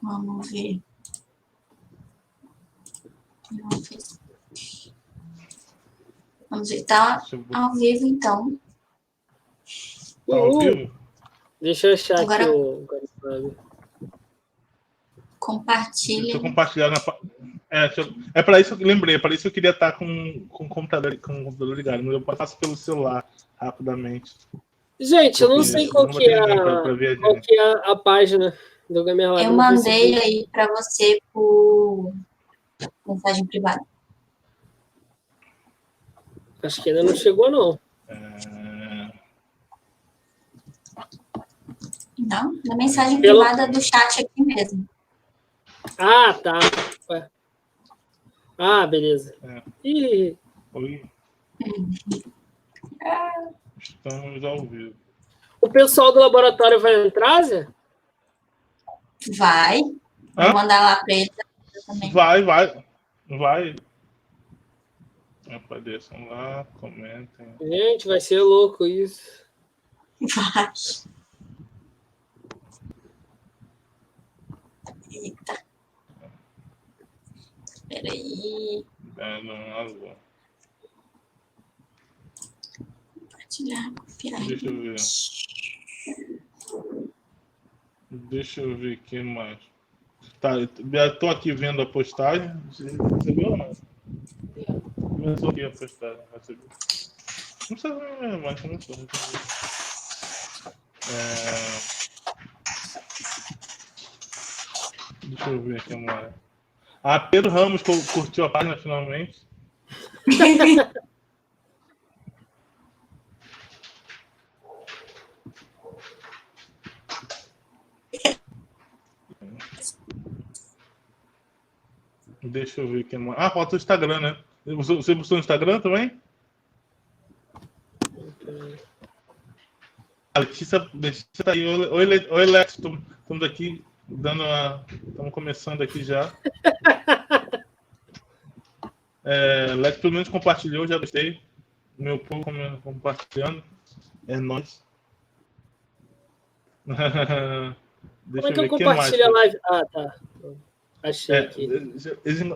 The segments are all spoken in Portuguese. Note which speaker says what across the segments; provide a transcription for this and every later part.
Speaker 1: Vamos ver. Vamos ver, tá ao vivo, então.
Speaker 2: Tá ao vivo?
Speaker 3: Deixa eu achar
Speaker 1: Agora,
Speaker 3: aqui o GoFundMe.
Speaker 1: Compartilha.
Speaker 2: Deixa eu compartilhar na... É para isso que eu lembrei, é para isso que eu queria estar com o computador ligado, mas eu passo pelo celular rapidamente.
Speaker 3: Gente, eu não sei qual que é a página do Gamer Lab.
Speaker 1: Eu mandei aí para você por mensagem privada.
Speaker 3: Acho que ainda não chegou, não.
Speaker 1: Não, na mensagem privada do chat aqui mesmo.
Speaker 3: Ah, tá. Ah, beleza. Ih.
Speaker 2: Oi. Estamos ao vivo.
Speaker 3: O pessoal do laboratório vai entrar, Zé?
Speaker 1: Vai. Vou mandar lá para ele também.
Speaker 2: Vai. Apareçam lá, comentem.
Speaker 3: Gente, vai ser louco isso.
Speaker 1: Vai. Eita. Espera aí. Compartilhar, copiar.
Speaker 2: Deixa eu ver o que mais. Tá, estou aqui vendo a postagem. Você recebeu ou não? Começou aqui a postagem. Recebeu. Não precisa ver, mas começou. Deixa eu ver aqui mais. Pedro Ramos curtiu a página finalmente. Deixa eu ver aqui mais. Falta o Instagram, né? Você postou no Instagram também? A Letícia tá aí. Oi, Lex. Estamos aqui estamos começando aqui já. Lex pelo menos compartilhou, já gostei. Meu povo compartilhando. É nóis.
Speaker 3: Como é que eu compartilho a live? Ah, tá. Achei aqui.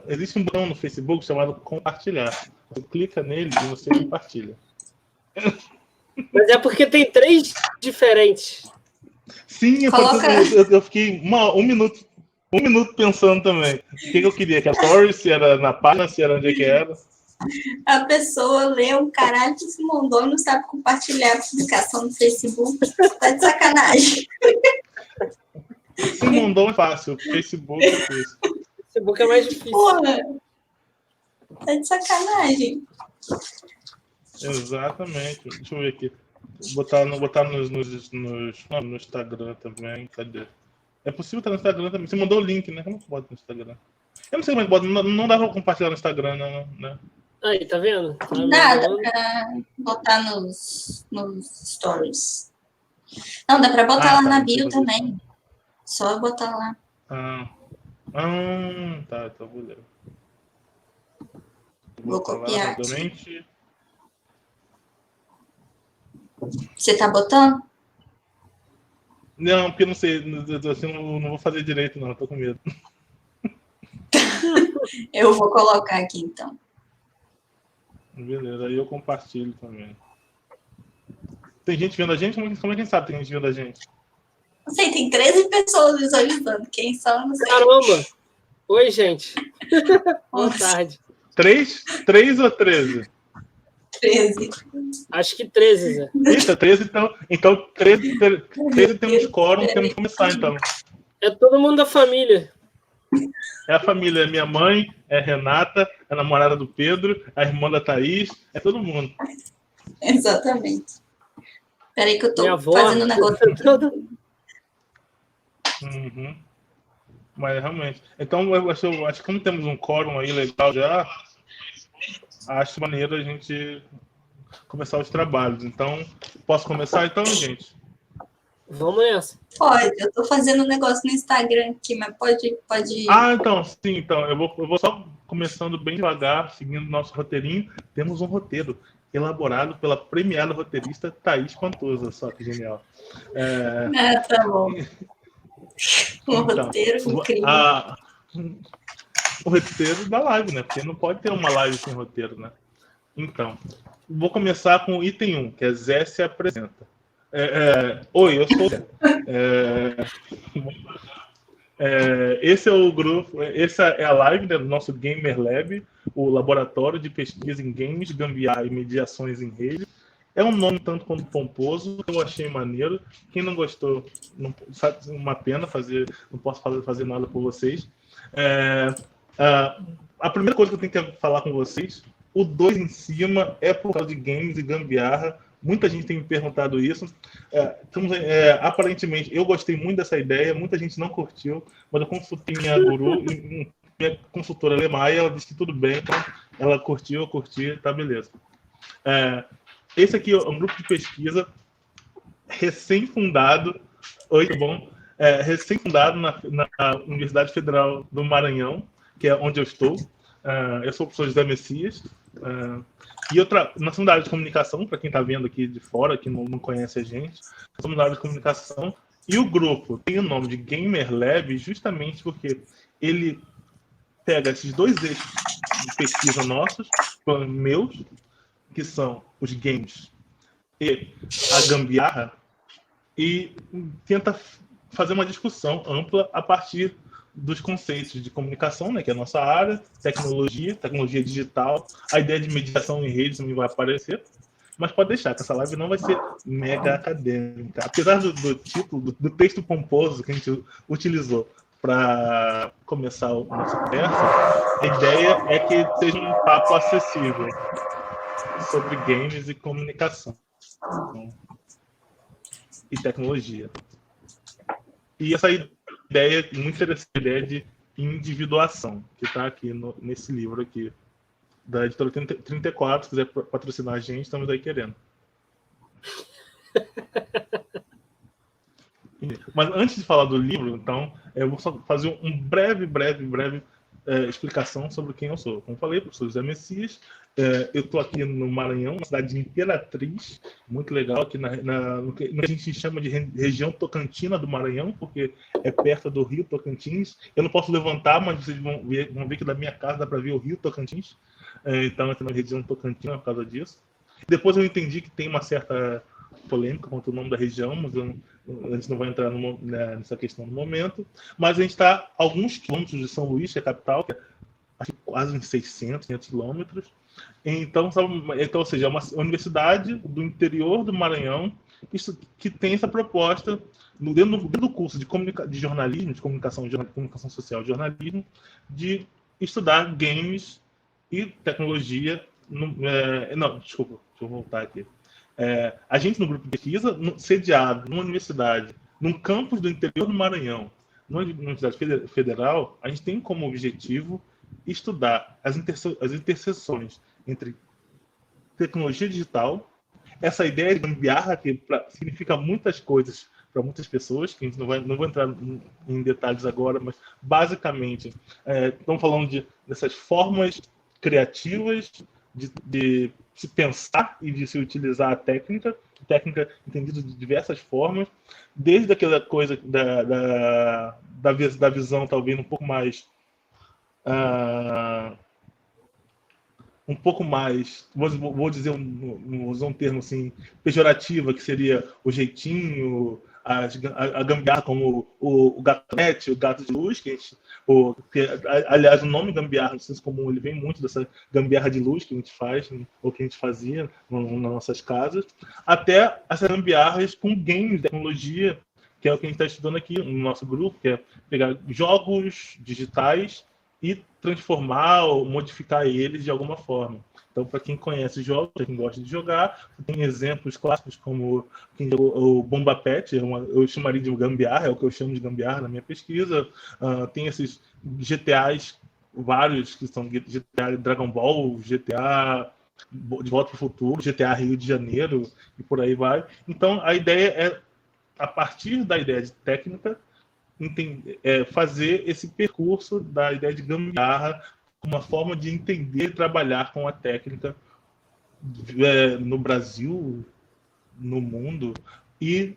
Speaker 2: Existe um botão no Facebook chamado compartilhar. Você clica nele e você compartilha.
Speaker 3: Mas é porque tem 3 diferentes.
Speaker 2: Sim, eu fiquei um minuto pensando também. O que eu queria? Que a story, se era na página, se era onde que era.
Speaker 1: A pessoa lê um caralho que se mandou e não sabe compartilhar a publicação no Facebook. Tá de sacanagem.
Speaker 2: Se mandou é fácil. Facebook é difícil.
Speaker 3: Facebook é mais difícil.
Speaker 1: Porra! Tá de sacanagem.
Speaker 2: Exatamente. Deixa eu ver aqui. Botar no Instagram também. Cadê? É possível estar no Instagram também. Você mandou o link, né? Como que bota no Instagram? Eu não sei como é que bota. Não dá pra compartilhar no Instagram, não, né?
Speaker 3: Aí, tá vendo?
Speaker 1: Dá pra botar nos stories. Não, dá pra botar lá na bio também. Só botar lá.
Speaker 2: Tá, vou ler.
Speaker 1: Vou copiar aqui. Você tá botando?
Speaker 2: Não, porque eu não sei. Assim, não vou fazer direito, não. Eu tô com medo.
Speaker 1: Eu vou colocar aqui, então.
Speaker 2: Beleza, aí eu compartilho também. Tem gente vendo a gente? Como é que a gente sabe que tem gente vendo a gente?
Speaker 1: Não sei, tem 13 pessoas visualizando. Quem são, não sei.
Speaker 3: Caramba! Oi, gente. Boa tarde.
Speaker 2: 3 ou 13?
Speaker 1: 13.
Speaker 3: Acho que 13, Zé.
Speaker 2: Eita, 13, então 13 temos quórum, temos que começar, então.
Speaker 3: É todo mundo da família.
Speaker 2: É a família, é minha mãe, é a Renata, é a namorada do Pedro, a irmã da Thaís, é todo mundo.
Speaker 1: Exatamente. Peraí que eu tô
Speaker 3: avó,
Speaker 1: fazendo um negócio.
Speaker 2: Uhum. Mas realmente. Então, eu acho que como temos um quórum aí legal já, acho maneiro a gente começar os trabalhos. Então, posso começar então, gente?
Speaker 3: Vamos nessa.
Speaker 1: Pode, eu tô fazendo um negócio no Instagram aqui, mas pode.
Speaker 2: Então, sim, então. Eu vou só começando bem devagar, seguindo nosso roteirinho. Temos um roteiro elaborado pela premiada roteirista Thaís Pantosa, só que genial.
Speaker 1: Tá bom. Um roteiro incrível.
Speaker 2: O roteiro da live, né? Porque não pode ter uma live sem roteiro, né? Então, vou começar com o item 1, que é Zé se apresenta. Oi, eu sou o Zé. Esse é o grupo, essa é a live, né, do nosso Gamer Lab, o laboratório de pesquisa em games, gambiarra e mediações em rede. É um nome tanto quanto pomposo, eu achei maneiro. Quem não gostou, não, sabe, uma pena fazer, não posso fazer nada por vocês. A primeira coisa que eu tenho que falar com vocês, o 2 em cima é por causa de games e gambiarra. Muita gente tem me perguntado isso. Aparentemente, eu gostei muito dessa ideia, muita gente não curtiu, mas eu consultei minha guru, minha consultora alemã, e ela disse que tudo bem, então ela curtiu, eu curti, tá beleza. Esse aqui é um grupo de pesquisa recém-fundado. Oi, tudo bom? Recém-fundado na Universidade Federal do Maranhão, que é onde eu estou. Eu sou o professor José Messias. E nós somos da área de comunicação, para quem está vendo aqui de fora, que não conhece a gente. Somos da área de comunicação. E o grupo tem o nome de Gamer Lab justamente porque ele pega esses dois eixos de pesquisa nossos, meus, que são os games e a gambiarra, e tenta fazer uma discussão ampla a partir dos conceitos de comunicação, né, que é a nossa área, tecnologia digital, a ideia de mediação em redes também vai aparecer, mas pode deixar que essa live não vai ser mega acadêmica. Apesar do título, do texto pomposo que a gente utilizou para começar a nossa conversa, a ideia é que seja um papo acessível sobre games e comunicação e tecnologia. E essa ideia muito interessante, a ideia de individuação, que está aqui nesse livro aqui, da editora 34, se quiser patrocinar a gente, estamos aí querendo. Mas antes de falar do livro, então, eu vou só fazer um breve explicação sobre quem eu sou. Como falei, professor José Messias, eu estou aqui no Maranhão, uma cidade de Imperatriz, muito legal, aqui no que a gente chama de região tocantina do Maranhão, porque é perto do rio Tocantins. Eu não posso levantar, mas vocês vão ver que da minha casa dá para ver o rio Tocantins. Então, aqui na região tocantina por causa disso. Depois eu entendi que tem uma certa polêmica quanto ao nome da região, mas a gente não vai entrar nessa questão no momento. Mas a gente está a alguns quilômetros de São Luís, que é a capital, que é quase uns 600, 500 quilômetros. Então, ou seja, é uma universidade do interior do Maranhão que tem essa proposta dentro do curso de jornalismo, de comunicação social e jornalismo, de estudar games e tecnologia. Desculpa, deixa eu voltar aqui. A gente, no grupo de pesquisa, sediado numa universidade, num campus do interior do Maranhão, numa universidade federal, a gente tem como objetivo estudar as interseções entre tecnologia digital, essa ideia de gambiarra, que significa muitas coisas para muitas pessoas, que a gente não vou entrar em detalhes agora, mas basicamente estamos falando dessas formas criativas de se pensar e de se utilizar a técnica entendida de diversas formas, desde aquela coisa da visão talvez um pouco mais vou dizer vou usar um termo assim pejorativo, que seria o jeitinho, a gambiarra, como o gatonete, o gato de luz, aliás, o nome gambiarra, no senso comum, ele vem muito dessa gambiarra de luz que a gente faz, ou que a gente fazia nas nossas casas, até essas gambiarras com games, tecnologia, que é o que a gente está estudando aqui no nosso grupo, que é pegar jogos digitais e transformar ou modificar eles de alguma forma. Então, para quem conhece jogos, para quem gosta de jogar, tem exemplos clássicos como o Bomba Pet, eu chamaria de gambiarra, é o que eu chamo de gambiarra na minha pesquisa. Tem esses GTAs, vários, que são GTA Dragon Ball, GTA De Volta para o Futuro, GTA Rio de Janeiro, e por aí vai. Então, a ideia é, a partir da ideia de técnica, fazer esse percurso da ideia de gambiarra, uma forma de entender e trabalhar com a técnica no Brasil, no mundo, e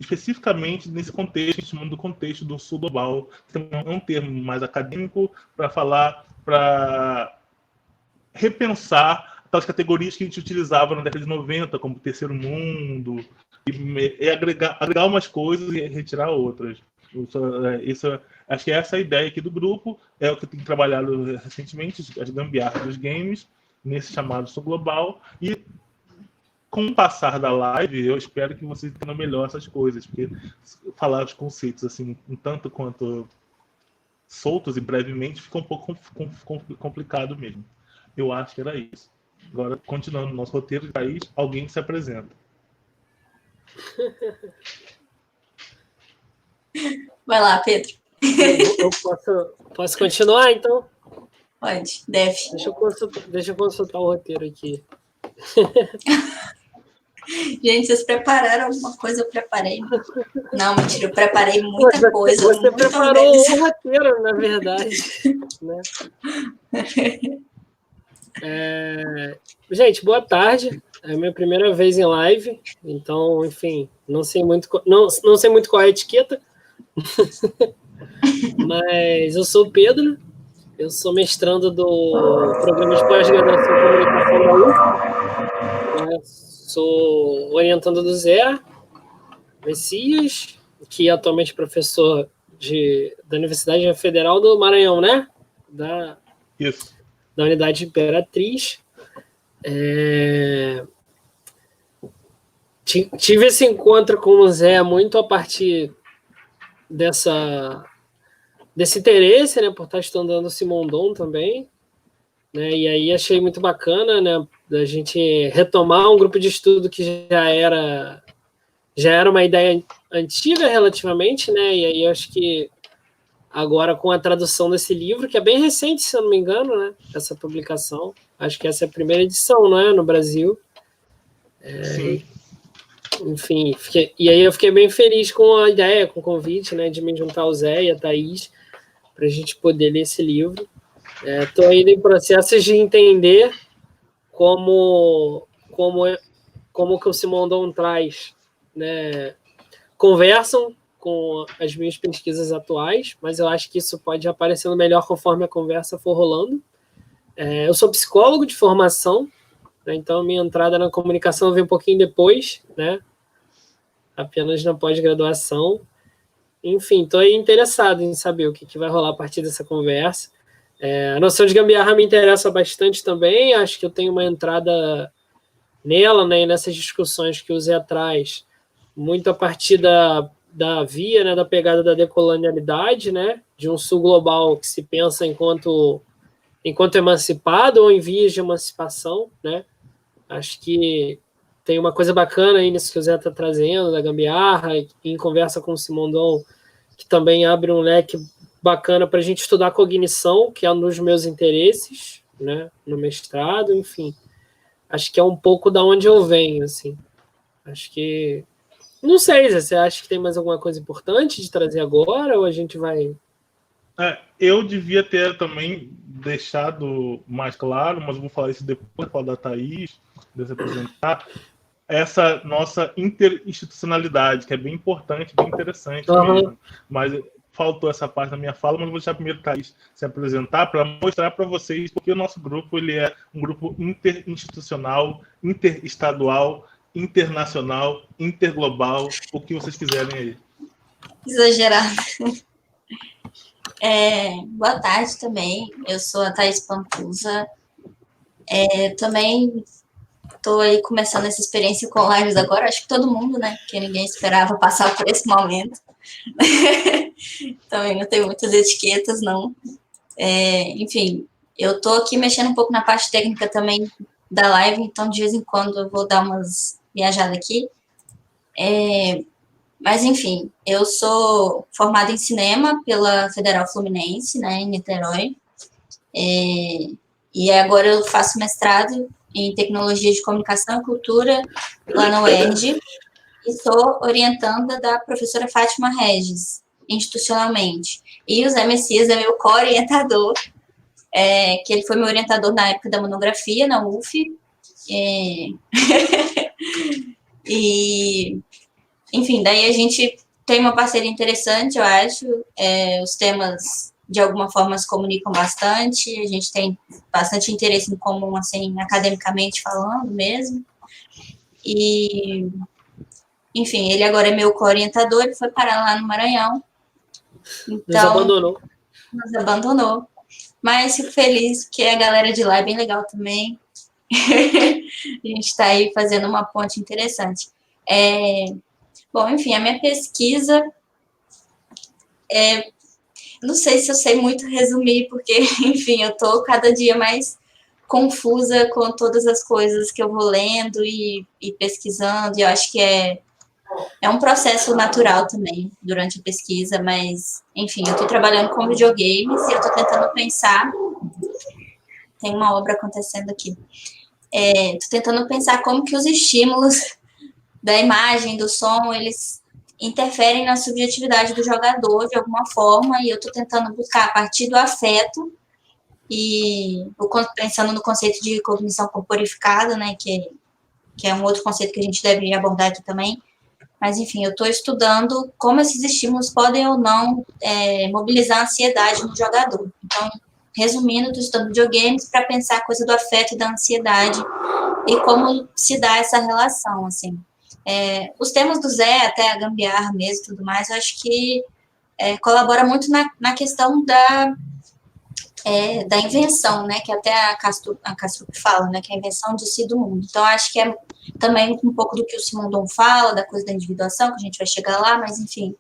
Speaker 2: especificamente nesse contexto, a gente chama do contexto do sul global, que é um termo mais acadêmico para falar, para repensar aquelas categorias que a gente utilizava na década de 90, como terceiro mundo, e agregar umas coisas e retirar outras. Acho que essa é a ideia aqui do grupo, é o que eu tenho trabalhado recentemente, as gambiarras dos games, nesse chamado sul global, e com o passar da live, eu espero que vocês entendam melhor essas coisas, porque falar os conceitos assim, um tanto quanto soltos e brevemente, fica um pouco complicado mesmo. Eu acho que era isso. Agora, continuando no nosso roteiro de país, alguém se apresenta.
Speaker 1: Vai lá, Pedro.
Speaker 3: Eu posso continuar, então?
Speaker 1: Pode, deve.
Speaker 3: Deixa eu consultar o roteiro aqui.
Speaker 1: Gente, vocês prepararam alguma coisa? Eu preparei. Não, mentira, eu preparei muita coisa.
Speaker 3: Você preparou um roteiro, na verdade. Né? Gente, boa tarde. É a minha primeira vez em live, então, enfim, não sei muito qual é a etiqueta, mas eu sou o Pedro, eu sou mestrando do programa de pós-graduação em comunicação da UF, né? Sou orientando do Zé Messias, que é atualmente professor da Universidade Federal do Maranhão, né?
Speaker 2: Isso.
Speaker 3: Da Unidade Imperatriz. Tive esse encontro com o Zé muito a partir desse interesse, né, por estar estudando Simondon também, né, e aí achei muito bacana, né, da gente retomar um grupo de estudo que já era uma ideia antiga relativamente, né, e aí acho que agora com a tradução desse livro, que é bem recente, se eu não me engano, né, essa publicação, acho que essa é a primeira edição, né, no Brasil.
Speaker 2: Sim.
Speaker 3: Enfim, e aí eu fiquei bem feliz com a ideia, com o convite, né, de me juntar ao Zé e a Thaís para a gente poder ler esse livro. Estou ainda em processos de entender como que o Simondon traz, né, conversam com as minhas pesquisas atuais, mas eu acho que isso pode ir aparecendo melhor conforme a conversa for rolando. Eu sou psicólogo de formação, né, então minha entrada na comunicação veio um pouquinho depois, né, apenas na pós-graduação. Enfim, estou interessado em saber o que vai rolar a partir dessa conversa. A noção de gambiarra me interessa bastante também, acho que eu tenho uma entrada nela, né, nessas discussões que o Zé traz, muito a partir da via, né, da pegada da decolonialidade, né, de um sul global que se pensa enquanto emancipado ou em vias de emancipação, né. Acho que tem uma coisa bacana aí nisso que o Zé está trazendo, da gambiarra, e em conversa com o Simondon, que também abre um leque bacana para a gente estudar cognição, que é um dos meus interesses, né, no mestrado, enfim. Acho que é um pouco da onde eu venho, assim. Acho que... Não sei, Zé, você acha que tem mais alguma coisa importante de trazer agora, ou a gente vai...
Speaker 2: Eu devia ter também deixado mais claro, mas vou falar isso depois, falar da Thaís, de se apresentar, essa nossa interinstitucionalidade, que é bem importante, bem interessante mesmo. Mas faltou essa parte da minha fala, mas vou deixar primeiro a Thaís se apresentar para mostrar para vocês porque o nosso grupo ele é um grupo interinstitucional, interestadual, internacional, interglobal, o que vocês quiserem aí.
Speaker 1: Exagerado. Boa tarde também, eu sou a Thaís Pancusa. Também estou aí começando essa experiência com lives agora, acho que todo mundo, né, porque ninguém esperava passar por esse momento. Também não tenho muitas etiquetas, não. Enfim, eu estou aqui mexendo um pouco na parte técnica também da live, então de vez em quando eu vou dar umas viajadas aqui. Mas, enfim, eu sou formada em cinema pela Federal Fluminense, né, em Niterói. E agora eu faço mestrado em Tecnologia de Comunicação e Cultura lá na UERJ e sou orientanda da professora Fátima Regis, institucionalmente. E o Zé Messias é meu co-orientador, que ele foi meu orientador na época da monografia na UF. E enfim, daí a gente tem uma parceria interessante, eu acho. Os temas, de alguma forma, se comunicam bastante. A gente tem bastante interesse em comum, assim, academicamente falando mesmo. E, enfim, ele agora é meu co-orientador, ele foi parar lá no Maranhão. Então, nos abandonou. Mas fico feliz, porque a galera de lá é bem legal também. A gente está aí fazendo uma ponte interessante. Bom, enfim, a minha pesquisa, não sei se eu sei muito resumir, porque, enfim, eu estou cada dia mais confusa com todas as coisas que eu vou lendo e pesquisando, e eu acho que é um processo natural também durante a pesquisa, mas, enfim, eu estou trabalhando com videogames e eu estou tentando pensar. Tem uma obra acontecendo aqui. Estou tentando pensar como que os estímulos da imagem, do som, eles interferem na subjetividade do jogador de alguma forma, e eu estou tentando buscar a partir do afeto, e pensando no conceito de cognição corporificada, né, que é um outro conceito que a gente deve abordar aqui também. Mas, enfim, eu estou estudando como esses estímulos podem ou não mobilizar a ansiedade no jogador. Então, resumindo, estou estudando videogames para pensar a coisa do afeto e da ansiedade e como se dá essa relação, assim. Os temas do Zé, até a gambiarra mesmo e tudo mais, eu acho que colabora muito na questão da invenção, né, que até a Castrup fala, né, que é a invenção de si do mundo. Então, acho que é também um pouco do que o Simondon fala, da coisa da individuação, que a gente vai chegar lá, mas, enfim,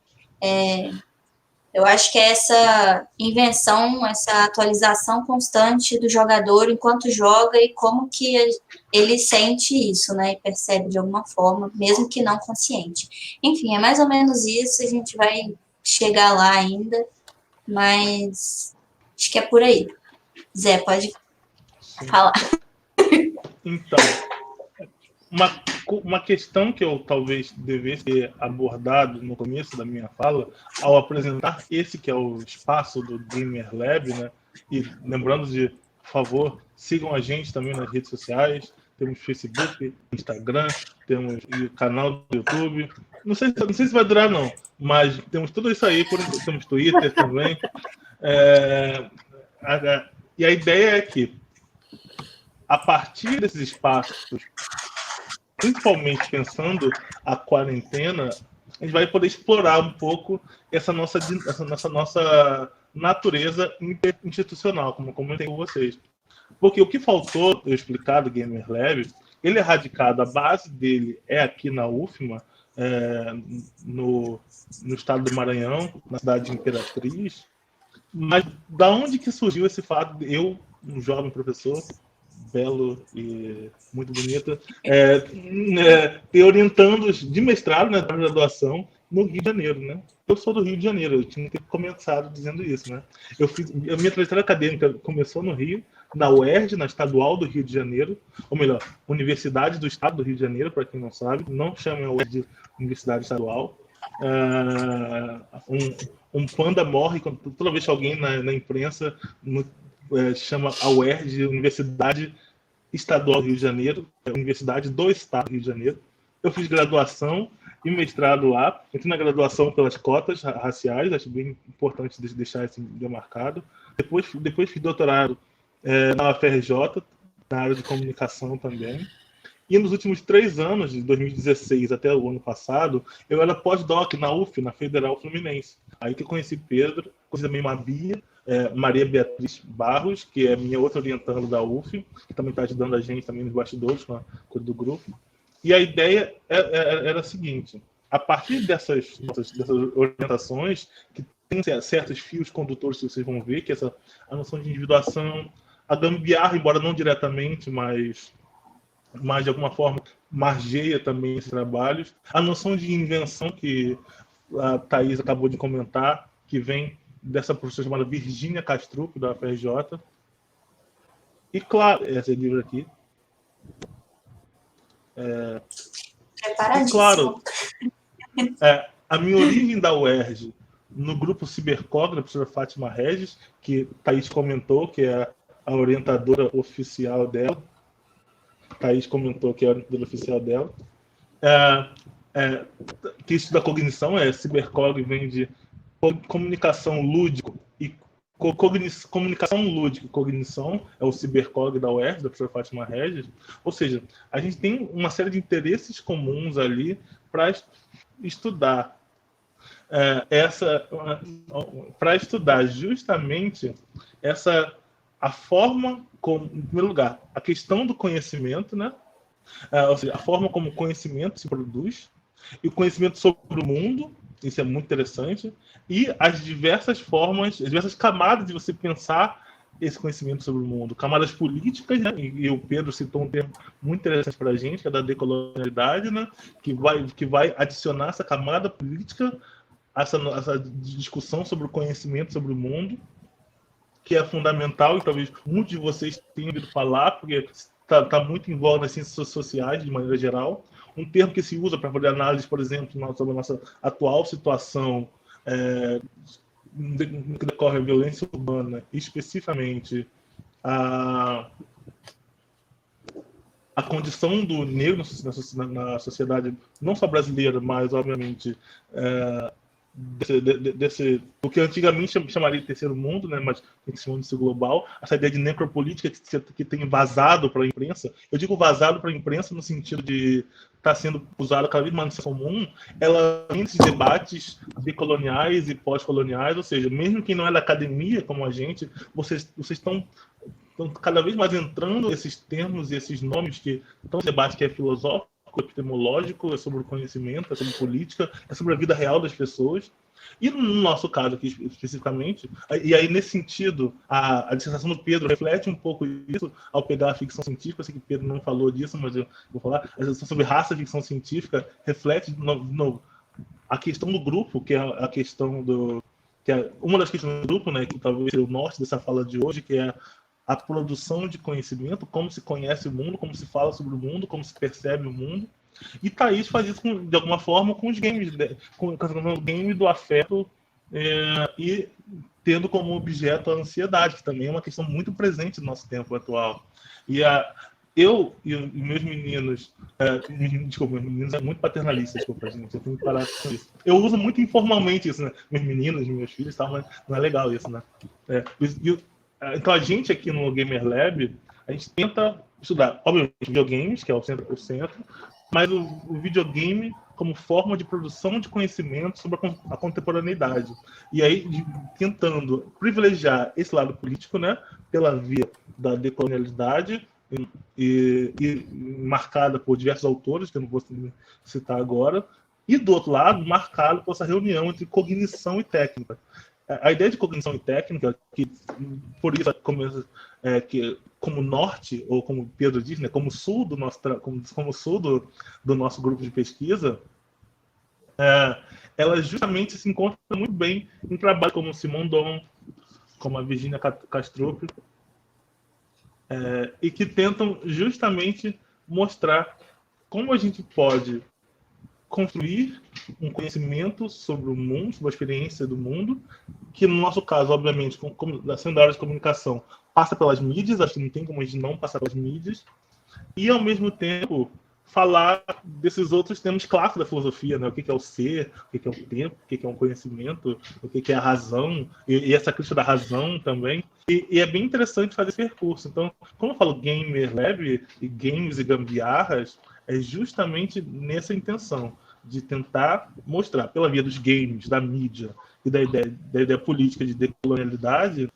Speaker 1: eu acho que é essa invenção, essa atualização constante do jogador enquanto joga e como que ele sente isso, né, e percebe de alguma forma, mesmo que não consciente. Enfim, é mais ou menos isso, a gente vai chegar lá ainda, mas acho que é por aí. Zé, pode falar.
Speaker 2: Então, uma questão que eu talvez devesse ter abordado no começo da minha fala, ao apresentar esse que é o espaço do Gamer Lab, né? E lembrando de, por favor, sigam a gente também nas redes sociais. Temos Facebook, Instagram, temos o canal do YouTube. Não sei se vai durar, não, mas temos tudo isso aí, temos Twitter também. E a ideia é que, a partir desses espaços, principalmente pensando a quarentena, a gente vai poder explorar um pouco essa nossa natureza institucional, como eu comentei com vocês. Porque o que faltou eu explicar do Gamer Lab, ele é radicado, a base dele é aqui na UFMA, no estado do Maranhão, na cidade de Imperatriz. Mas da onde que surgiu esse fato de eu, um jovem professor, belo e muito bonito, ter orientandos de mestrado, né, da graduação, no Rio de Janeiro, né? Eu sou do Rio de Janeiro, eu tinha que ter começado dizendo isso, né? A minha trajetória acadêmica começou no Rio, na UERJ, na Estadual do Rio de Janeiro, ou melhor, Universidade do Estado do Rio de Janeiro, para quem não sabe, não chama a UERJ de Universidade Estadual. Um panda morre toda vez que alguém na imprensa chama a UERJ de Universidade Estadual do Rio de Janeiro, Universidade do Estado do Rio de Janeiro. Eu fiz graduação e mestrado lá. Entrei na graduação pelas cotas raciais, acho bem importante deixar isso demarcado. Depois fiz doutorado na UFRJ, na área de comunicação também. E nos últimos 3 anos, de 2016 até o ano passado, eu era pós-doc na UF, na Federal Fluminense. Aí que eu conheci Pedro, conheci também Mabia, Maria Beatriz Barros, que é minha outra orientanda da UF, que também está ajudando a gente também nos bastidores com a coisa do grupo. E a ideia era a seguinte: a partir dessas orientações, que tem certos fios condutores que vocês vão ver, que é a noção de individuação, a gambiarra, embora não diretamente, mas de alguma forma margeia também esses trabalhos, a noção de invenção que a Thaís acabou de comentar, que vem dessa professora chamada Virgínia Castrup, da UFRJ. E, claro, esse livro aqui.
Speaker 1: Preparadíssimo.
Speaker 2: E, claro, a minha origem da UERJ no grupo Cibercog, da professora Fátima Regis, que Thaís comentou, que é a orientadora oficial dela. Thaís comentou que é a orientadora oficial dela. que estuda cognição, cibercog, vem de comunicação lúdico e comunicação lúdica e cognição, é o cibercog da UERJ, da professora Fátima Regis. Ou seja, a gente tem uma série de interesses comuns ali para estudar para estudar justamente a forma como, em primeiro lugar, a questão do conhecimento, né? Ou seja, a forma como o conhecimento se produz, e o conhecimento sobre o mundo, isso é muito interessante, e as diversas formas, as diversas camadas de você pensar esse conhecimento sobre o mundo. Camadas políticas, né? E o Pedro citou um termo muito interessante para a gente, que é da decolonialidade, né? Que vai adicionar essa camada política, essa discussão sobre o conhecimento sobre o mundo, que é fundamental, e talvez muitos de vocês tenham ouvido falar, porque está muito em voga nas ciências sociais, de maneira geral. Um termo que se usa para fazer análise, por exemplo, sobre a nossa atual situação, que decorre a violência urbana, especificamente a condição do negro na sociedade, não só brasileira, mas, obviamente, o que antigamente chamaria de terceiro mundo, né, mas tem que ser um mundo global, essa ideia de necropolítica que tem vazado para a imprensa. Eu digo vazado para a imprensa no sentido de estar sendo usada cada vez mais no senso comum, ela tem esses debates decoloniais e pós-coloniais, ou seja, mesmo quem não é da academia como a gente, vocês estão cada vez mais entrando nesses termos e esses nomes que estão no debate que é filosófico, epistemológico, é sobre o conhecimento, é sobre política, é sobre a vida real das pessoas. E no nosso caso aqui especificamente, e aí nesse sentido, a dissertação do Pedro reflete um pouco isso ao pegar a ficção científica. Eu sei que o Pedro não falou disso, mas eu vou falar. A dissertação sobre raça e ficção científica reflete de novo a questão do grupo, que é a questão que é uma das questões do grupo, né, que talvez seja o norte dessa fala de hoje, que é a produção de conhecimento, como se conhece o mundo, como se fala sobre o mundo, como se percebe o mundo. E Thaís faz isso de alguma forma com os games, com o game do afeto, e tendo como objeto a ansiedade, que também é uma questão muito presente no nosso tempo atual. E eu e meus meninos, desculpa, meus meninos é muito paternalista, desculpa, gente, eu tenho que parar com isso. Eu uso muito informalmente isso, né? Meus meninos, meus filhos, tal, mas não é legal isso, né? Então, a gente aqui no Gamer Lab, a gente tenta estudar, obviamente, videogames, que é o 100%, mas o videogame como forma de produção de conhecimento sobre a contemporaneidade. E aí, tentando privilegiar esse lado político, né, pela via da decolonialidade, e marcada por diversos autores, que eu não vou citar agora, e, do outro lado, marcado por essa reunião entre cognição e técnica. A ideia de cognição e técnica, que por isso que como norte, ou como Pedro diz, né, como sul do nosso grupo de pesquisa, ela justamente se encontra muito bem em trabalho como Simon Don, como a Virginia Kastrup, e que tentam justamente mostrar como a gente pode construir um conhecimento sobre o mundo, sobre a experiência do mundo, que no nosso caso, obviamente, sendo da área de comunicação, passa pelas mídias, acho que não tem como a gente não passar pelas mídias, e ao mesmo tempo falar desses outros temas clássicos da filosofia, né? O que é o ser, o que é o tempo, o que é um conhecimento, o que é a razão, e essa crítica da razão também. E é bem interessante fazer esse percurso. Então, quando eu falo Gamer Lab, e games e gambiarras, é justamente nessa intenção de tentar mostrar, pela via dos games, da mídia e da ideia política de decolonialidade,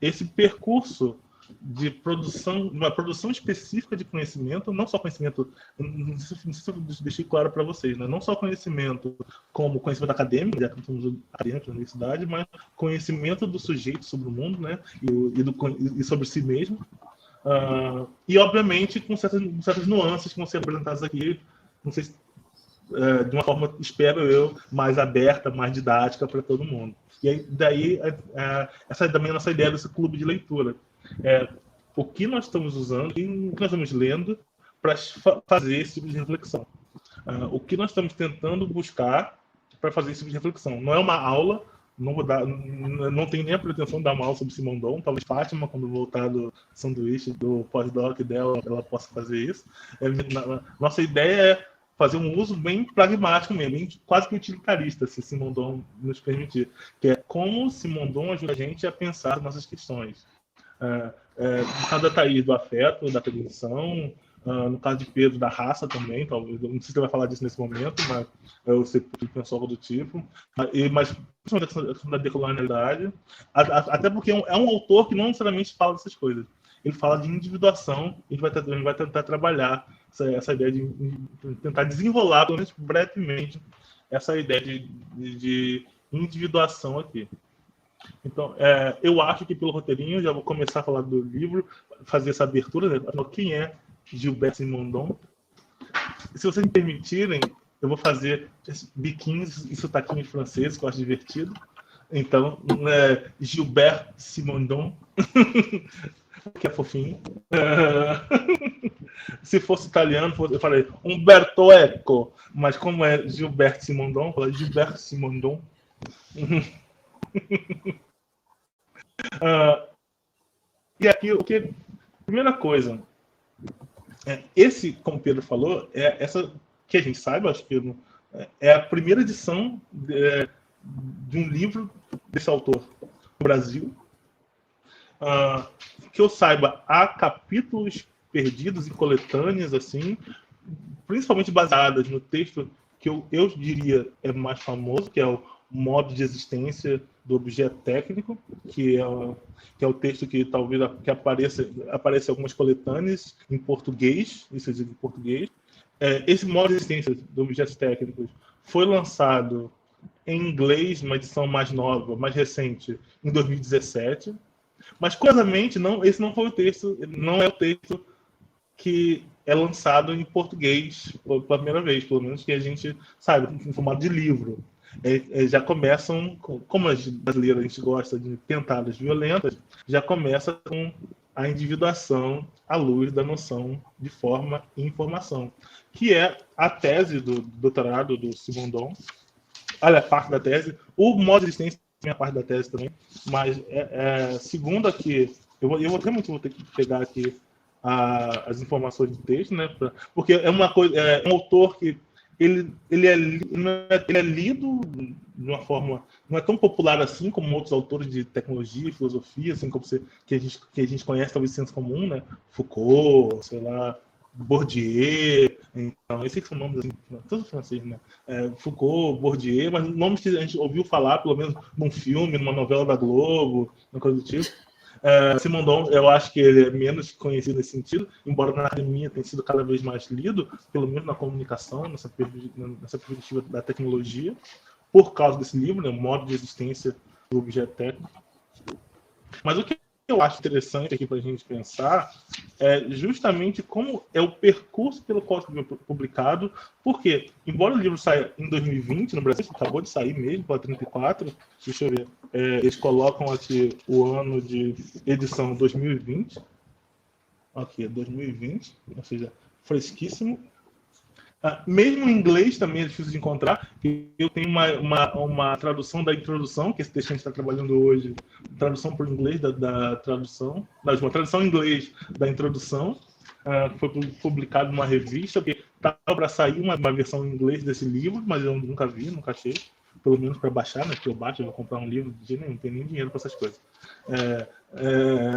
Speaker 2: esse percurso de produção, uma produção específica de conhecimento, não só conhecimento, não sei se eu deixei claro para vocês, né? Não só conhecimento como conhecimento acadêmico, já que somos acadêmicos na universidade, mas conhecimento do sujeito sobre o mundo, né? E sobre si mesmo. E, obviamente, com certas nuances que vão ser apresentadas aqui, não sei se, de uma forma, espero eu, mais aberta, mais didática para todo mundo. E aí, daí, essa é também a nossa ideia desse clube de leitura. O que nós estamos usando e o que nós estamos lendo para fazer esse tipo de reflexão. O que nós estamos tentando buscar para fazer esse tipo de reflexão. Não é uma aula, não tenho nem a pretensão de dar uma aula sobre Simon Don. Talvez Fátima, quando voltar do sanduíche, do pós-doc dela, ela possa fazer isso. Nossa ideia é fazer um uso bem pragmático mesmo, bem, quase que utilitarista, se Simondon nos permitir, que é como Simondon ajuda a gente a pensar nossas questões. No caso da Thaís, do afeto, da prevenção, no caso de Pedro, da raça também, talvez, não sei se ele vai falar disso nesse momento, mas eu sei que pensou algo do tipo, mas principalmente a questão da decolonialidade, até porque é um autor que não necessariamente fala dessas coisas. Ele fala de individuação, a gente vai tentar trabalhar essa ideia de tentar desenrolar, pelo menos brevemente, essa ideia de individuação aqui. Então, eu acho que pelo roteirinho, já vou começar a falar do livro, fazer essa abertura, né? Quem é Gilbert Simondon? Se vocês me permitirem, eu vou fazer biquinhos e sotaquinhos franceses, que eu acho divertido. Então, Gilbert Simondon, que é fofinho. Se fosse italiano, eu falei Umberto Eco, mas como é Gilbert Simondon, eu falei Gilbert Simondon. E aqui, primeira coisa, esse, como o Pedro falou, essa que a gente saiba, acho que é a primeira edição de um livro desse autor no Brasil. Que eu saiba, há capítulos perdidos e coletâneas, assim, principalmente baseadas no texto que eu diria é mais famoso, que é o Modo de Existência do Objeto Técnico, que é o texto que talvez que apareça algumas coletâneas em português, isso eu digo em português. Esse Modo de Existência do Objetos Técnicos foi lançado em inglês, uma edição mais nova, mais recente, em 2017. Mas, curiosamente, esse não foi o texto, não é o texto que é lançado em português pela primeira vez, pelo menos que a gente sabe, em formato de livro. Já começam, como as brasileiras a gente gosta de tentadas violentas, já começa com a individuação à luz da noção de forma e informação, que é a tese do doutorado do Simondon. Olha, parte da tese. O modo de existência é a parte da tese também, mas segundo aqui, eu realmente vou ter que pegar aqui as informações do texto, né? Porque é uma coisa, é um autor que ele é lido de uma forma, não é tão popular assim como outros autores de tecnologia e filosofia, assim como que a gente conhece talvez senso comum, né? Foucault, sei lá, Bourdieu, então esses são nomes assim, todos franceses, né? Foucault, Bourdieu, mas nomes que a gente ouviu falar pelo menos num filme, numa novela da Globo, uma coisa do tipo. Simondon, eu acho que ele é menos conhecido nesse sentido, embora na academia tenha sido cada vez mais lido, pelo menos na comunicação, nessa perspectiva da tecnologia, por causa desse livro, né, o Modo de Existência do Objeto Técnico. Mas o que eu acho interessante aqui para a gente pensar é justamente como é o percurso pelo qual foi publicado, porque, embora o livro saia em 2020, no Brasil, acabou de sair mesmo, para 34, deixa eu ver, eles colocam aqui o ano de edição 2020, aqui, 2020, ou seja, fresquíssimo. Mesmo em inglês também é difícil de encontrar. Eu tenho uma tradução da introdução, que esse texto a gente está trabalhando hoje, tradução por inglês da tradução, uma tradução em inglês da introdução, que foi publicado numa revista, que estava para sair uma versão em inglês desse livro, mas eu nunca vi, nunca achei, pelo menos para baixar, né? Porque eu baixo, eu vou comprar um livro, não tenho nem dinheiro para essas coisas.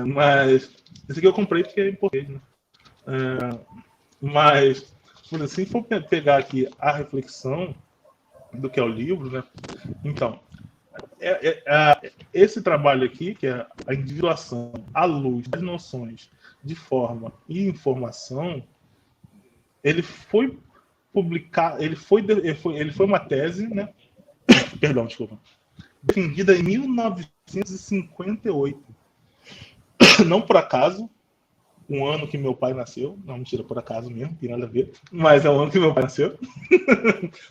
Speaker 2: Mas esse aqui eu comprei porque é em português, né? Mas se for pegar aqui a reflexão do que é o livro, né? Então, esse trabalho aqui, que é a individuação à luz das noções de forma e informação, ele foi publicado, ele foi uma tese, né? Perdão, desculpa. Defendida em 1958. Não por acaso, um ano que meu pai nasceu. Não, mentira, por acaso mesmo, tem nada a ver. Mas é o ano que meu pai nasceu.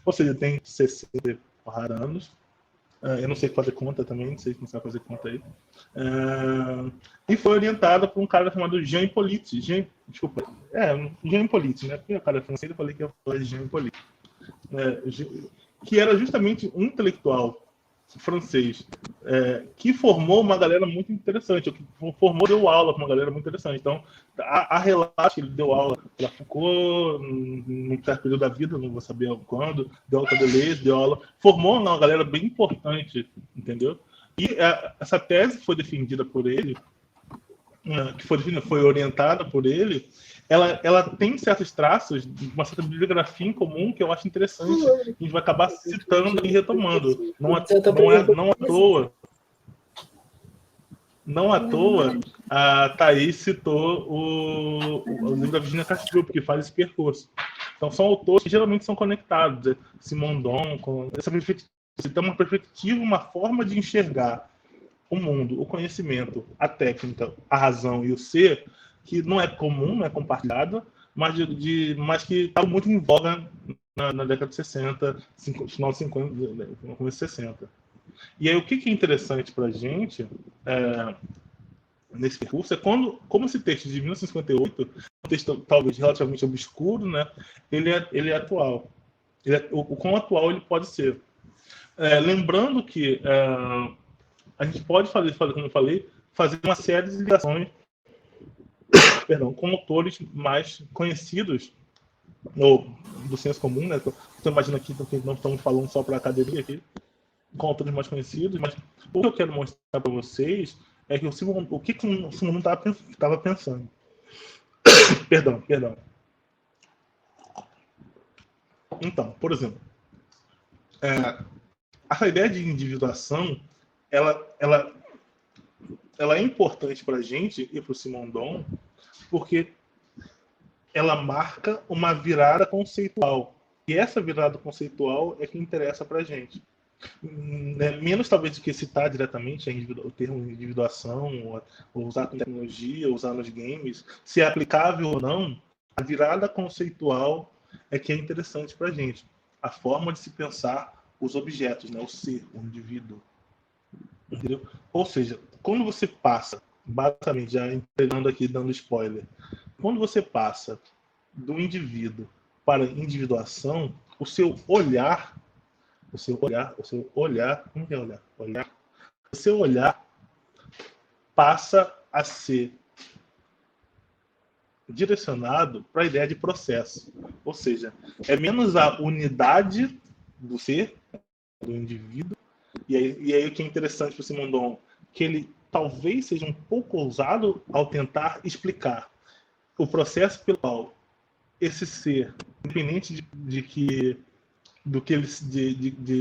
Speaker 2: Ou seja, tem 60 anos. Eu não sei fazer conta também, não sei como você vai fazer conta aí. E foi orientada por um cara chamado Jean Hippolyte. Jean Hippolyte, né? Porque o cara é francês, eu falei que ia falar de Jean Hippolyte. Que era justamente um intelectual francês, que formou uma galera muito interessante, deu aula para uma galera muito interessante. Então, há relatos que ele deu aula para Foucault, num certo período da vida, não vou saber quando, deu aula para Deleuze, deu aula, formou uma galera bem importante, entendeu? E essa tese foi defendida por ele, que foi orientada por ele, ela tem certos traços de uma certa bibliografia em comum que eu acho interessante, que a gente vai acabar citando e retomando. Não à toa, a Thaís citou o livro da Virginia Castrup, que faz esse percurso. Então, são autores que geralmente são conectados. Simondon, com essa perspectiva, tem uma perspectiva, uma forma de enxergar o mundo, o conhecimento, a técnica, a razão e o ser, que não é comum, não é compartilhado, mas que está muito em voga na década de 60, final de 50, começo de 60. E aí o que é interessante para a gente nesse percurso é como esse texto de 1958, um texto talvez relativamente obscuro, né, ele é atual. O quão atual ele pode ser. Lembrando que a gente pode fazer, como eu falei, fazer uma série de ligações com autores mais conhecidos do senso comum, né? Você imagina aqui que não estamos falando só para a academia aqui, com autores mais conhecidos, mas o que eu quero mostrar para vocês é que o que o Simondon estava pensando. Perdão. Então, por exemplo, essa ideia de individuação, ela é importante para a gente e para o Simondon, porque ela marca uma virada conceitual. E essa virada conceitual é que interessa para a gente. Menos talvez do que citar diretamente o termo individuação, ou usar com tecnologia, usar nos games, se é aplicável ou não, a virada conceitual é que é interessante para a gente. A forma de se pensar os objetos, né? O ser, o indivíduo. Entendeu? Ou seja, quando você passa, basicamente, já entregando aqui, dando spoiler, quando você passa do indivíduo para a individuação, o seu olhar, como que é olhar? O seu olhar passa a ser direcionado para a ideia de processo. Ou seja, é menos a unidade do ser, do indivíduo, e aí o que é interessante para o Simondon, que ele talvez seja um pouco ousado ao tentar explicar o processo pelo qual esse ser, independente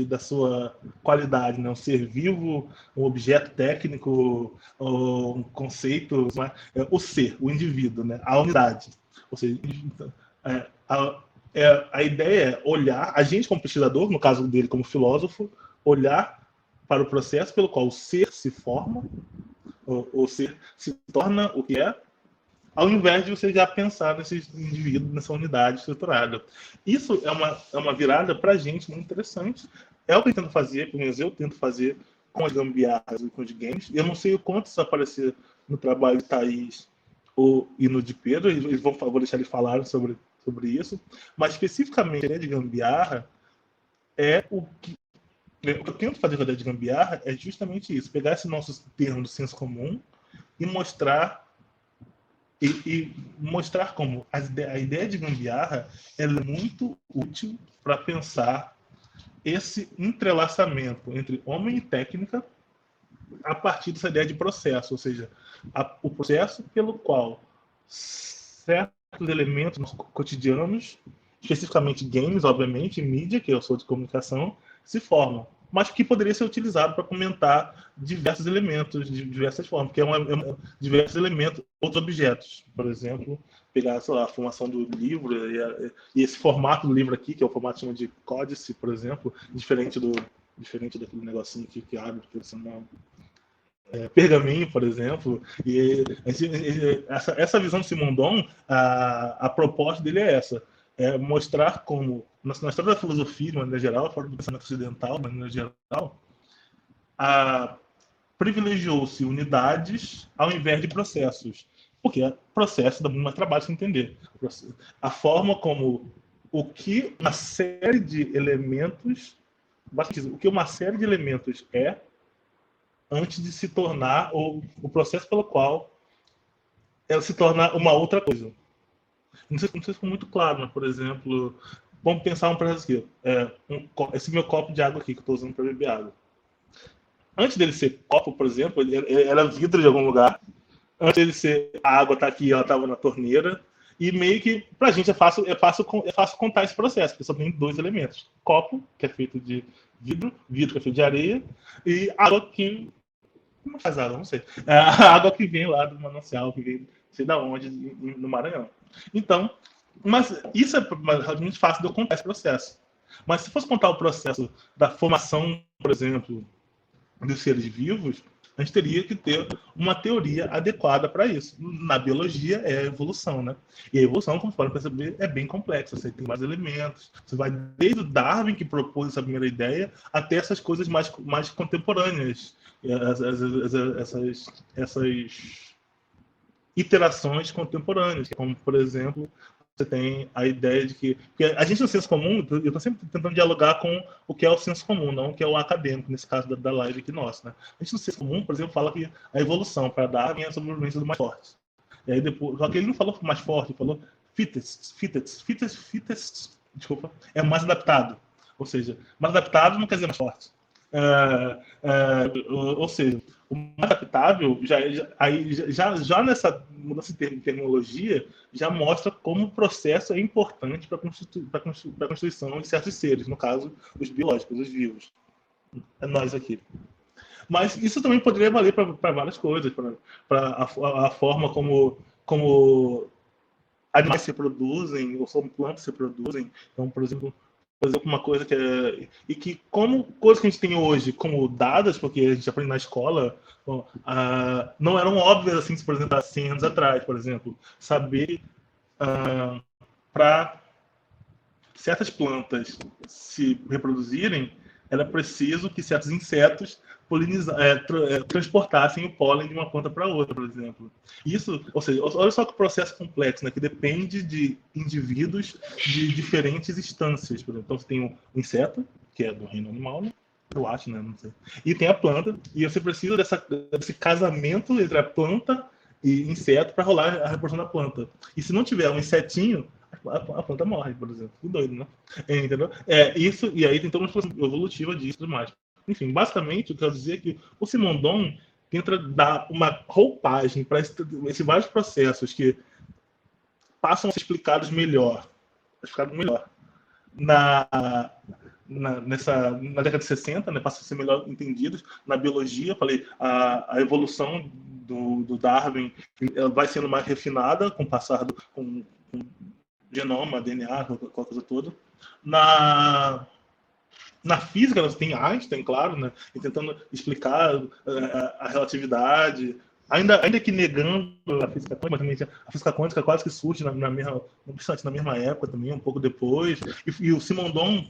Speaker 2: da sua qualidade, né? Um ser vivo, um objeto técnico, um conceito, né? O ser, o indivíduo, né? A unidade. Ou seja, a ideia é olhar, a gente como pesquisador, no caso dele como filósofo, olhar para o processo pelo qual o ser se forma, o ser se torna o que é, ao invés de você já pensar nesse indivíduo, nessa unidade estruturada. Isso é uma virada para a gente muito interessante. É o que eu tento fazer, pelo menos eu tento fazer com as gambiarras e com os games. Eu não sei o quanto isso vai aparecer no trabalho de Thaís e no de Pedro, vou deixar eles falarem sobre isso, mas especificamente a ideia de gambiarra é o que eu tento fazer com a ideia de gambiarra é justamente isso, pegar esse nosso termo do senso comum e mostrar como a ideia de gambiarra ela é muito útil para pensar esse entrelaçamento entre homem e técnica a partir dessa ideia de processo, ou seja, o processo pelo qual certos elementos cotidianos, especificamente games, obviamente, mídia, que eu sou de comunicação, se formam, mas que poderia ser utilizado para comentar diversos elementos de diversas formas, porque diversos elementos, outros objetos, por exemplo, pegar, sei lá, a formação do livro e esse formato do livro aqui, que é o formato chama de códice, por exemplo, diferente daquele negocinho aqui que abre, porque você não pergaminho, por exemplo, e essa visão de Simondon, a proposta dele é essa, é mostrar como, na história da filosofia, de maneira geral, fora do pensamento ocidental, de maneira geral, privilegiou-se unidades ao invés de processos, porque processo dá muito mais trabalho de se entender. A forma como uma série de elementos basicamente o que uma série de elementos é antes de se tornar, ou o processo pelo qual ela se torna uma outra coisa. Não sei se ficou muito claro, mas, por exemplo, vamos pensar um processo aqui. Esse meu copo de água aqui que eu estou usando para beber água. Antes dele ser copo, por exemplo, ele era vidro de algum lugar. Antes dele ser a água tá aqui, ela estava na torneira. E meio que, pra gente, é fácil contar esse processo, porque só tem 2 elementos. Copo, que é feito de vidro que é feito de areia, e água que... Como faz água? Não sei. A água que vem lá do manancial, que vem, não sei da onde, no Maranhão. Então, mas isso é relativamente fácil de eu contar esse processo. Mas se fosse contar o processo da formação, por exemplo, dos seres vivos, a gente teria que ter uma teoria adequada para isso. Na biologia é a evolução, né? E a evolução, como vocês podem perceber, é bem complexa. Você tem vários elementos. Você vai desde o Darwin, que propôs essa primeira ideia, até essas coisas mais contemporâneas. Essas iterações contemporâneas, como, por exemplo, você tem a ideia de que a gente no senso comum, eu estou sempre tentando dialogar com o que é o senso comum, não o que é o acadêmico, nesse caso da live aqui nossa, né? A gente no senso comum, por exemplo, fala que a evolução para Darwin é a sobrevivência do mais forte. E aí depois, só que ele não falou mais forte, ele falou fittest, desculpa, é mais adaptado. Ou seja, mais adaptado não quer dizer mais forte. Ou seja, o mais adaptável, já nessa mudança de terminologia, já mostra como o processo é importante para a constituição de certos seres, no caso, os biológicos, os vivos. É nós aqui. Mas isso também poderia valer para várias coisas, para a forma como animais se reproduzem, ou como plantas se reproduzem. Então, por exemplo, uma coisa que é... E que, como coisas que a gente tem hoje como dadas, porque a gente aprende na escola, não eram óbvias, assim, por exemplo, há 100 anos atrás, por exemplo. Saber para certas plantas se reproduzirem, era preciso que certos insetos transportassem o pólen de uma planta para outra, por exemplo. Isso, ou seja, olha só que processo complexo, né, que depende de indivíduos de diferentes instâncias. Por exemplo, então você tem um inseto, que é do reino animal, né? Eu acho, né? Não sei. E tem a planta, e você precisa desse casamento entre a planta e inseto para rolar a reprodução da planta. E se não tiver um insetinho, a planta morre, por exemplo. Que doido, né? Entendeu? Isso, e aí tem toda uma explicação evolutiva disso e tudo mais. Enfim, basicamente, eu quero dizer que o Simondon tenta dar uma roupagem para esses vários processos que passam a ser explicados melhor na década de 60, né, passam a ser melhor entendidos na biologia. Eu falei, a evolução do Darwin vai sendo mais refinada com o passar com genoma, DNA, aquela coisa toda. Na física, nós tem Einstein, claro, né, tentando explicar a relatividade, ainda que negando a física quântica, mas também a física quântica quase que surge na mesma época também, um pouco depois. E o Simondon,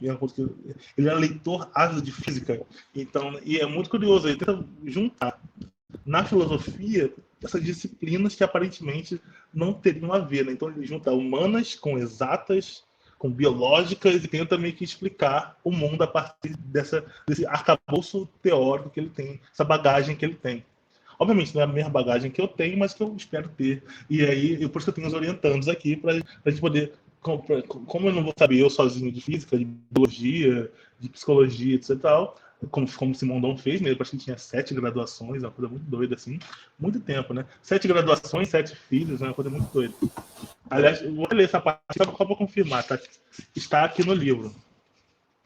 Speaker 2: ele é leitor ávido de física, então, e é muito curioso, ele tenta juntar na filosofia essas disciplinas que aparentemente não teriam a ver, né? Então ele junta humanas com exatas, com biológicas, e tenta meio que explicar o mundo a partir desse arcabouço teórico que ele tem, essa bagagem que ele tem. Obviamente não é a mesma bagagem que eu tenho, mas que eu espero ter. E aí, por isso que eu tenho os orientandos aqui, para a gente poder... Como eu não vou saber eu sozinho de física, de biologia, de psicologia, etc. e tal, como o Simondon fez, né? Parece que ele tinha 7 graduações, uma coisa muito doida, assim. Muito tempo, né? 7 graduações, 7 filhos, uma coisa muito doida. Aliás, eu vou ler essa parte só para confirmar, tá? Está aqui no livro,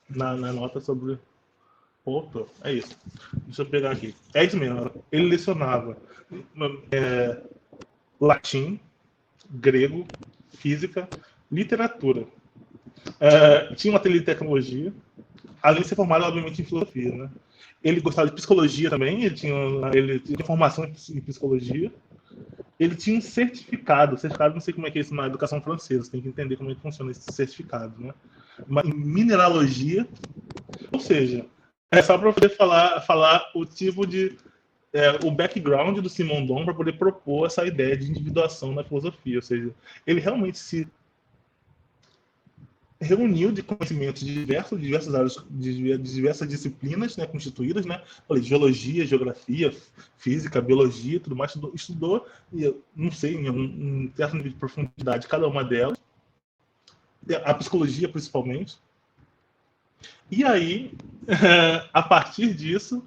Speaker 2: na nota sobre... Opa, é isso. Deixa eu pegar aqui. É isso mesmo. Ele lecionava latim, grego, física, literatura. Tinha uma ateliê de tecnologia, além de ser formado, obviamente, em filosofia, né? Ele gostava de psicologia também, ele tinha formação em psicologia. Ele tinha um certificado, não sei como é que é isso na educação francesa, você tem que entender como é que funciona esse certificado, né? Em mineralogia, ou seja, é só para poder falar o tipo de... o background do Simondon para poder propor essa ideia de individuação na filosofia. Ou seja, ele realmente reuniu de conhecimentos de diversas áreas, de diversas disciplinas, né, constituídas, né? Falei, geologia, geografia, física, biologia, tudo mais, estudou, e eu não sei, em um certo nível de profundidade, cada uma delas, a psicologia principalmente. E aí, a partir disso,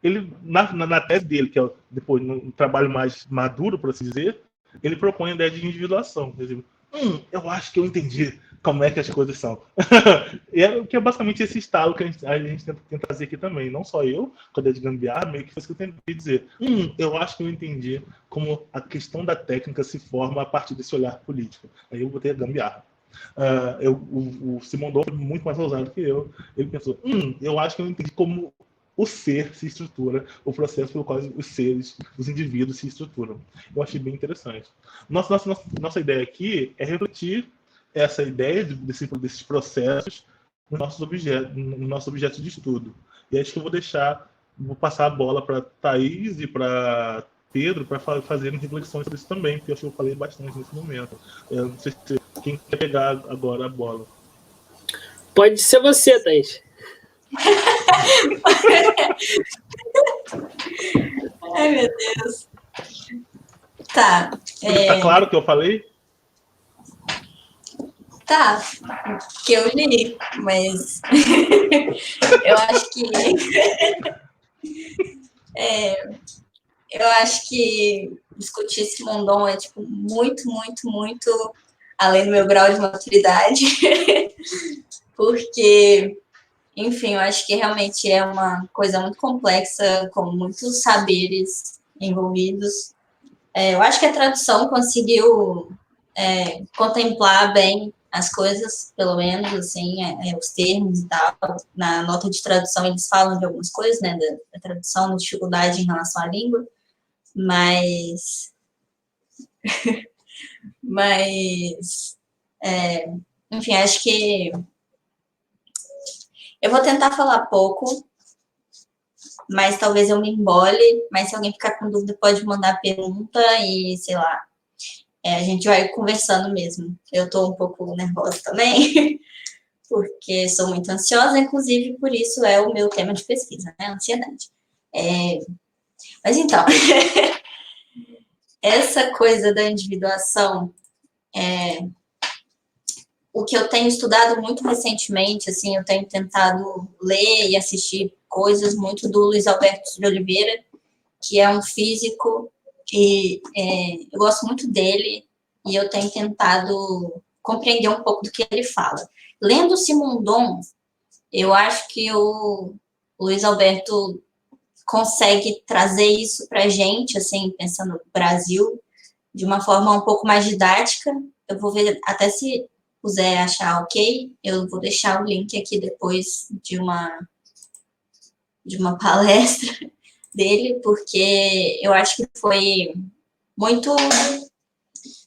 Speaker 2: ele, na tese dele, que é depois no trabalho mais maduro, por assim dizer, ele propõe a ideia de individuação. Quer dizer, eu acho que eu entendi como é que as coisas são. Que é basicamente esse estalo que a gente tenta trazer aqui também. Não só eu, com a ideia de gambiarra, meio que foi isso que eu tentei dizer. Eu acho que eu entendi como a questão da técnica se forma a partir desse olhar político. Aí eu botei a gambiarra. O Simon Dom foi muito mais ousado que eu. Ele pensou, eu acho que eu entendi como o ser se estrutura, o processo pelo qual os seres, os indivíduos se estruturam. Eu achei bem interessante. Nossa ideia aqui é refletir essa ideia desses processos nos nossos objetos de estudo. E acho que eu vou passar a bola para Thaís e para Pedro para fazerem reflexões sobre isso também, porque eu acho que eu falei bastante nesse momento. Eu não sei se quem quer pegar agora a bola.
Speaker 3: Pode ser você, Thaís.
Speaker 1: Ai, meu Deus. Tá.
Speaker 2: Tá claro o que eu falei?
Speaker 1: Tá, que eu li, mas eu acho que eu acho que discutir esse Simondon é tipo muito, muito, muito além do meu grau de maturidade, porque, enfim, eu acho que realmente é uma coisa muito complexa, com muitos saberes envolvidos. Eu acho que a tradução conseguiu contemplar bem as coisas, pelo menos, assim, os termos e tal. Na nota de tradução eles falam de algumas coisas, né, da tradução, da dificuldade em relação à língua, mas enfim, acho que eu vou tentar falar pouco, mas talvez eu me embole, mas se alguém ficar com dúvida pode mandar pergunta e, sei lá, a gente vai conversando mesmo. Eu estou um pouco nervosa também, porque sou muito ansiosa, inclusive por isso é o meu tema de pesquisa, né? Ansiedade. Mas então, essa coisa da individuação, o que eu tenho estudado muito recentemente, assim, eu tenho tentado ler e assistir coisas muito do Luiz Alberto de Oliveira, que é um físico, e eu gosto muito dele, e eu tenho tentado compreender um pouco do que ele fala. Lendo Simondon, eu acho que o Luiz Alberto consegue trazer isso para a gente, assim, pensando no Brasil, de uma forma um pouco mais didática. Eu vou ver até se o Zé achar ok, eu vou deixar o link aqui depois de uma palestra dele, porque eu acho que foi muito,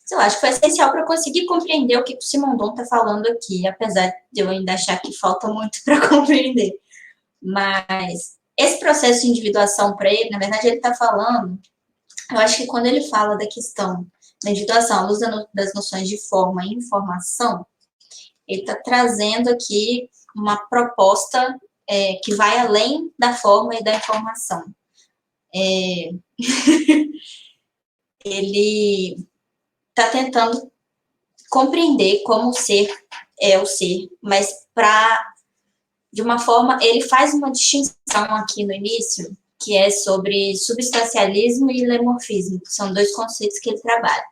Speaker 1: sei lá, acho que foi essencial para conseguir compreender o que o Simondon está falando aqui, apesar de eu ainda achar que falta muito para compreender. Mas esse processo de individuação para ele, na verdade, ele está falando, eu acho que quando ele fala da questão da individuação, à luz das noções de forma e informação, ele está trazendo aqui uma proposta que vai além da forma e da informação. Ele está tentando compreender como o ser é o ser, mas de uma forma, ele faz uma distinção aqui no início, que é sobre substancialismo e lemorfismo, que são dois conceitos que ele trabalha.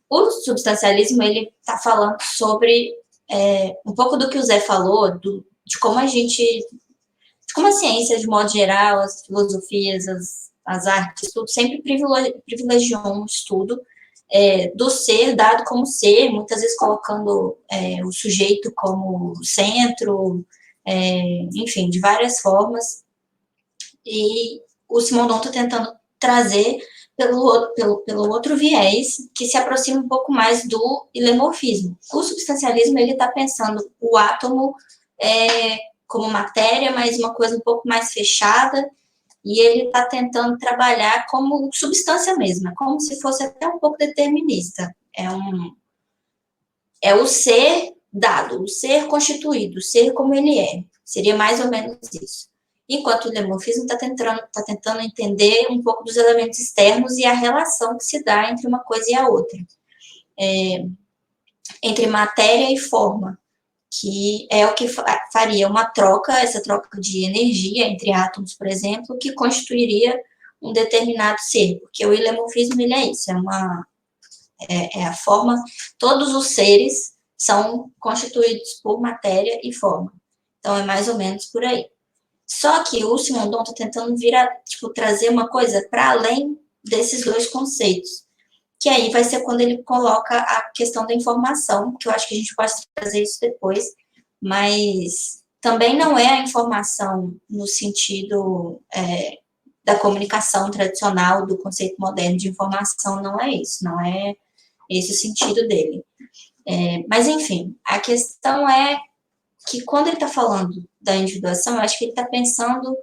Speaker 1: O substancialismo, ele está falando sobre um pouco do que o Zé falou, de como a ciência, de modo geral, as filosofias, as artes, tudo sempre privilegiou um estudo do ser dado como ser, muitas vezes colocando o sujeito como centro, enfim, de várias formas. E o Simondon está tentando trazer pelo outro viés, que se aproxima um pouco mais do ilemorfismo. O substancialismo, ele está pensando o átomo como matéria, mas uma coisa um pouco mais fechada, e ele está tentando trabalhar como substância mesma, como se fosse até um pouco determinista. É o ser dado, o ser constituído, o ser como ele é. Seria mais ou menos isso. Enquanto o lemorfismo está tentando entender um pouco dos elementos externos e a relação que se dá entre uma coisa e a outra. Entre matéria e forma, que é o que faria uma troca, essa troca de energia entre átomos, por exemplo, que constituiria um determinado ser, porque o ilemorfismo, ele é isso, é a forma, todos os seres são constituídos por matéria e forma. Então, é mais ou menos por aí. Só que o Simondon está tentando trazer uma coisa para além desses dois conceitos, que aí vai ser quando ele coloca a questão da informação, que eu acho que a gente pode trazer isso depois, mas também não é a informação no sentido da comunicação tradicional, do conceito moderno de informação, não é isso, não é esse o sentido dele. Mas, enfim, a questão é que quando ele está falando da individuação, eu acho que ele está pensando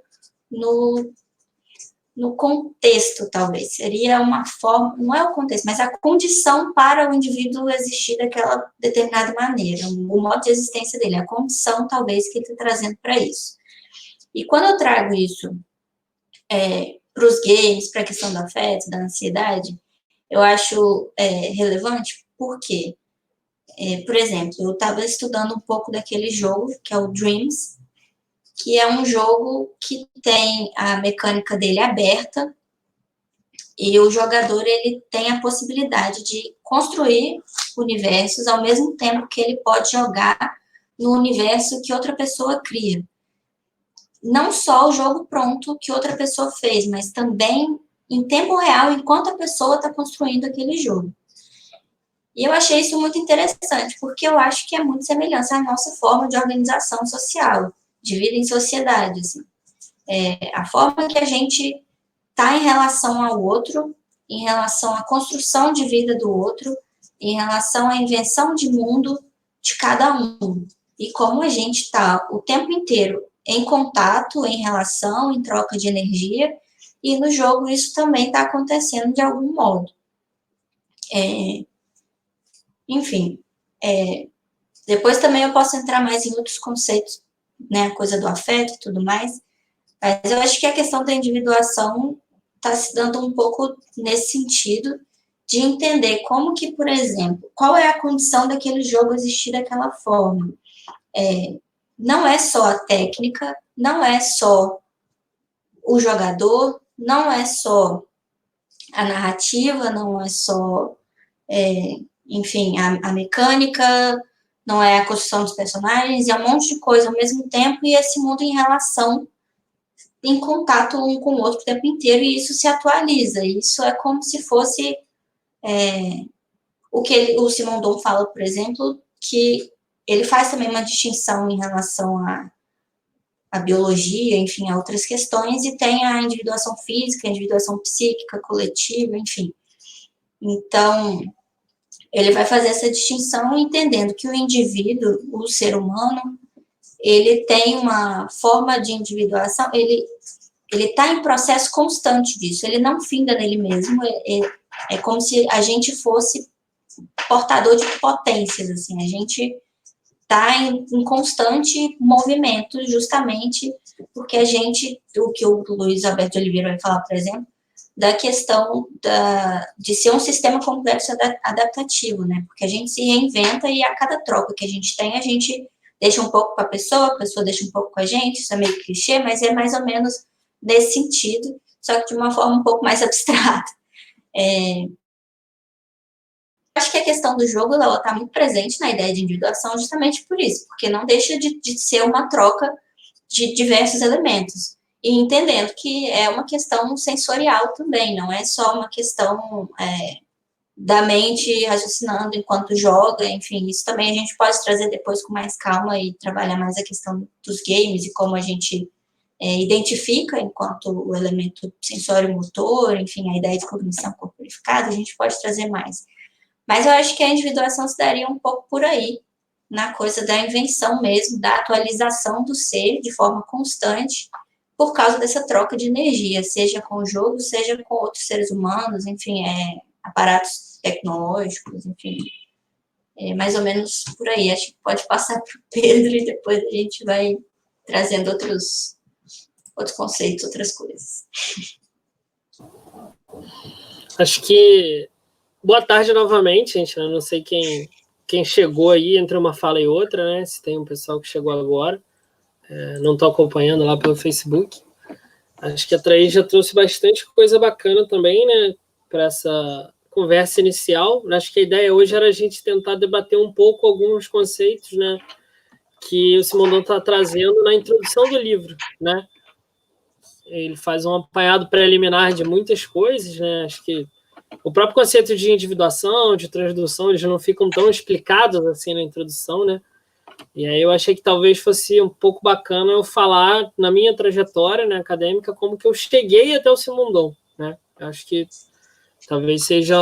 Speaker 1: no contexto, talvez. Seria uma forma, não é o contexto, mas a condição para o indivíduo existir daquela determinada maneira, o modo de existência dele, a condição, talvez, que ele está trazendo para isso. E quando eu trago isso para os games, para a questão do afeto, da ansiedade, eu acho relevante porque, por exemplo, eu estava estudando um pouco daquele jogo, que é o Dreams, que é um jogo que tem a mecânica dele aberta e o jogador ele tem a possibilidade de construir universos ao mesmo tempo que ele pode jogar no universo que outra pessoa cria. Não só o jogo pronto que outra pessoa fez, mas também em tempo real, enquanto a pessoa está construindo aquele jogo. E eu achei isso muito interessante, porque eu acho que é muito semelhante à nossa forma de organização social, de vida em sociedade. Assim. A forma que a gente está em relação ao outro, em relação à construção de vida do outro, em relação à invenção de mundo de cada um. E como a gente está o tempo inteiro em contato, em relação, em troca de energia, e no jogo isso também está acontecendo de algum modo. Enfim, depois também eu posso entrar mais em outros conceitos, né, a coisa do afeto e tudo mais, mas eu acho que a questão da individuação está se dando um pouco nesse sentido de entender como que, por exemplo, qual é a condição daquele jogo existir daquela forma. Não é só a técnica, não é só o jogador, não é só a narrativa, não é só, enfim, a mecânica, não é a construção dos personagens, é um monte de coisa ao mesmo tempo e esse mundo em relação, em contato um com o outro o tempo inteiro e isso se atualiza. Isso é como se fosse o que o Simondon fala, por exemplo, que ele faz também uma distinção em relação à biologia, enfim, a outras questões, e tem a individuação física, a individuação psíquica, coletiva, enfim. Então, ele vai fazer essa distinção entendendo que o indivíduo, o ser humano, ele tem uma forma de individuação, ele está em processo constante disso, ele não finda nele mesmo, é como se a gente fosse portador de potências, assim, a gente está em constante movimento, justamente porque a gente, o que o Luiz Alberto de Oliveira vai falar, por exemplo, da questão de ser um sistema complexo adaptativo, né? Porque a gente se reinventa e a cada troca que a gente tem, a gente deixa um pouco com a pessoa deixa um pouco com a gente, isso é meio clichê, mas é mais ou menos nesse sentido, só que de uma forma um pouco mais abstrata. Acho que a questão do jogo ela está muito presente na ideia de individuação justamente por isso, porque não deixa de ser uma troca de diversos elementos. E entendendo que é uma questão sensorial também, não é só uma questão da mente raciocinando enquanto joga, enfim, isso também a gente pode trazer depois com mais calma e trabalhar mais a questão dos games e como a gente identifica enquanto o elemento sensório-motor, enfim, a ideia de cognição corporificada, a gente pode trazer mais. Mas eu acho que a individuação se daria um pouco por aí, na coisa da invenção mesmo, da atualização do ser de forma constante, por causa dessa troca de energia, seja com o jogo, seja com outros seres humanos, enfim, aparatos tecnológicos, enfim. É mais ou menos por aí. Acho que pode passar para o Pedro e depois a gente vai trazendo outros conceitos, outras coisas.
Speaker 3: Acho que... Boa tarde novamente, gente. Eu não sei quem chegou aí entre uma fala e outra, né? Se tem um pessoal que chegou agora. Não estou acompanhando lá pelo Facebook. Acho que a Thaís já trouxe bastante coisa bacana também, né? Para essa conversa inicial. Acho que a ideia hoje era a gente tentar debater um pouco alguns conceitos, né? Que o Simondon está trazendo na introdução do livro, né? Ele faz um apanhado preliminar de muitas coisas, né? Acho que o próprio conceito de individuação, de transdução, eles não ficam tão explicados assim na introdução, né? E aí eu achei que talvez fosse um pouco bacana eu falar na minha trajetória, né, acadêmica, como que eu cheguei até o Simondon, né? Eu acho que talvez seja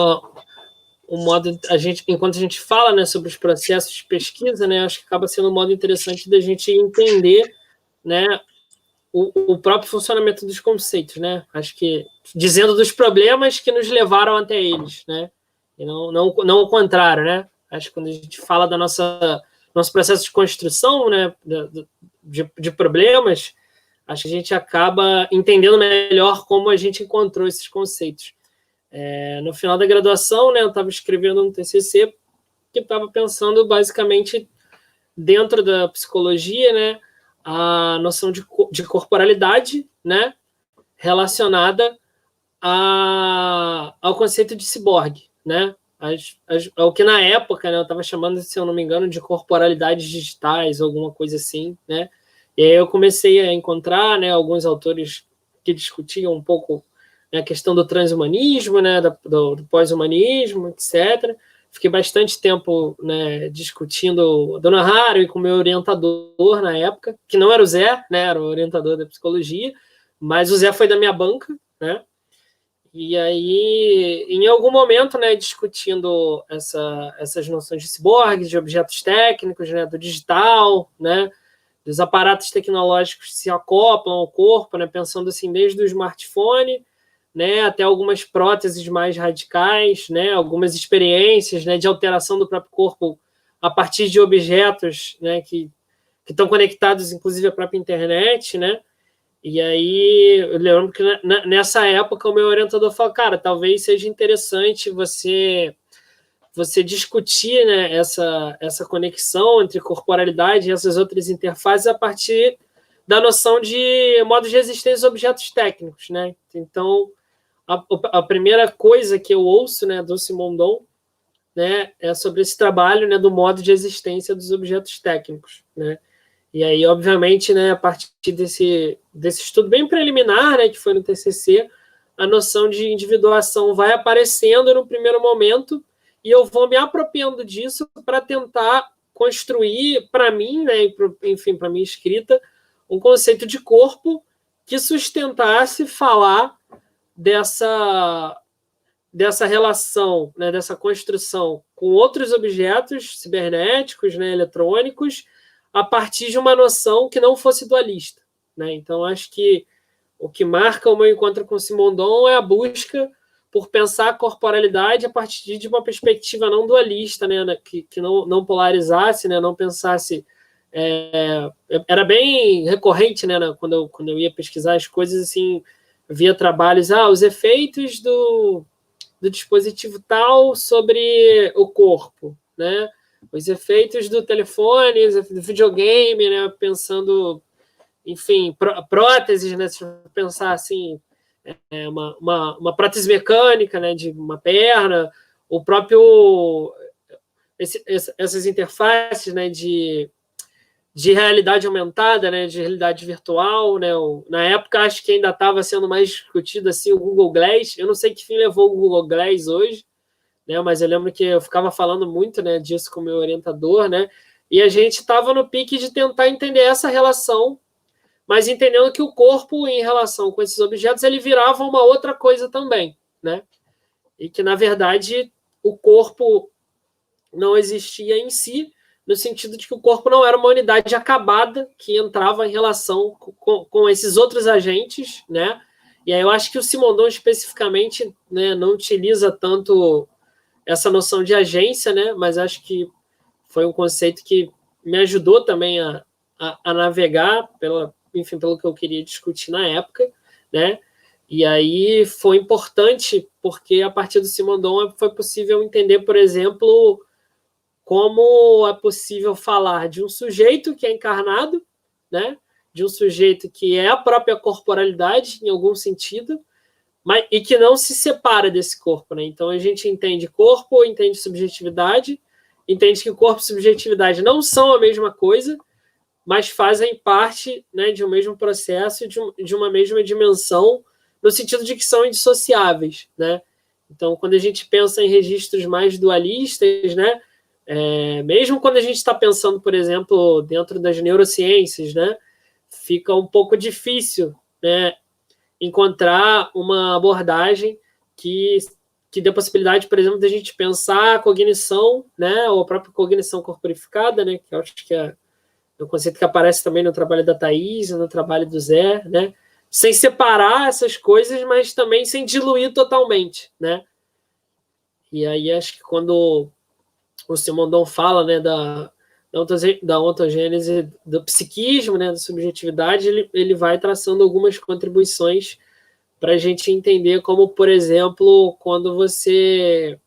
Speaker 3: um modo, enquanto a gente fala, né, sobre os processos de pesquisa, né, acho que acaba sendo um modo interessante da gente entender, né, o próprio funcionamento dos conceitos, né? Acho que dizendo dos problemas que nos levaram até eles, né? E não o contrário, né? Acho que quando a gente fala da nosso processo de construção, né, de problemas, acho que a gente acaba entendendo melhor como a gente encontrou esses conceitos. No final da graduação, né, eu estava escrevendo um TCC que estava pensando basicamente dentro da psicologia, né, a noção de corporalidade, né, relacionada ao conceito de ciborgue, né? O que na época, né, eu estava chamando, se eu não me engano, de corporalidades digitais, alguma coisa assim, né? E aí eu comecei a encontrar, né, alguns autores que discutiam um pouco, né, a questão do transhumanismo, né, do pós-humanismo, etc. Fiquei bastante tempo, né, discutindo Dona Haro com o meu orientador na época, que não era o Zé, né, era o orientador da psicologia, mas o Zé foi da minha banca, né? E aí, em algum momento, né, discutindo essas noções de ciborgue, de objetos técnicos, né, do digital, né, dos aparatos tecnológicos que se acoplam ao corpo, né, pensando assim desde o smartphone, né, até algumas próteses mais radicais, né, algumas experiências, né, de alteração do próprio corpo a partir de objetos, né, que estão conectados, inclusive, à própria internet, né. E aí, eu lembro que nessa época o meu orientador falou, cara, talvez seja interessante você discutir, né, essa conexão entre corporalidade e essas outras interfaces a partir da noção de modos de existência dos objetos técnicos, né? Então, a primeira coisa que eu ouço, né, do Simondon, né, é sobre esse trabalho, né, do modo de existência dos objetos técnicos, né? E aí, obviamente, né, a partir desse estudo bem preliminar, né, que foi no TCC, a noção de individuação vai aparecendo no primeiro momento e eu vou me apropriando disso para tentar construir, para mim, né, enfim, para minha escrita, um conceito de corpo que sustentasse falar dessa relação, né, dessa construção com outros objetos cibernéticos, né, eletrônicos, a partir de uma noção que não fosse dualista, né? Então, acho que o que marca o meu encontro com Simondon é a busca por pensar a corporalidade a partir de uma perspectiva não dualista, né? Que não polarizasse, né? Não pensasse... era bem recorrente, né? Quando eu ia pesquisar as coisas, assim, via trabalhos, os efeitos do dispositivo tal sobre o corpo, né? Os efeitos do telefone, do videogame, né? Pensando, enfim, próteses, né? Se pensar assim, uma prótese mecânica, né? De uma perna, o próprio essas interfaces, né? De realidade aumentada, né? De realidade virtual, né? Na época acho que ainda estava sendo mais discutido assim o Google Glass. Eu não sei que fim levou o Google Glass hoje, né, mas eu lembro que eu ficava falando muito, né, disso com o meu orientador, né, e a gente estava no pique de tentar entender essa relação, mas entendendo que o corpo, em relação com esses objetos, ele virava uma outra coisa também, né, e que, na verdade, o corpo não existia em si, no sentido de que o corpo não era uma unidade acabada que entrava em relação com esses outros agentes, né, e aí eu acho que o Simondon, especificamente, né, não utiliza tanto essa noção de agência, né? Mas acho que foi um conceito que me ajudou também a navegar enfim, pelo que eu queria discutir na época, né? E aí foi importante porque a partir do Simondon foi possível entender, por exemplo, como é possível falar de um sujeito que é encarnado, né? De um sujeito que é a própria corporalidade, em algum sentido, e que não se separa desse corpo, né? Então a gente entende corpo, entende subjetividade, entende que corpo e subjetividade não são a mesma coisa, mas fazem parte, né, de um mesmo processo, de uma mesma dimensão, no sentido de que são indissociáveis, né? Então, quando a gente pensa em registros mais dualistas, né, mesmo quando a gente está pensando, por exemplo, dentro das neurociências, né, fica um pouco difícil, né, encontrar uma abordagem que dê a possibilidade, por exemplo, de a gente pensar a cognição, né, ou a própria cognição corporificada, né, que eu acho que é um conceito que aparece também no trabalho da Thaís, no trabalho do Zé, né, sem separar essas coisas, mas também sem diluir totalmente, né. E aí acho que quando o Simondon fala, né, da ontogênese do psiquismo, né, da subjetividade, ele vai traçando algumas contribuições para a gente entender como, por exemplo, quando você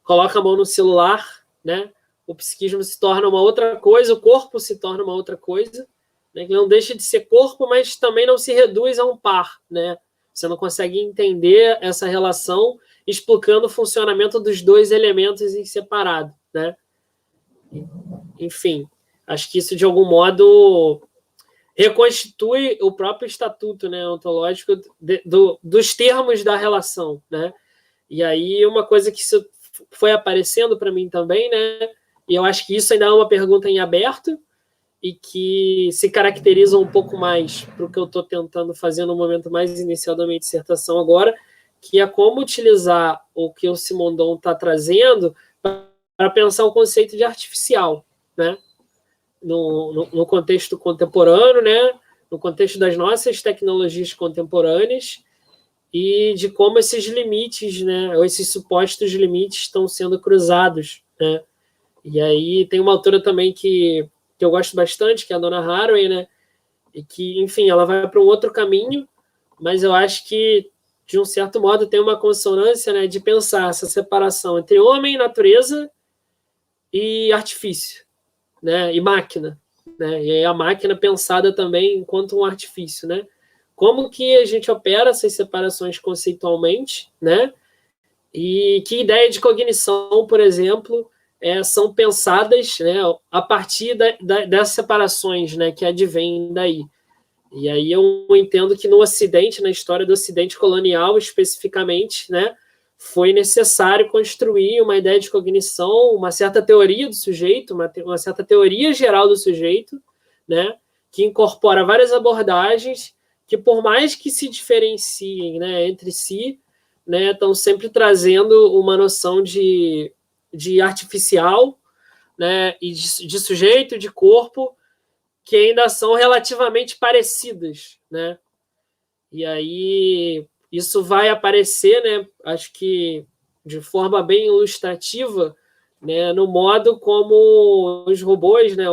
Speaker 3: coloca a mão no celular, né, o psiquismo se torna uma outra coisa, o corpo se torna uma outra coisa, né, que não deixa de ser corpo, mas também não se reduz a um par, né? Você não consegue entender essa relação explicando o funcionamento dos dois elementos em separado, né? Enfim, acho que isso, de algum modo, reconstitui o próprio estatuto, né, ontológico dos termos da relação, né? E aí uma coisa que isso foi aparecendo para mim também, né? E eu acho que isso ainda é uma pergunta em aberto e que se caracteriza um pouco mais para o que eu estou tentando fazer no momento mais inicial da minha dissertação agora, que é como utilizar o que o Simondon está trazendo para pensar o conceito de artificial, né? No contexto contemporâneo, né? No contexto das nossas tecnologias contemporâneas e de como esses limites, né? Ou esses supostos limites estão sendo cruzados, né? E aí tem uma autora também que eu gosto bastante, que é a Donna Haraway, né? E que, enfim, ela vai para um outro caminho, mas eu acho que, de um certo modo, tem uma consonância, né, de pensar essa separação entre homem, natureza e artifício, né, e máquina, né? E aí a máquina pensada também enquanto um artifício, né? Como que a gente opera essas separações conceitualmente, né? E que ideia de cognição, por exemplo, são pensadas, né, a partir dessas separações, né, que advêm daí. E aí eu entendo que no Ocidente, na história do Ocidente colonial especificamente, né, foi necessário construir uma ideia de cognição, uma certa teoria do sujeito, uma certa teoria geral do sujeito, né, que incorpora várias abordagens que, por mais que se diferenciem, né, entre si, né, estão sempre trazendo uma noção de artificial, né, e de sujeito, de corpo, que ainda são relativamente parecidas, né? E aí isso vai aparecer, né, acho que de forma bem ilustrativa, né, no modo como os robôs, né,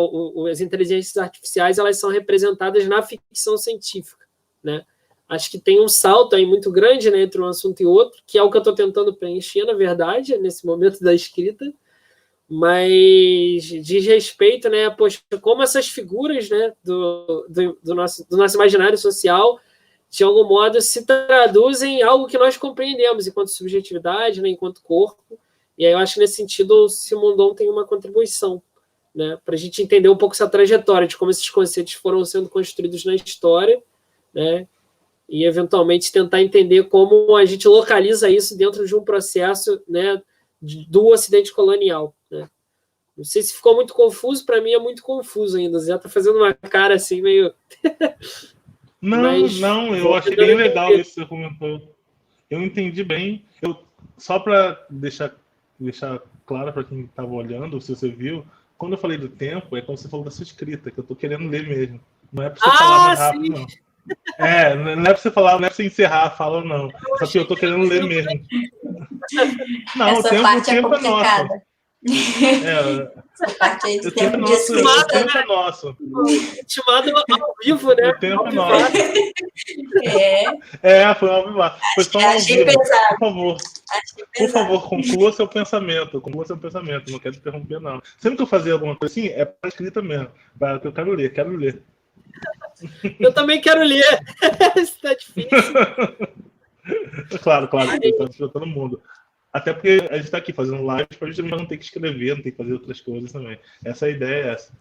Speaker 3: as inteligências artificiais, elas são representadas na ficção científica, né? Acho que tem um salto aí muito grande, né, entre um assunto e outro, que é o que eu estou tentando preencher, na verdade, nesse momento da escrita, mas diz respeito, né, poxa, como essas figuras, né, do nosso imaginário social, de algum modo, se traduzem em algo que nós compreendemos enquanto subjetividade, né, enquanto corpo. E aí eu acho que, nesse sentido, o Simondon tem uma contribuição, né, para a gente entender um pouco essa trajetória de como esses conceitos foram sendo construídos na história, né, e, eventualmente, tentar entender como a gente localiza isso dentro de um processo, né, do Ocidente colonial, né. Não sei se ficou muito confuso, para mim é muito confuso ainda. Zé está fazendo uma cara assim, meio...
Speaker 2: Não, eu achei bem legal isso que você comentou. Eu entendi bem. Só para deixar claro para quem estava olhando, se você viu, quando eu falei do tempo, é quando você falou da sua escrita, que eu estou querendo ler mesmo. Não é para você falar mais rápido, sim. Não. Não é para você falar, não é para você encerrar a fala, não. Só que eu estou querendo ler mesmo. Não,
Speaker 1: essa
Speaker 2: o tempo
Speaker 1: parte
Speaker 2: é nosso.
Speaker 1: Essa parte aí do
Speaker 2: O tempo é
Speaker 1: tempo de
Speaker 2: nosso. O
Speaker 1: escrita.
Speaker 2: tempo é nosso.
Speaker 3: Intimado ao vivo, né?
Speaker 2: O tempo
Speaker 3: Ao
Speaker 2: é
Speaker 3: vivo.
Speaker 2: nosso. Foi ao vivo. Foi só um ao
Speaker 1: Achei
Speaker 2: vivo.
Speaker 1: pesado.
Speaker 2: Por favor.
Speaker 1: Achei
Speaker 2: Por
Speaker 1: pesado.
Speaker 2: favor, conclua seu pensamento. Conclua seu pensamento. Não quero interromper, não. Sempre que eu fazer alguma coisa assim, é para escrita mesmo. Para que eu quero ler. Quero ler.
Speaker 3: Eu também quero ler. Isso tá difícil.
Speaker 2: Claro. Para todo mundo. Até porque a gente está aqui fazendo live para a gente não ter que escrever, não ter que fazer outras coisas também. Essa é a ideia é essa.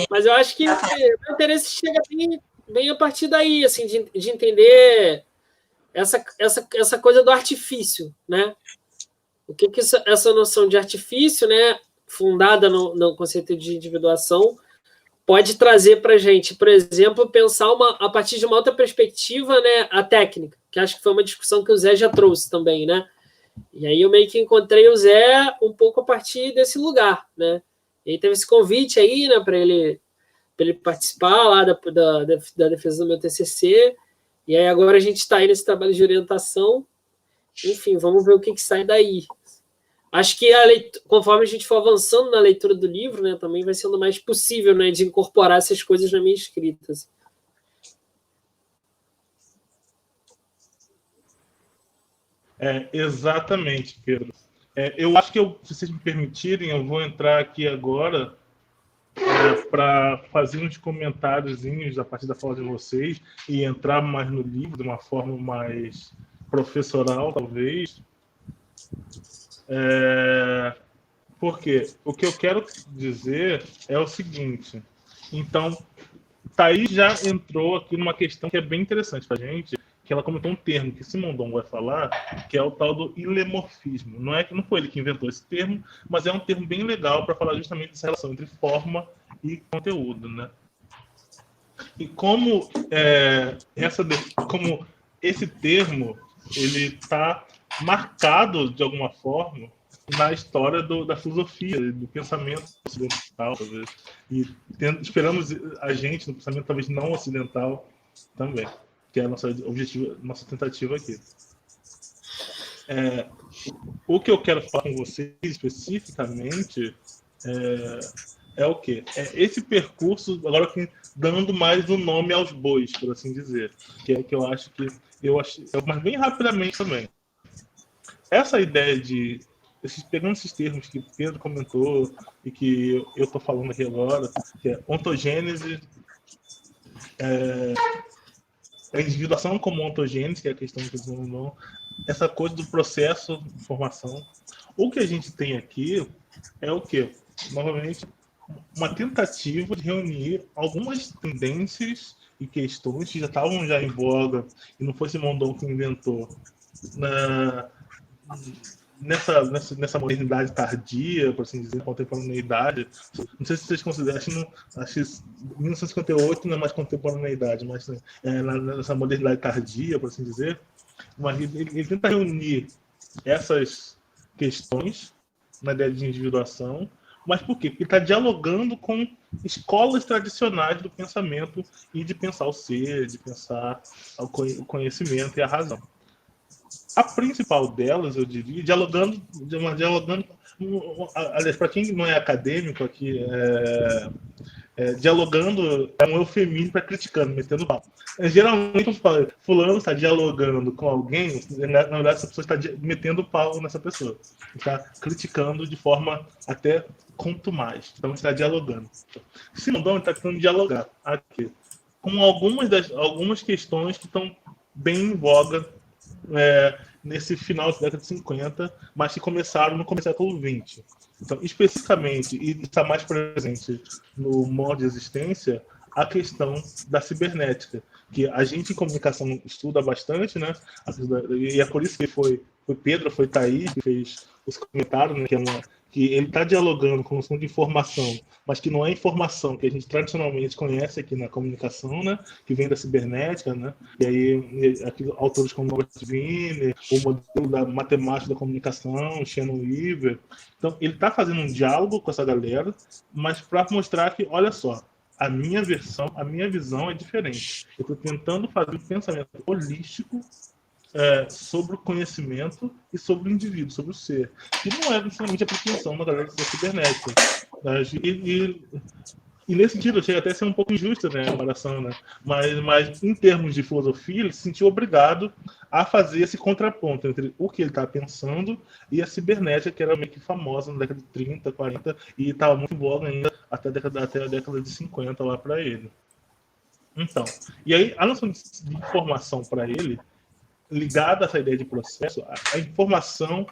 Speaker 3: Mas eu acho que o interesse chega bem a partir daí, assim, de entender essa coisa do artifício, né? O que essa noção de artifício, né, fundada no conceito de individuação, pode trazer para a gente, por exemplo, pensar a partir de uma outra perspectiva, né, a técnica, que acho que foi uma discussão que o Zé já trouxe também, né? E aí eu meio que encontrei o Zé um pouco a partir desse lugar, né? E aí teve esse convite aí, né, para ele participar lá da defesa do meu TCC, e aí agora a gente está aí nesse trabalho de orientação. Enfim, vamos ver o que sai daí. Acho que conforme a gente for avançando na leitura do livro, né, também vai sendo mais possível, né, de incorporar essas coisas na minha escrita. Assim.
Speaker 2: Exatamente, Pedro. Eu acho que, se vocês me permitirem, eu vou entrar aqui agora para fazer uns comentáriozinhos a partir da fala de vocês e entrar mais no livro de uma forma mais professoral, talvez. Porque o que eu quero dizer é o seguinte. Então, Thaís já entrou aqui numa questão que é bem interessante para a gente, que ela comentou um termo que Simondon vai falar, que é o tal do ilemorfismo. Não foi ele que inventou esse termo, mas é um termo bem legal para falar justamente dessa relação entre forma e conteúdo, né? E como como esse termo ele está marcado de alguma forma na história da filosofia, do pensamento ocidental, talvez. E esperamos a gente no pensamento talvez não ocidental também, que é a nossa objetivo, nossa tentativa aqui. O que eu quero falar com vocês especificamente é o quê? É esse percurso, agora dando mais um nome aos bois, por assim dizer, que eu acho que mas bem rapidamente também. Essa ideia de pegando esses termos que Pedro comentou e que eu estou falando aqui agora, que é ontogênese, a individuação como ontogênese, que é a questão que eles não, essa coisa do processo de formação. O que a gente tem aqui é o quê? Novamente, uma tentativa de reunir algumas tendências e questões que já estavam em voga, e não foi Simondon que inventou, nessa modernidade tardia, por assim dizer, contemporaneidade. Não sei se vocês consideram, acho que 1958 não é mais contemporaneidade, mas nessa modernidade tardia, por assim dizer. Mas ele tenta reunir essas questões na ideia de individuação. Mas por quê? Porque está dialogando com escolas tradicionais do pensamento e de pensar o ser, de pensar o conhecimento e a razão. A principal delas, eu diria, dialogando, aliás, para quem não é acadêmico aqui, dialogando é um eufemismo para criticando, metendo pau. Geralmente, quando fala, fulano está dialogando com alguém, na verdade, essa pessoa está metendo pau nessa pessoa. Está criticando de forma até contumaz. Então, está dialogando. Simondon está tentando dialogar aqui com algumas questões que estão bem em voga nesse final da década de 50, mas que começaram no começo do século XX. Então, especificamente, e está mais presente no modo de existência, a questão da cibernética, que a gente em comunicação estuda bastante, né? E é por isso que foi Pedro, foi Thaís que fez os comentários, né? Que ele está dialogando com o assunto de informação, mas que não é informação que a gente tradicionalmente conhece aqui na comunicação, né? Que vem da cibernética, né? E aí autores como Norbert Wiener, o modelo da matemática da comunicação, Shannon Weaver. Então, ele está fazendo um diálogo com essa galera, mas para mostrar que, olha só, a minha visão é diferente. Eu estou tentando fazer um pensamento holístico sobre o conhecimento e sobre o indivíduo, sobre o ser, que não é necessariamente a pretensão da galera da cibernética. E nesse sentido, chega até a ser um pouco injusta, né, a comparação, né? Mas em termos de filosofia, ele se sentiu obrigado a fazer esse contraponto entre o que ele está pensando e a cibernética, que era meio que famosa na década de 30, 40, e estava muito em voga ainda até a década de 50 lá para ele. Então, e aí a noção de informação para ele, ligada a essa ideia de processo, a informação,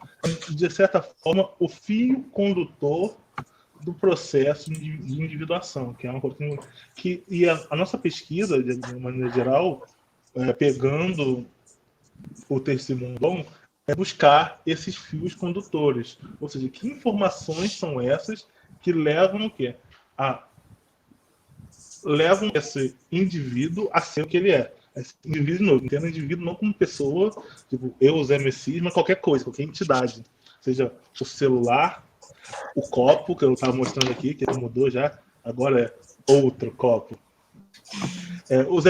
Speaker 2: de certa forma, o fio condutor do processo de individuação, que é uma coisa que e a nossa pesquisa, de maneira geral, pegando o Tecimundon, é buscar esses fios condutores, ou seja, que informações são essas que levam o quê? Levam esse indivíduo a ser o que ele é. Esse indivíduo novo, entendo o indivíduo não como pessoa, tipo eu, Zé Messias, mas qualquer coisa, qualquer entidade, seja o celular, o copo, que eu estava mostrando aqui, que ele mudou já, agora é outro copo. O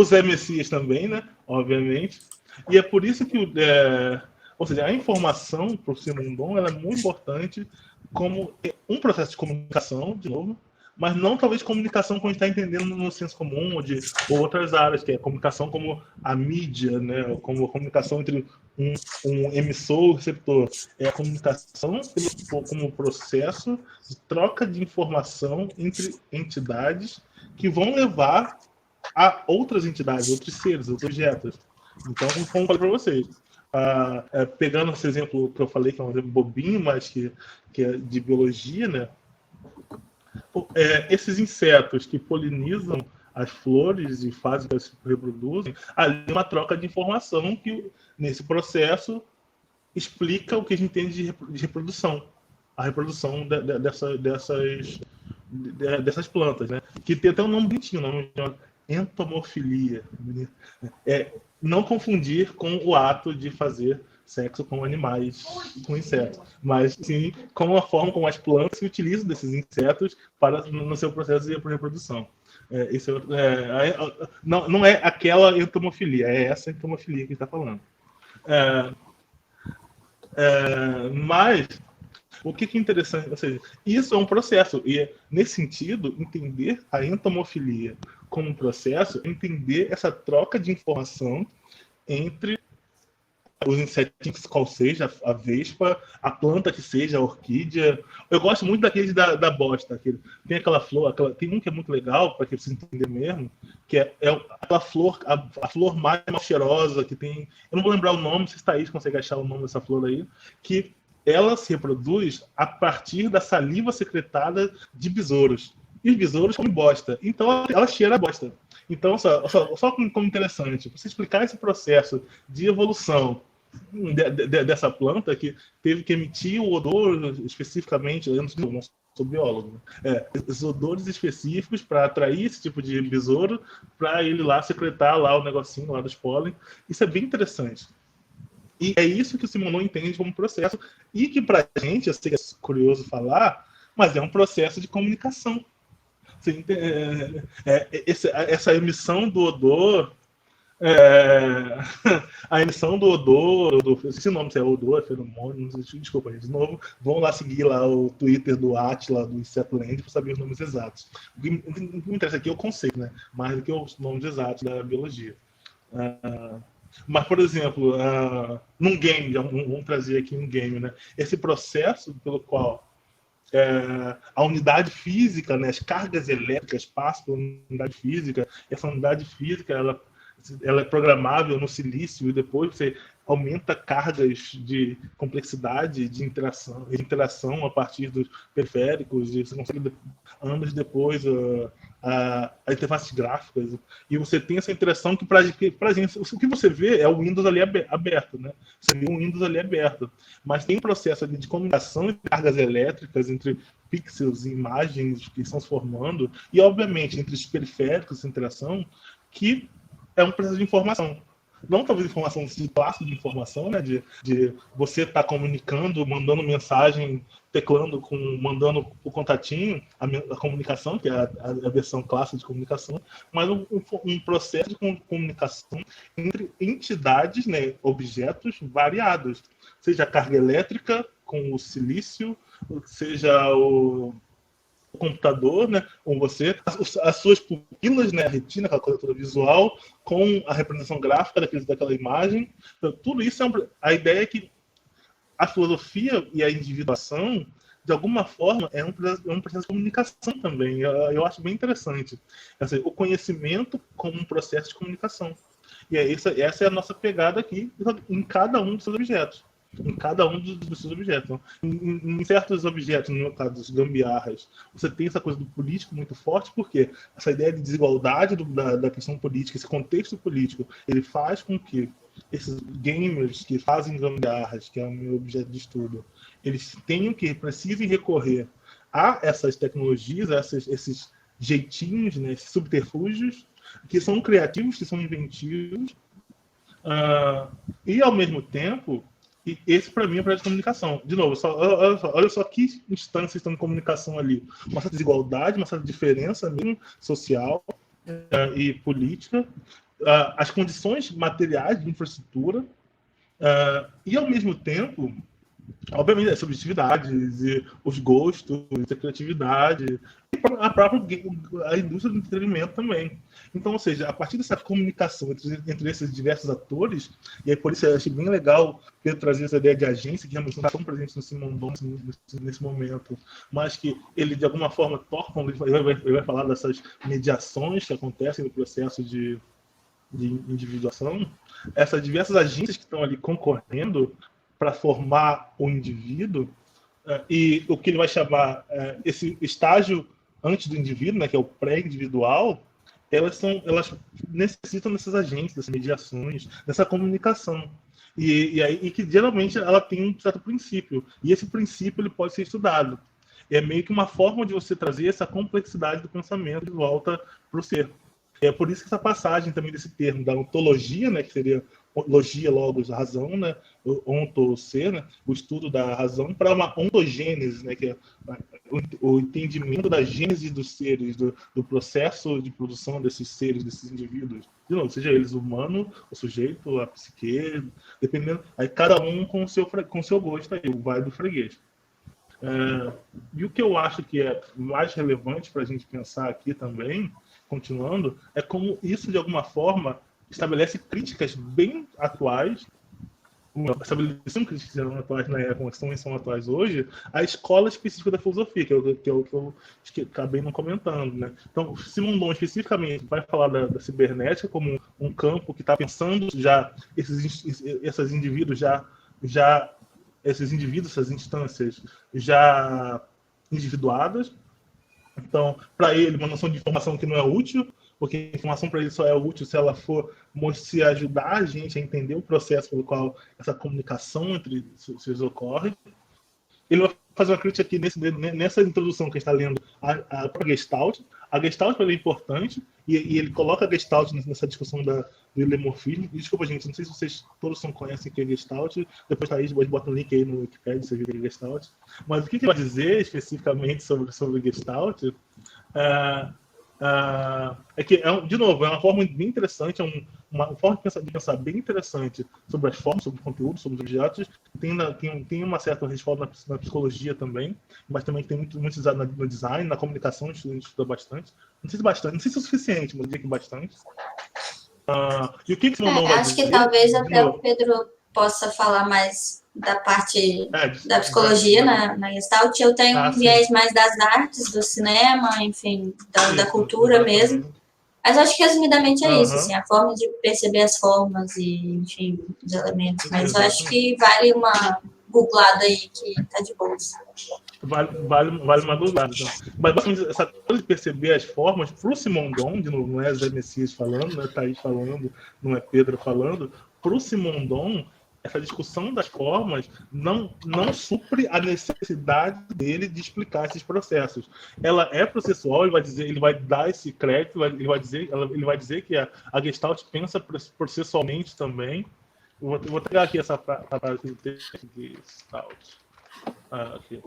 Speaker 2: Zé Messias também, né? Obviamente. E é por isso que, ou seja, a informação para o Simondon ela é muito importante como um processo de comunicação, de novo, mas não talvez comunicação como a gente está entendendo no senso comum ou outras áreas, que é comunicação como a mídia, né? Como a comunicação entre um emissor e receptor. É a comunicação como processo de troca de informação entre entidades que vão levar a outras entidades, outros seres, outros objetos. Então, como eu falei para vocês, pegando esse exemplo que eu falei, que é um exemplo bobinho, mas que é de biologia, né? Esses insetos que polinizam as flores e fazem que elas se reproduzem, ali é uma troca de informação que, nesse processo, explica o que a gente entende de reprodução. A reprodução dessas plantas, né? Que tem até um nome bonitinho, um nome de entomofilia. Não confundir com o ato de fazer sexo com animais e com insetos, mas sim com a forma como as plantas se utilizam desses insetos no seu processo de reprodução. Não é aquela entomofilia, é essa entomofilia que está falando. Mas o que é interessante, ou seja, isso é um processo, e nesse sentido, entender a entomofilia como um processo, entender essa troca de informação entre os insetinhos, qual seja, a vespa, a planta que seja, a orquídea. Eu gosto muito daquele da bosta. Tem aquela flor, tem um que é muito legal, para que vocês entenderem mesmo, que é aquela flor, a flor mais cheirosa que tem. Eu não vou lembrar o nome, se Thaís consegue achar o nome dessa flor aí, que ela se reproduz a partir da saliva secretada de besouros. E os besouros comem bosta. Então ela cheira a bosta. Então, só como interessante, você explicar esse processo de evolução dessa planta que teve que emitir o odor especificamente, eu não sou biólogo, esses odores específicos para atrair esse tipo de besouro, para ele lá secretar lá o negocinho lá dos pólen. Isso é bem interessante. E é isso que o Simondon entende como processo, e que para a gente, eu sei que é curioso falar, mas é um processo de comunicação. Essa emissão do odor, a emissão do odor, esse nome, se é odor, é feromônio, desculpa, gente, de novo, vão lá seguir lá o Twitter do Atila, do Insetland, para saber os nomes exatos. O que me interessa aqui é o conceito, né? Mais do que os nomes exatos da biologia. Mas, por exemplo, num game, vamos trazer aqui um game, né? Esse processo pelo qual a unidade física, né, as cargas elétricas passam pela unidade física, essa unidade física ela é programável no silício e depois você aumenta cargas de complexidade de interação a partir dos periféricos e você consegue anos depois a interfaces gráficas e você tem essa interação que para a gente o que você vê é o Windows ali aberto, né? Você vê o Windows ali aberto, mas tem um processo de comunicação de cargas elétricas entre pixels e imagens que estão se formando e obviamente entre os periféricos essa interação que é um processo de informação. não talvez informação de classe de informação, né, de você estar comunicando, mandando mensagem, teclando, mandando o contatinho, a comunicação, que é a versão clássica de comunicação, mas um processo de comunicação entre entidades, né, objetos variados, seja a carga elétrica com o silício, seja o computador, né, com você, as suas pupilas, né, a retina, aquela coisa toda visual, com a representação gráfica daquela imagem. Então, tudo isso a ideia é que a filosofia e a individuação, de alguma forma, é um processo de comunicação também. Eu acho bem interessante. Assim, o conhecimento como um processo de comunicação. E essa é a nossa pegada aqui em cada um dos seus objetos. Em cada um dos seus objetos. Então, em certos objetos, no caso dos gambiarras, você tem essa coisa do político muito forte, porque essa ideia de desigualdade da questão política, esse contexto político, ele faz com que esses gamers que fazem gambiarras, que é o meu objeto de estudo, eles precisem recorrer a essas tecnologias, a esses jeitinhos, né, esses subterfúgios, que são criativos, que são inventivos, e ao mesmo tempo, e esse, para mim, é o projeto de comunicação. De novo, olha só que instâncias estão em comunicação ali. Uma certa desigualdade, uma certa diferença mesmo, social e política, as condições materiais de infraestrutura, e, ao mesmo tempo, obviamente, as subjetividades, e os gostos, a criatividade, e a indústria do entretenimento também. Então, ou seja, a partir dessa comunicação entre esses diversos atores, e aí por isso eu achei bem legal Pedro trazer essa ideia de agência, que realmente não está tão presente no Simondon nesse momento, mas que ele, de alguma forma, toca, ele vai falar dessas mediações que acontecem no processo de individuação, essas diversas agências que estão ali concorrendo para formar o indivíduo, e o que ele vai chamar esse estágio antes do indivíduo, né, que é o pré-individual, elas necessitam dessas agências, dessas mediações, dessa comunicação. E que geralmente ela tem um certo princípio, e esse princípio ele pode ser estudado. É meio que uma forma de você trazer essa complexidade do pensamento de volta para o ser. É por isso que essa passagem também desse termo da ontologia, né, que seria logia, logos, razão, né, onto-ser, né, o estudo da razão, para uma ontogênese, né, que é o entendimento da gênese dos seres, do processo de produção desses seres, desses indivíduos. De novo, seja eles humano, o sujeito, a psique, dependendo, aí cada um com o seu gosto, aí, o vai do freguês. E o que eu acho que é mais relevante para a gente pensar aqui também, continuando, é como isso, de alguma forma, estabelece críticas bem atuais, estabelecendo críticas atuais na época, como são atuais hoje, à escola específica da filosofia, que é o que eu acabei não comentando. Né? Então, Simondon, especificamente, vai falar da cibernética como um campo que está pensando já esses indivíduos essas instâncias já individuadas. Então, para ele, uma noção de informação que não é útil, porque a informação para ele só é útil se ela for se ajudar a gente a entender o processo pelo qual essa comunicação entre vocês ocorre. Ele vai fazer uma crítica aqui nessa introdução que a gente está lendo a Gestalt. A Gestalt é importante, e ele coloca a Gestalt nessa discussão do ilemorfismo. Desculpa, gente, não sei se vocês todos conhecem o que é Gestalt. Depois Thaís bota um link aí no Wikipedia, você vê o que é Gestalt. Mas o que ele vai dizer especificamente sobre Gestalt é que, de novo, é uma forma bem interessante, uma forma de pensar bem interessante sobre as formas, sobre o conteúdo, sobre os objetos. Tem uma certa respaldo na psicologia também, mas também tem muito no design, na comunicação, a gente estuda bastante. Não sei se é o suficiente, mas eu diria que bastante. E o que você mandou?
Speaker 1: Acho que talvez até o Pedro possa falar mais da parte da psicologia na Gestalt. Eu tenho um viés mais das artes, do cinema, enfim, da cultura mesmo. Mas acho que resumidamente é isso, assim, a forma de perceber as formas e, enfim, os elementos. Mas eu acho que vale uma googlada aí que tá de bolsa.
Speaker 2: Vale uma googlada. Então. Mas basicamente, essa coisa de perceber as formas, para o Simondon, de novo, não é Zé Messias falando, não é Thaís falando, não é Pedro falando, para o Simondon, essa discussão das formas não supre a necessidade dele de explicar esses processos. Ela é processual, ele vai dar esse crédito, ele vai dizer que a Gestalt pensa processualmente também. Eu vou pegar aqui essa frase do texto de Gestalt. Aqui.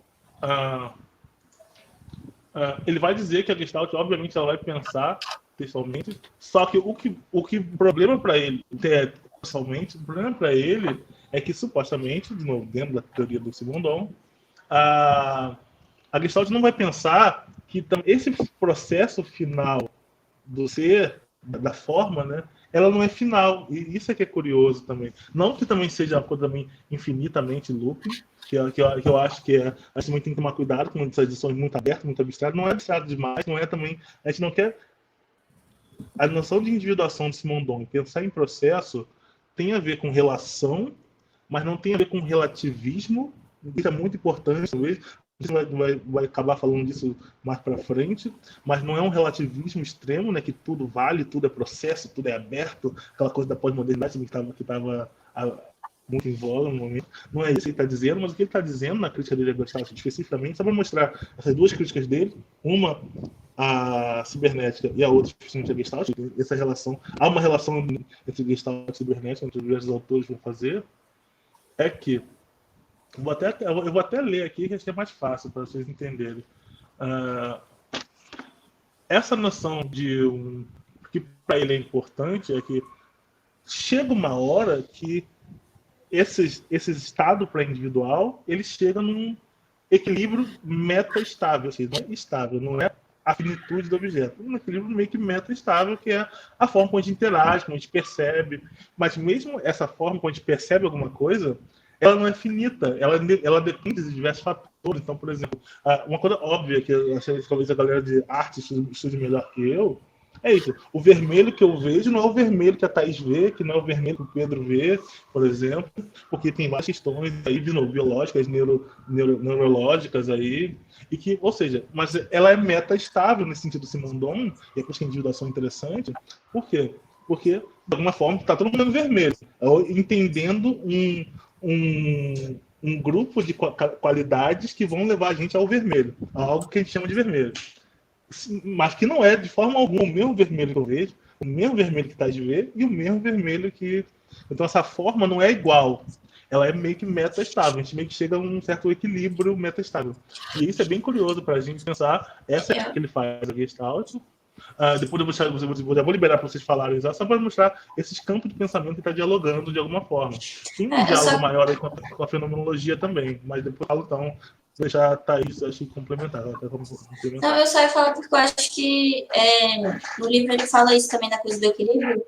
Speaker 2: Ele vai dizer que a Gestalt, obviamente, ela vai pensar pessoalmente, só que o problema para ele, pessoalmente, o problema para ele é que, supostamente, de novo, dentro da teoria do Simondon, a Gestalt não vai pensar que esse processo final do ser, da forma, né, ela não é final. E isso é que é curioso também. Não que também seja uma coisa também infinitamente looping, que eu acho que a gente também tem que tomar cuidado com essas edições muito abertas, muito abstratas. Não é abstrato demais, não é também... A gente não quer... A noção de individuação de Simondon e pensar em processo tem a ver com relação, mas não tem a ver com relativismo. Isso é muito importante, talvez. A gente vai acabar falando disso mais para frente, mas não é um relativismo extremo, né, que tudo vale, tudo é processo, tudo é aberto, aquela coisa da pós-modernidade que estava muito em voga no momento. Não é isso que ele está dizendo, mas o que ele está dizendo na crítica dele a Gestalt, especificamente, só para mostrar essas duas críticas dele, uma a cibernética e a outra especificamente a Gestalt, essa relação, há uma relação entre Gestalt e cibernética, entre os diversos autores vão fazer, é que eu vou até ler aqui, que acho que é mais fácil para vocês entenderem. Essa noção que para ele é importante é que chega uma hora que esse estado pré-individual ele chega num equilíbrio meta-estável, ou seja, não é estável, não é a finitude do objeto, um equilíbrio meio que meta-estável, que é a forma como a gente interage, como a gente percebe, mas mesmo essa forma como a gente percebe alguma coisa, ela não é finita, ela depende de diversos fatores. Então, por exemplo, uma coisa óbvia que eu achei que talvez a galera de arte estude melhor que eu, é isso. O vermelho que eu vejo não é o vermelho que a Thaís vê, que não é o vermelho que o Pedro vê, por exemplo, porque tem várias questões aí, de novo, biológicas, neurológicas aí, e que, ou seja, mas ela é meta-estável nesse sentido Simondon, e é por isso que a individuação é interessante. Por quê? Porque, de alguma forma, está todo mundo vendo vermelho, entendendo um grupo de qualidades que vão levar a gente ao vermelho, a algo que a gente chama de vermelho. Mas que não é de forma alguma o mesmo vermelho que eu vejo, o mesmo vermelho que Thaís vê e o mesmo vermelho que... Então essa forma não é igual, ela é meio que meta-estável, a gente meio que chega a um certo equilíbrio meta-estável. E isso é bem curioso para a gente pensar, essa é a que ele faz a Gestalt. Depois eu vou liberar para vocês falarem só para mostrar esses campos de pensamento que está dialogando de alguma forma. Tem um diálogo maior aí com a fenomenologia também, mas depois eu falo então, deixar a Thaís, acho que complementar.
Speaker 1: Não, eu só ia falar porque eu acho que no livro ele fala isso também da coisa do equilíbrio.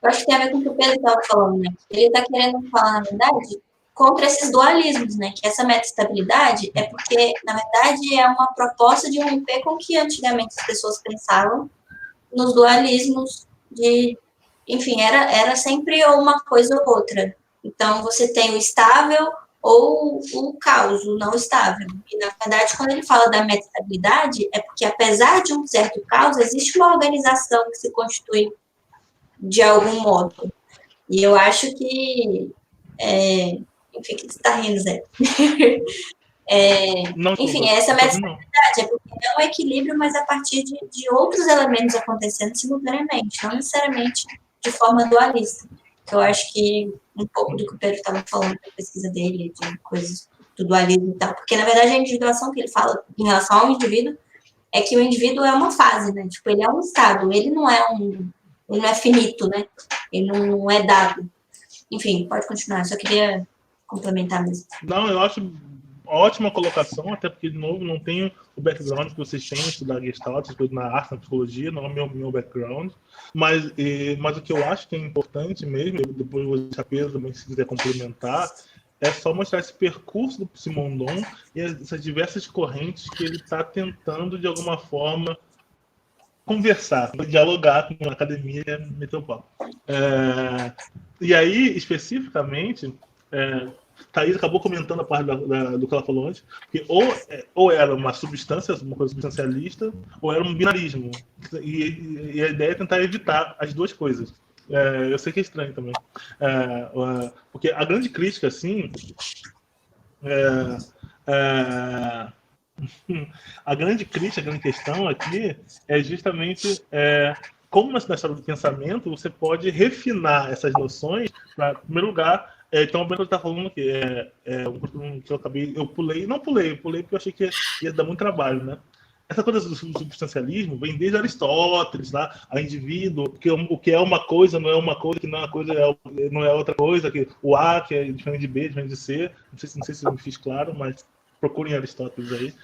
Speaker 1: Eu acho que tem a ver com o que o Pedro estava falando, né? Ele está querendo falar, na verdade, contra esses dualismos, né? Que essa meta-estabilidade é porque, na verdade, é uma proposta de romper com o que antigamente as pessoas pensavam nos dualismos de... Enfim, era sempre uma coisa ou outra. Então, você tem o estável ou o caos, o não estável. E, na verdade, quando ele fala da meta-estabilidade, é porque, apesar de um certo caos, existe uma organização que se constitui de algum modo. E eu acho que... Enfim, o que você está rindo, Zé? Enfim, essa meta-estabilidade é porque é um equilíbrio, mas a partir de outros elementos acontecendo simultaneamente, não necessariamente de forma dualista. Eu acho que um pouco do que o Pedro estava falando da pesquisa dele, de coisas do dualismo e tal, porque, na verdade, a individuação que ele fala em relação ao indivíduo é que o indivíduo é uma fase, né? Tipo, ele é um estado, ele não é finito, né? Ele não é dado. Enfim, pode continuar, eu só queria complementar mesmo.
Speaker 2: Não, eu acho ótima colocação, até porque, de novo, não tenho o background que vocês têm em estudar Gestalt, na arte, na psicologia, não é meu background, mas o que eu acho que é importante mesmo, depois eu vou deixar Pedro também, se quiser complementar, é só mostrar esse percurso do Simondon e essas diversas correntes que ele está tentando, de alguma forma, conversar, dialogar com a academia metropolitana. E aí, especificamente, Thaís acabou comentando a parte do que ela falou antes, que ou era uma substância, uma coisa substancialista, ou era um binarismo. E a ideia é tentar evitar as duas coisas. Eu sei que é estranho também. Porque a grande crítica, assim, a grande crítica, a grande questão aqui é justamente como na história do pensamento você pode refinar essas noções para, em primeiro lugar, então o Breno está falando que que eu pulei porque eu achei que ia dar muito trabalho, né? Essa coisa do substancialismo vem desde Aristóteles, lá, a indivíduo, que o que é uma coisa não é uma coisa, que não é uma coisa não é outra coisa, que o A que é diferente de B, diferente de C, não sei se eu me fiz claro, mas procurem Aristóteles aí.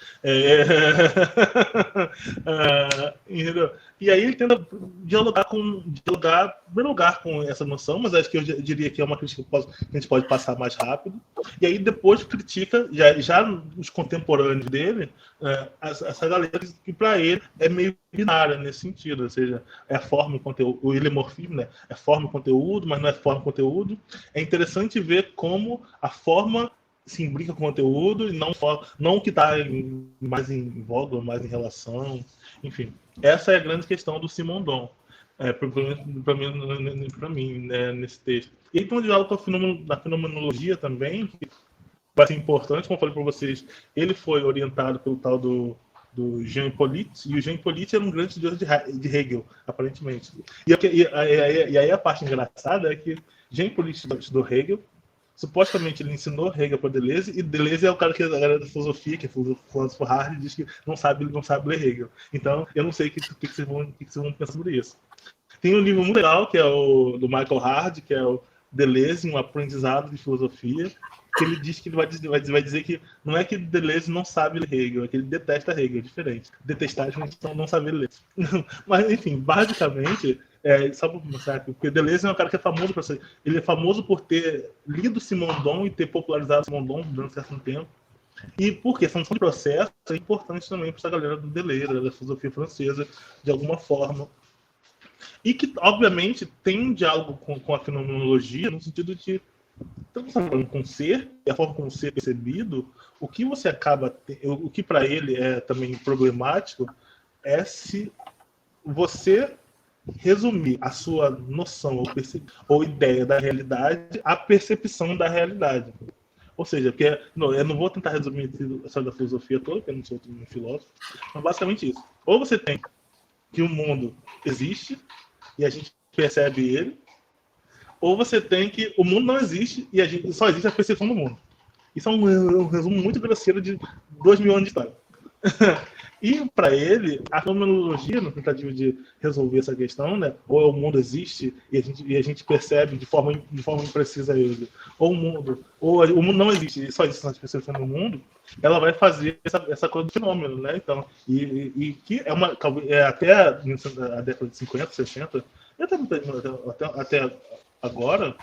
Speaker 2: E aí ele tenta dialogar, em primeiro lugar, com essa noção, mas acho que eu diria que é uma crítica que a gente pode passar mais rápido. E aí depois critica, já os contemporâneos dele, essa galera que para ele é meio binária nesse sentido, ou seja, é a forma e conteúdo, o ilemorfismo, né? É forma e conteúdo, mas não é forma e conteúdo. É interessante ver como a forma se imbrica com o conteúdo e não o que está mais em voga, mais em relação. Enfim, essa é a grande questão do Simondon, para mim, né, nesse texto. E aí tem um diálogo da fenomenologia também, que vai ser importante, como eu falei para vocês, ele foi orientado pelo tal do Jean Hippolyte, e o Jean Hippolyte era um grande estudioso de Hegel, aparentemente. E aí a parte engraçada é que Jean Hippolyte estudou Hegel. Supostamente ele ensinou Hegel para Deleuze, e Deleuze é o cara que a galera da filosofia, que é filósofo hard, diz que não sabe ler Hegel. Então, eu não sei o que vocês vão pensar sobre isso. Tem um livro muito legal, que é o do Michael Hard, que é o Deleuze, um aprendizado de filosofia, que ele diz que ele vai dizer que não é que Deleuze não sabe ler Hegel, é que ele detesta Hegel, é diferente. Detestar é não saber ler. Mas, enfim, basicamente, só para mostrar aqui, porque Deleuze é um cara que é famoso por ele é famoso por ter lido Simondon e ter popularizado Simondon durante um certo tempo. E porque essa noção de processo é importante também para essa galera do Deleuze, da filosofia francesa, de alguma forma. E que, obviamente, tem um diálogo com a fenomenologia, no sentido de estamos falando com o ser, e a forma como o ser é percebido, o que você acaba, o que para ele é também problemático, é se você resumir a sua noção ou ideia da realidade à percepção da realidade. Ou seja, porque eu não vou tentar resumir a história da filosofia toda, porque eu não sou um filósofo, mas basicamente isso. Ou você tem que o mundo existe e a gente percebe ele, ou você tem que o mundo não existe e só existe a percepção do mundo. Isso é um resumo muito grosseiro de 2000 anos de história. E para ele, a fenomenologia, na tentativa de resolver essa questão, né, ou o mundo existe e a gente percebe de forma imprecisa ele, ou o mundo não existe e só existe na percepção do mundo, ela vai fazer essa coisa do fenômeno, né? Então, e que até a década de 50, 60, até agora,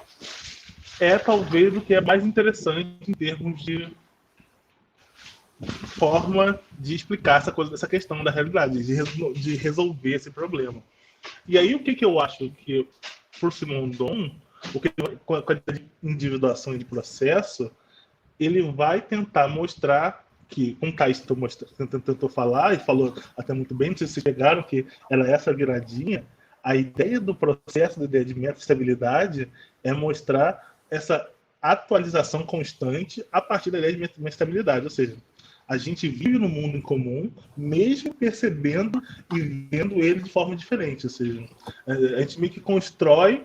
Speaker 2: talvez o que é mais interessante em termos de forma de explicar essa questão da realidade, de resolver esse problema. E aí, o que eu acho que, por Simondon, com a individuação e de processo, ele vai tentar mostrar que, como o Thais tentou falar, e falou até muito bem, não sei se vocês pegaram que era essa viradinha, a ideia do processo, a ideia de meta-estabilidade, é mostrar essa atualização constante a partir da ideia de meta-estabilidade, ou seja, a gente vive no mundo em comum, mesmo percebendo e vendo ele de forma diferente. Ou seja, a gente meio que constrói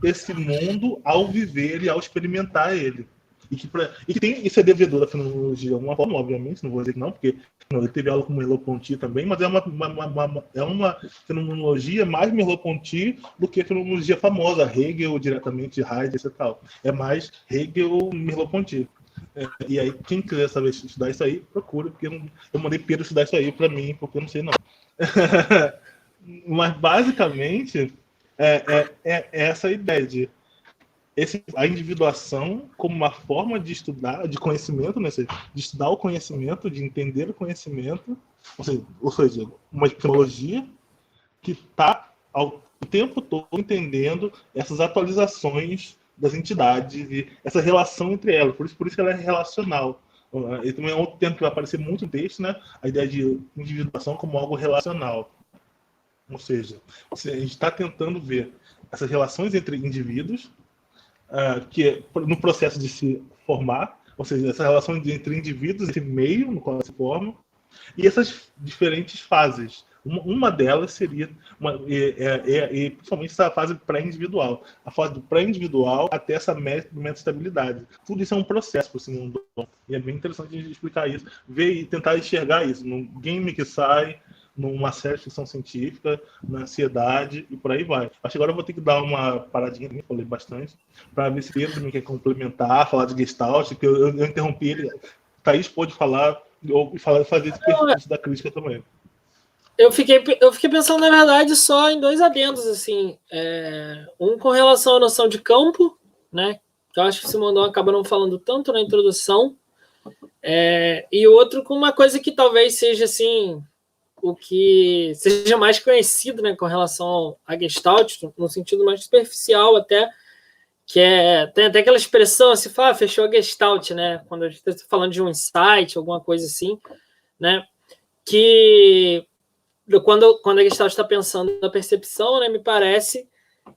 Speaker 2: esse mundo ao viver e ao experimentar ele. E que tem isso é devedor da fenomenologia de alguma forma, obviamente, não vou dizer que não, porque ele teve aula com Merleau-Ponty também, mas é uma fenomenologia mais Merleau-Ponty do que a fenomenologia famosa, Hegel, diretamente Heidegger e tal. É mais Hegel, Merleau-Ponty. E aí, quem quiser saber estudar isso aí, procura, porque eu mandei Pedro estudar isso aí para mim, porque eu não sei não. Mas, basicamente, é essa ideia de a individuação como uma forma de estudar, de conhecimento, né? De estudar o conhecimento, de entender o conhecimento, ou seja uma epistemologia que está o tempo todo entendendo essas atualizações das entidades e essa relação entre elas. Por isso que ela é relacional. E também é outro termo que vai aparecer muito no texto, né? A ideia de individuação como algo relacional. Ou seja, a gente está tentando ver essas relações entre indivíduos, que no processo de se formar, ou seja, essa relação entre indivíduos, esse meio no qual se formam, e essas diferentes fases. Uma delas seria, principalmente essa fase pré-individual. A fase do pré-individual até essa meta-estabilidade. Tudo isso é um processo para o Simon Don. E é bem interessante a gente explicar isso. Ver e tentar enxergar isso num game que sai, numa série de ficção científica, na ansiedade e por aí vai. Acho que agora eu vou ter que dar uma paradinha, falei bastante, para ver se Pedro me quer complementar, falar de Gestalt, que eu interrompi ele. Thaís pôde falar, ou fazer esse percurso da crítica também.
Speaker 3: Eu fiquei pensando, na verdade, só em dois adendos, assim. Um com relação à noção de campo, né? Que eu acho que o Simon Don acaba não falando tanto na introdução. E outro com uma coisa que talvez seja, assim, o que seja mais conhecido, né, com relação à Gestalt, no sentido mais superficial até, tem até aquela expressão, assim, fala, fechou a Gestalt, né? Quando a gente está falando de um insight, alguma coisa assim, né? Que quando a Gestalt está pensando na percepção, né, me parece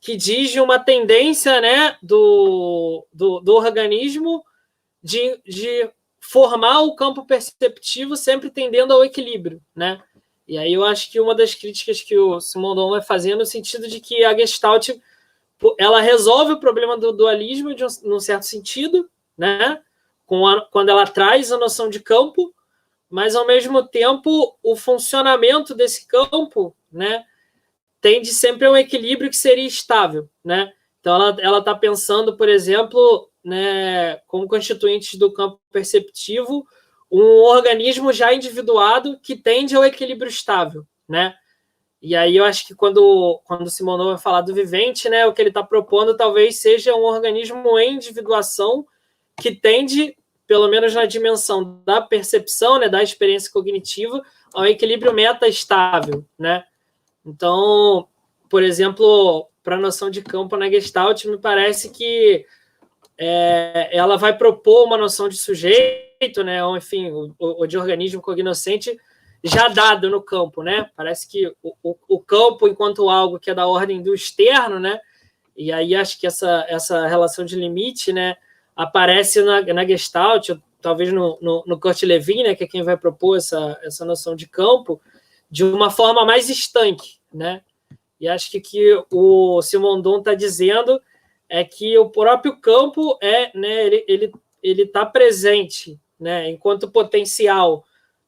Speaker 3: que diz de uma tendência, né, do organismo de formar o campo perceptivo sempre tendendo ao equilíbrio, né? E aí eu acho que uma das críticas que o Simon Don vai fazer no sentido de que a Gestalt ela resolve o problema do dualismo num certo sentido, né? Quando ela traz a noção de campo, mas, ao mesmo tempo, o funcionamento desse campo, né, tende sempre a um equilíbrio que seria estável, né? Então, ela está pensando, por exemplo, né, como constituintes do campo perceptivo, um organismo já individuado que tende ao equilíbrio estável, né? E aí eu acho que quando o Simonon vai falar do vivente, né, o que ele está propondo talvez seja um organismo em individuação que tende, pelo menos na dimensão da percepção, né, da experiência cognitiva, ao equilíbrio meta-estável, né? Então, por exemplo, para a noção de campo na Gestalt, me parece que ela vai propor uma noção de sujeito, né, ou enfim, ou de organismo cognoscente já dado no campo, né? Parece que o campo, enquanto algo que é da ordem do externo, né? E aí acho que essa relação de limite, né, aparece na Gestalt, talvez no Kurt Lewin, né, que é quem vai propor essa noção de campo, de uma forma mais estanque, né? E acho que o Simon Don está dizendo é que o próprio campo né, ele está presente, né, enquanto potencial,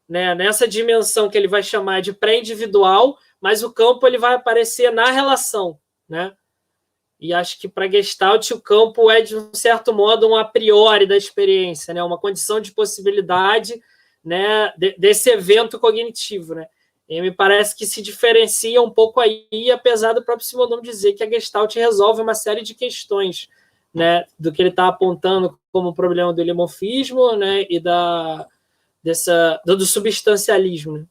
Speaker 3: né, nessa dimensão que ele vai chamar de pré-individual, mas o campo ele vai aparecer na relação, né? E acho que para Gestalt o campo é, de um certo modo, um a priori da experiência, né? Uma condição de possibilidade, né, desse evento cognitivo, né? E me parece que se diferencia um pouco aí, apesar do próprio Simondon dizer que a Gestalt resolve uma série de questões, né, do que ele está apontando como problema do limorfismo, né, e do substancialismo, né?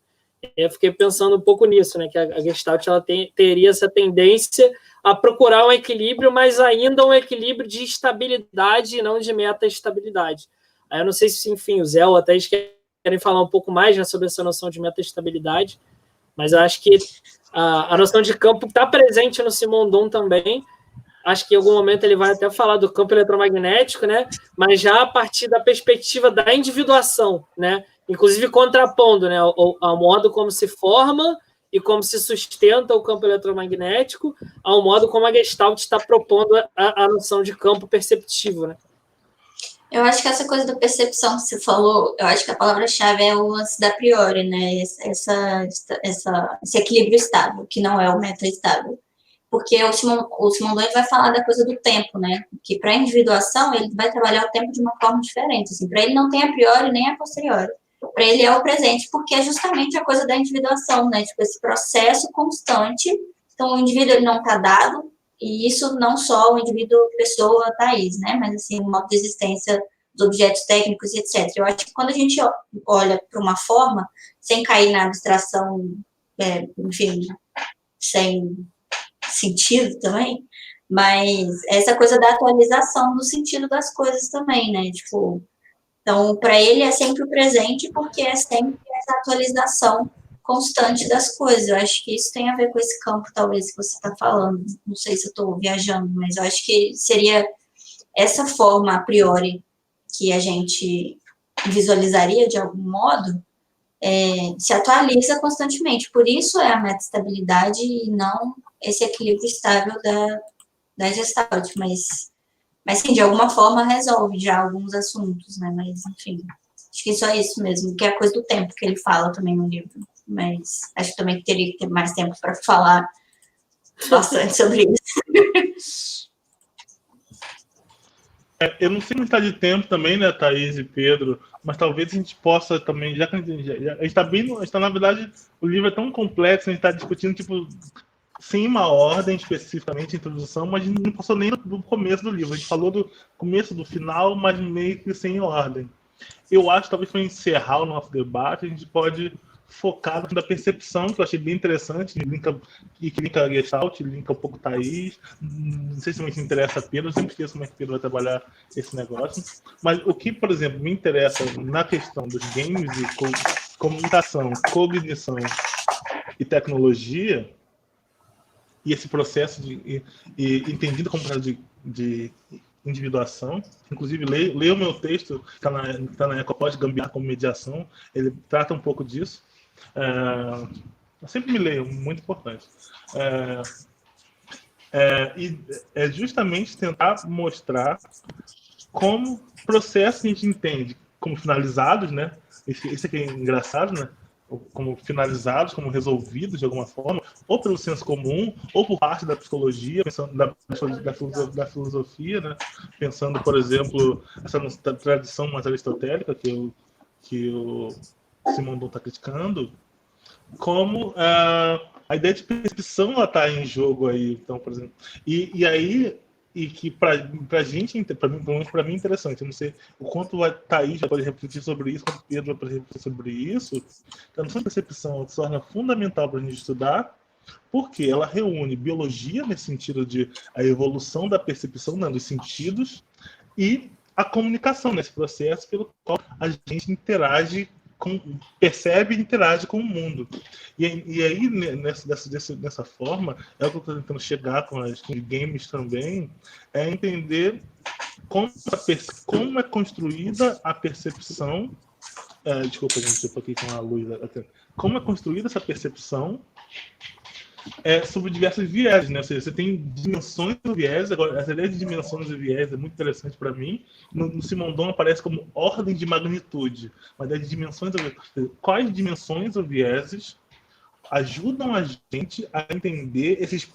Speaker 3: Eu fiquei pensando um pouco nisso, né, que a Gestalt ela teria essa tendência a procurar um equilíbrio, mas ainda um equilíbrio de estabilidade e não de meta-estabilidade. Aí eu não sei se, enfim, o Zé ou até eles querem falar um pouco mais, né, sobre essa noção de meta-estabilidade, mas eu acho que a noção de campo está presente no Simondon também. Acho que em algum momento ele vai até falar do campo eletromagnético, né? Mas já a partir da perspectiva da individuação, né? Inclusive contrapondo, né, ao modo como se forma e como se sustenta o campo eletromagnético, ao modo como a Gestalt está propondo a noção de campo perceptivo, né?
Speaker 1: Eu acho que essa coisa da percepção que você falou, eu acho que a palavra-chave é o lance da priori, né? Esse equilíbrio estável, que não é o meta-estável. Porque o Simondon vai falar da coisa do tempo, né? Que para a individuação ele vai trabalhar o tempo de uma forma diferente. Assim, para ele não tem a priori nem a posteriori. Para ele é o presente, porque é justamente a coisa da individuação, né? Tipo, esse processo constante. Então, o indivíduo ele não está dado, e isso não só o indivíduo, pessoa, Thaís, né? Mas, assim, o modo de existência dos objetos técnicos e etc. Eu acho que quando a gente olha para uma forma, sem cair na abstração, enfim, sem sentido também, mas essa coisa da atualização do sentido das coisas também, né? Tipo, então, para ele é sempre o presente, porque é sempre essa atualização constante das coisas. Eu acho que isso tem a ver com esse campo, talvez, que você está falando. Não sei se eu estou viajando, mas eu acho que seria essa forma, a priori, que a gente visualizaria de algum modo, se atualiza constantemente. Por isso é a meta-estabilidade e não esse equilíbrio estável da Gestalt, mas sim, de alguma forma resolve já alguns assuntos, né? Mas, enfim, acho que só isso mesmo, que é a coisa do tempo que ele fala também no livro. Mas acho que também teria que ter mais tempo para falar bastante sobre isso.
Speaker 2: Eu não sei como está de tempo também, né, Thaís e Pedro, mas talvez a gente possa também, já que a gente está bem, na verdade, o livro é tão complexo, a gente está discutindo, tipo, sem uma ordem especificamente, introdução, mas não passou nem do começo do livro. A gente falou do começo, do final, mas meio que sem ordem. Eu acho que talvez para encerrar o nosso debate, a gente pode focar na percepção, que eu achei bem interessante, que linka a Gestalt, linka um pouco Thaís. Não sei se me interessa a Pedro, eu sempre esqueço como é que Pedro vai trabalhar esse negócio. Mas o que, por exemplo, me interessa na questão dos games e comunicação, cognição e tecnologia, e esse processo entendido como processo de individuação. Inclusive, leia o meu texto, que está na Ecopod, Gambiarra como Mediação, ele trata um pouco disso. Eu sempre me leio, muito importante. E é justamente tentar mostrar como processos que a gente entende como finalizados, né? Isso aqui é engraçado, né? Como finalizados, como resolvidos de alguma forma, ou pelo senso comum, ou por parte da psicologia, pensando da filosofia, né? Pensando, por exemplo, essa tradição mais aristotélica que o Simondon está criticando, como a ideia de percepção está em jogo aí, então, por exemplo, e que para a gente, pelo menos para mim, é interessante. Eu não sei o quanto a Thaís já pode refletir sobre isso, quanto o Pedro pode refletir sobre isso. Então, a noção de percepção se torna fundamental para a gente estudar, porque ela reúne biologia, nesse sentido de a evolução da percepção, né, dos sentidos, e a comunicação, nesse processo pelo qual a gente interage, percebe e interage com o mundo. E aí, dessa forma, é o que eu estou tentando chegar com os games também, é entender como é construída a percepção. Desculpa, gente, eu estou aqui com a luz. Como é construída essa percepção sobre diversos viés, né? Ou seja, você tem dimensões do viés. Agora, essa ideia de dimensões do viés é muito interessante para mim. No Simondon aparece como ordem de magnitude, mas a ideia de dimensões do viés. Quais dimensões ou vieses ajudam a gente a entender esses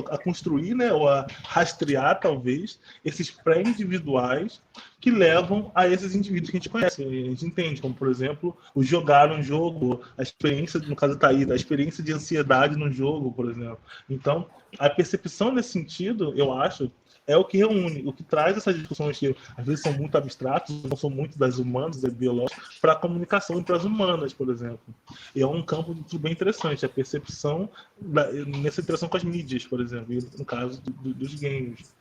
Speaker 2: a construir, né, ou a rastrear, talvez, esses pré-individuais que levam a esses indivíduos que a gente conhece, a gente entende, como, por exemplo, o jogar um jogo, a experiência, no caso da Thaís, a experiência de ansiedade no jogo, por exemplo. Então, a percepção nesse sentido, eu acho, é o que reúne, o que traz essas discussões que às vezes são muito abstratas, não são muito das humanas, das biológicas, para a comunicação e para as humanas, por exemplo. E é um campo bem interessante, a percepção nessa interação com as mídias, por exemplo, no caso dos games.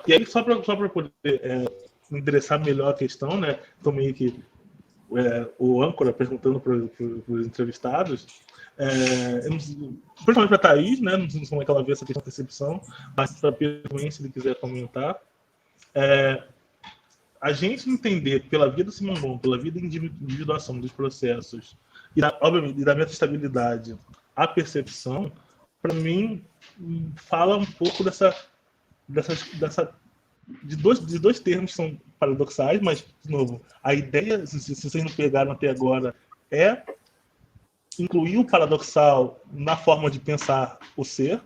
Speaker 2: E aí, só para poder endereçar melhor a questão, né? Estou meio que o âncora perguntando para os entrevistados, principalmente para a Thaís, né? Não sei como é que ela vê essa questão de percepção, mas para Pedro também, se ele quiser comentar. A gente entender pela via do Simondon, pela via da individuação dos processos obviamente, e da meta-estabilidade, a percepção, para mim, fala um pouco de dois termos que são paradoxais, mas, de novo, a ideia, se vocês não pegaram até agora, é incluir o paradoxal na forma de pensar o ser,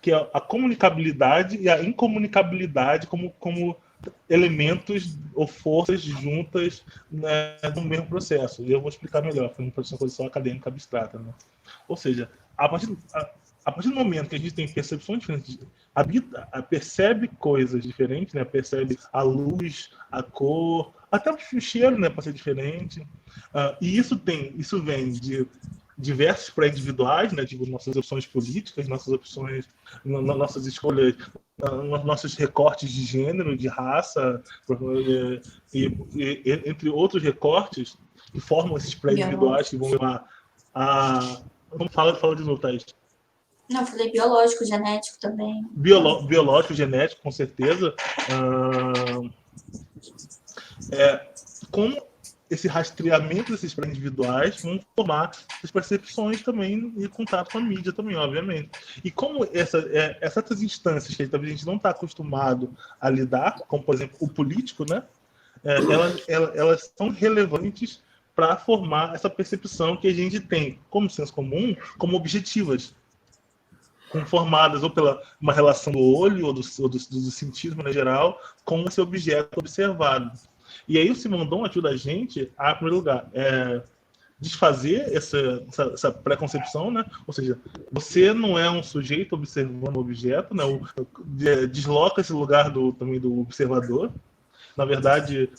Speaker 2: que é a comunicabilidade e a incomunicabilidade como elementos ou forças juntas, né, no mesmo processo. E eu vou explicar melhor, foi uma posição acadêmica abstrata, né? Ou seja, a partir do momento que a gente tem percepções diferentes, percebe coisas diferentes, né? Percebe a luz, a cor, até o cheiro, né, pode ser diferente. E isso vem de diversos pré-individuais, né, tipo nossas opções políticas, nossas opções, nossas escolhas, nossos recortes de gênero, de raça, e entre outros recortes que formam esses pré-individuais que vão levar Fala de novo, Thaís.
Speaker 1: Não, falei biológico, genético também.
Speaker 2: Biológico, genético, com certeza. Como esse rastreamento desses pré-individuais vão formar as percepções também e contato com a mídia também, obviamente. E como essas instâncias que talvez a gente não está acostumado a lidar, como, por exemplo, o político, né? Elas são relevantes para formar essa percepção que a gente tem como senso comum, como objetivas, conformadas ou pela uma relação do olho ou do sentido, em geral, com esse objeto observado. E aí o Simondon ajuda a gente a, em primeiro lugar, desfazer essa preconcepção, né? Ou seja, você não é um sujeito observando o objeto, né? Desloca esse lugar também do observador. Na verdade,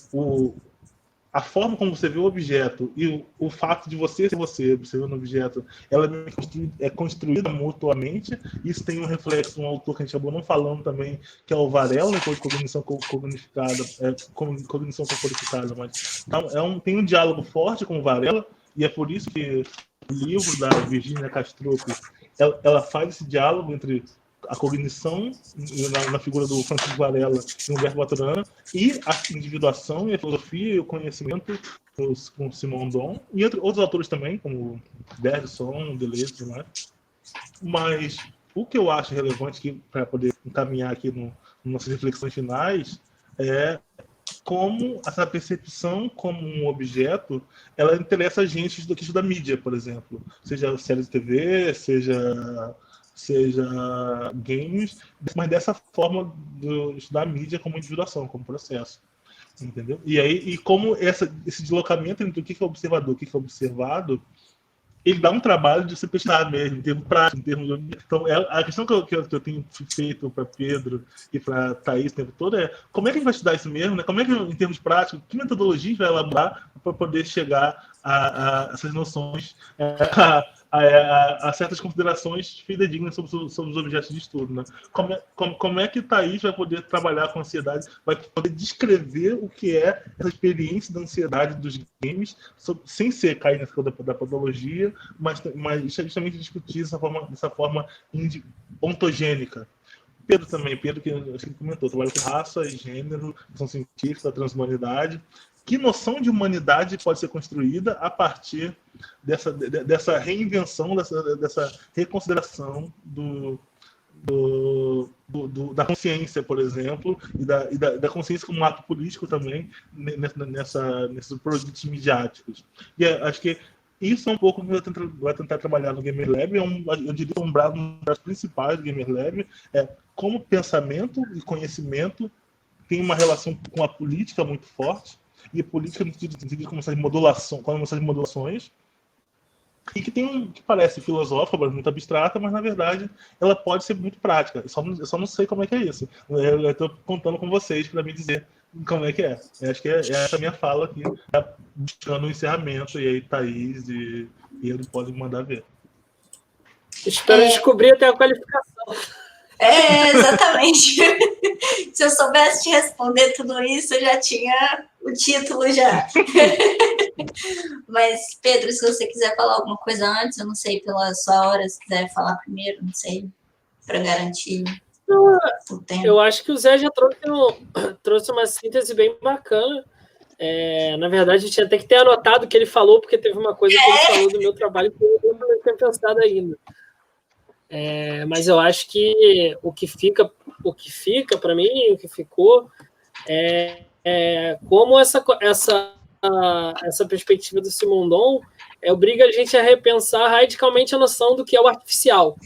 Speaker 2: a forma como você vê o objeto e o fato de você ser você observando o objeto, ela é construída mutuamente. Isso tem um reflexo, um autor que a gente acabou não falando também, que é o Varela, de cognição cognificada, cognição corporificada. Mas, então, tem um diálogo forte com o Varela, e é por isso que o livro da Virginia Castrucci, ela faz esse diálogo entre a cognição, na figura do Francisco Varela e Humberto Maturana, e a individuação e a filosofia e o conhecimento com Simondon, e entre outros autores também, como Bergson, Deleuze e tudo mais. Mas o que eu acho relevante para poder encaminhar aqui nas nossas reflexões finais é como essa percepção como um objeto, ela interessa a gente do que estuda mídia, por exemplo. Seja série de TV, seja games, mas dessa forma de estudar a mídia como individuação, como processo. Entendeu? E como esse deslocamento entre o que é observador e o que é observado, ele dá um trabalho de se pesquisar mesmo, em termos práticos, em termos de... Então, a questão que eu tenho feito para Pedro e para Thaís o tempo todo é como é que a gente vai estudar isso mesmo, né? Como é que, em termos práticos, que metodologia a gente vai elaborar para poder chegar a essas noções, a certas considerações fidedignas sobre os objetos de estudo, né? Como é que Thaís vai poder trabalhar com a ansiedade, vai poder descrever o que é essa experiência da ansiedade dos games, sem cair nessa coisa da patologia, mas justamente discutir dessa forma ontogênica. Pedro também, Pedro que comentou, trabalha com raça e gênero, questão científica, transhumanidade. Que noção de humanidade pode ser construída a partir dessa reinvenção, dessa reconsideração da consciência, por exemplo, e da consciência como um ato político também nesses produtos midiáticos. E acho que isso é um pouco que vai tentar trabalhar no Gamer Lab. Eu diria um dos principais do Gamer Lab é como pensamento e conhecimento tem uma relação com a política muito forte, e política no sentido como essas modulações, e que parece filosófica, muito abstrata, mas na verdade ela pode ser muito prática. Eu só não sei como é que é isso. Eu estou contando com vocês para me dizer como é que é. Eu acho que é essa minha fala aqui, buscando um encerramento, e aí Thaís e ele podem mandar ver.
Speaker 3: Espero descobrir até a qualificação.
Speaker 1: Exatamente. Se eu soubesse te responder tudo isso, eu já tinha o título já. Mas, Pedro, se você quiser falar alguma coisa antes, eu não sei pela sua hora, se quiser falar primeiro, não sei, para garantir o tempo.
Speaker 3: Eu acho que o Zé já trouxe uma síntese bem bacana. Na verdade, eu tinha até que ter anotado o que ele falou, porque teve uma coisa que ele falou do meu trabalho que eu não tinha pensado ainda. Mas eu acho que o que fica para mim, o que ficou, como essa perspectiva do Simondon obriga a gente a repensar radicalmente a noção do que é o artificial,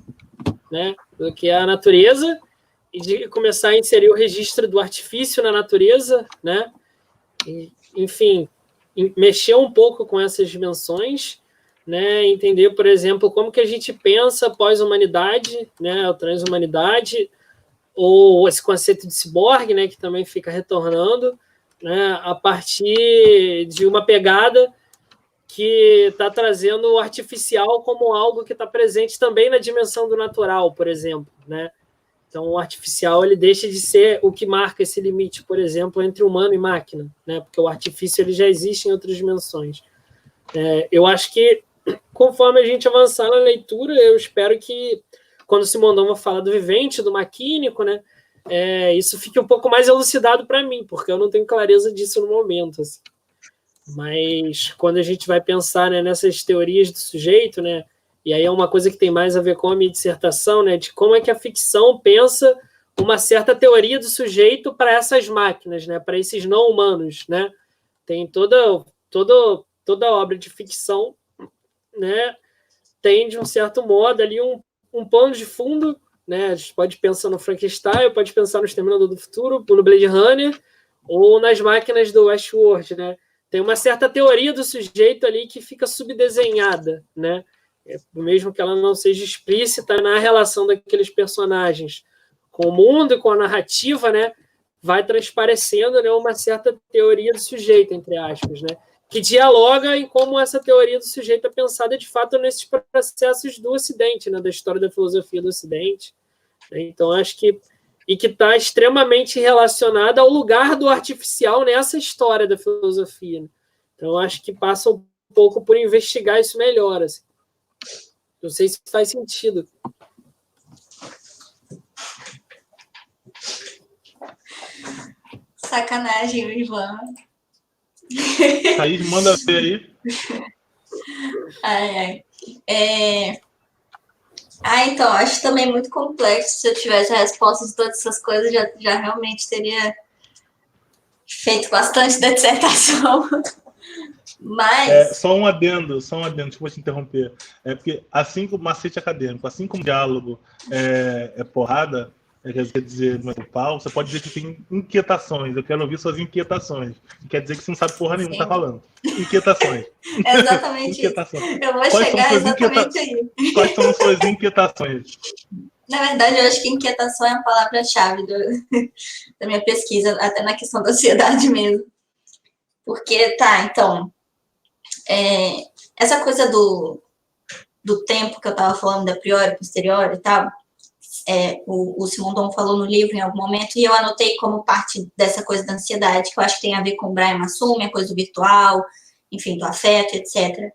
Speaker 3: né? Do que é a natureza, e de começar a inserir o registro do artifício na natureza, né? E, enfim, mexer um pouco com essas dimensões, né, entender, por exemplo, como que a gente pensa pós-humanidade, né, a transhumanidade, ou esse conceito de ciborgue, né, que também fica retornando, né, a partir de uma pegada que está trazendo o artificial como algo que está presente também na dimensão do natural, por exemplo, né? Então, o artificial ele deixa de ser o que marca esse limite, por exemplo, entre humano e máquina, né? Porque o artifício ele já existe em outras dimensões. Eu acho que conforme a gente avançar na leitura, eu espero que, quando o Simondon fala do vivente, do maquínico, né, isso fique um pouco mais elucidado para mim, porque eu não tenho clareza disso no momento. Assim. Mas quando a gente vai pensar, né, nessas teorias do sujeito, né, e aí é uma coisa que tem mais a ver com a minha dissertação, né, de como é que a ficção pensa uma certa teoria do sujeito para essas máquinas, né, para esses não humanos, né? Tem toda obra de ficção, né, tem de um certo modo ali um plano de fundo, né? A gente pode pensar no Frankenstein, pode pensar no Exterminador do Futuro, no Blade Runner ou nas máquinas do Westworld, né? Tem uma certa teoria do sujeito ali que fica subdesenhada, né? Mesmo que ela não seja explícita na relação daqueles personagens com o mundo e com a narrativa, né, vai transparecendo, né, uma certa teoria do sujeito, entre aspas, né, que dialoga em como essa teoria do sujeito é pensada, de fato, nesses processos do Ocidente, né, da história da filosofia do Ocidente. Então, acho que está extremamente relacionada ao lugar do artificial nessa história da filosofia. Né? Então, acho que passa um pouco por investigar isso melhor. Assim. Não sei se faz sentido.
Speaker 1: Sacanagem, o Ivan.
Speaker 2: Thaís, manda ver aí.
Speaker 1: Então, acho também muito complexo. Se eu tivesse a resposta de todas essas coisas, já realmente teria feito bastante da dissertação. Mas...
Speaker 2: Só um adendo, desculpa te interromper. Porque assim como macete acadêmico, assim como diálogo é porrada, quer dizer, mas o pau, você pode dizer que tem inquietações. Eu quero ouvir suas inquietações. Quer dizer que você não sabe porra nenhuma que tá falando. Inquietações.
Speaker 1: Exatamente
Speaker 2: inquietações.
Speaker 1: Isso. Eu vou chegar exatamente aí.
Speaker 2: Quais são suas inquietações?
Speaker 1: Na verdade, eu acho que inquietação é a palavra-chave da minha pesquisa, até na questão da ansiedade mesmo. Porque, então, essa coisa do tempo que eu estava falando, da priori, posterior e tal, o Simondon falou no livro em algum momento, e eu anotei como parte dessa coisa da ansiedade, que eu acho que tem a ver com o Brian Massumi, a coisa do virtual, enfim, do afeto, etc.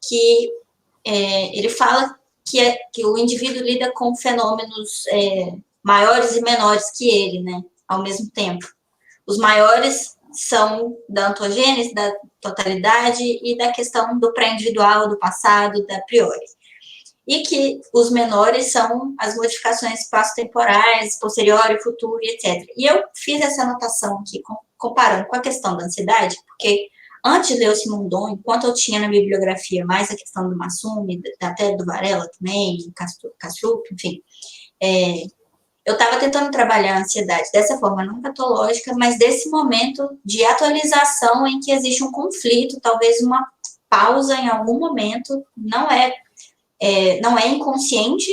Speaker 1: Que ele fala que o indivíduo lida com fenômenos maiores e menores que ele, né, ao mesmo tempo. Os maiores são da ontogênese, da totalidade e da questão do pré-individual, do passado, da priori. E que os menores são as modificações espaço-temporais, posterior e futuro, etc. E eu fiz essa anotação aqui, comparando com a questão da ansiedade, porque antes de ler o Simondon, enquanto eu tinha na bibliografia mais a questão do Massumi, até do Varela também, Kastrup, enfim, eu estava tentando trabalhar a ansiedade dessa forma não patológica, mas desse momento de atualização em que existe um conflito, talvez uma pausa em algum momento, não é inconsciente,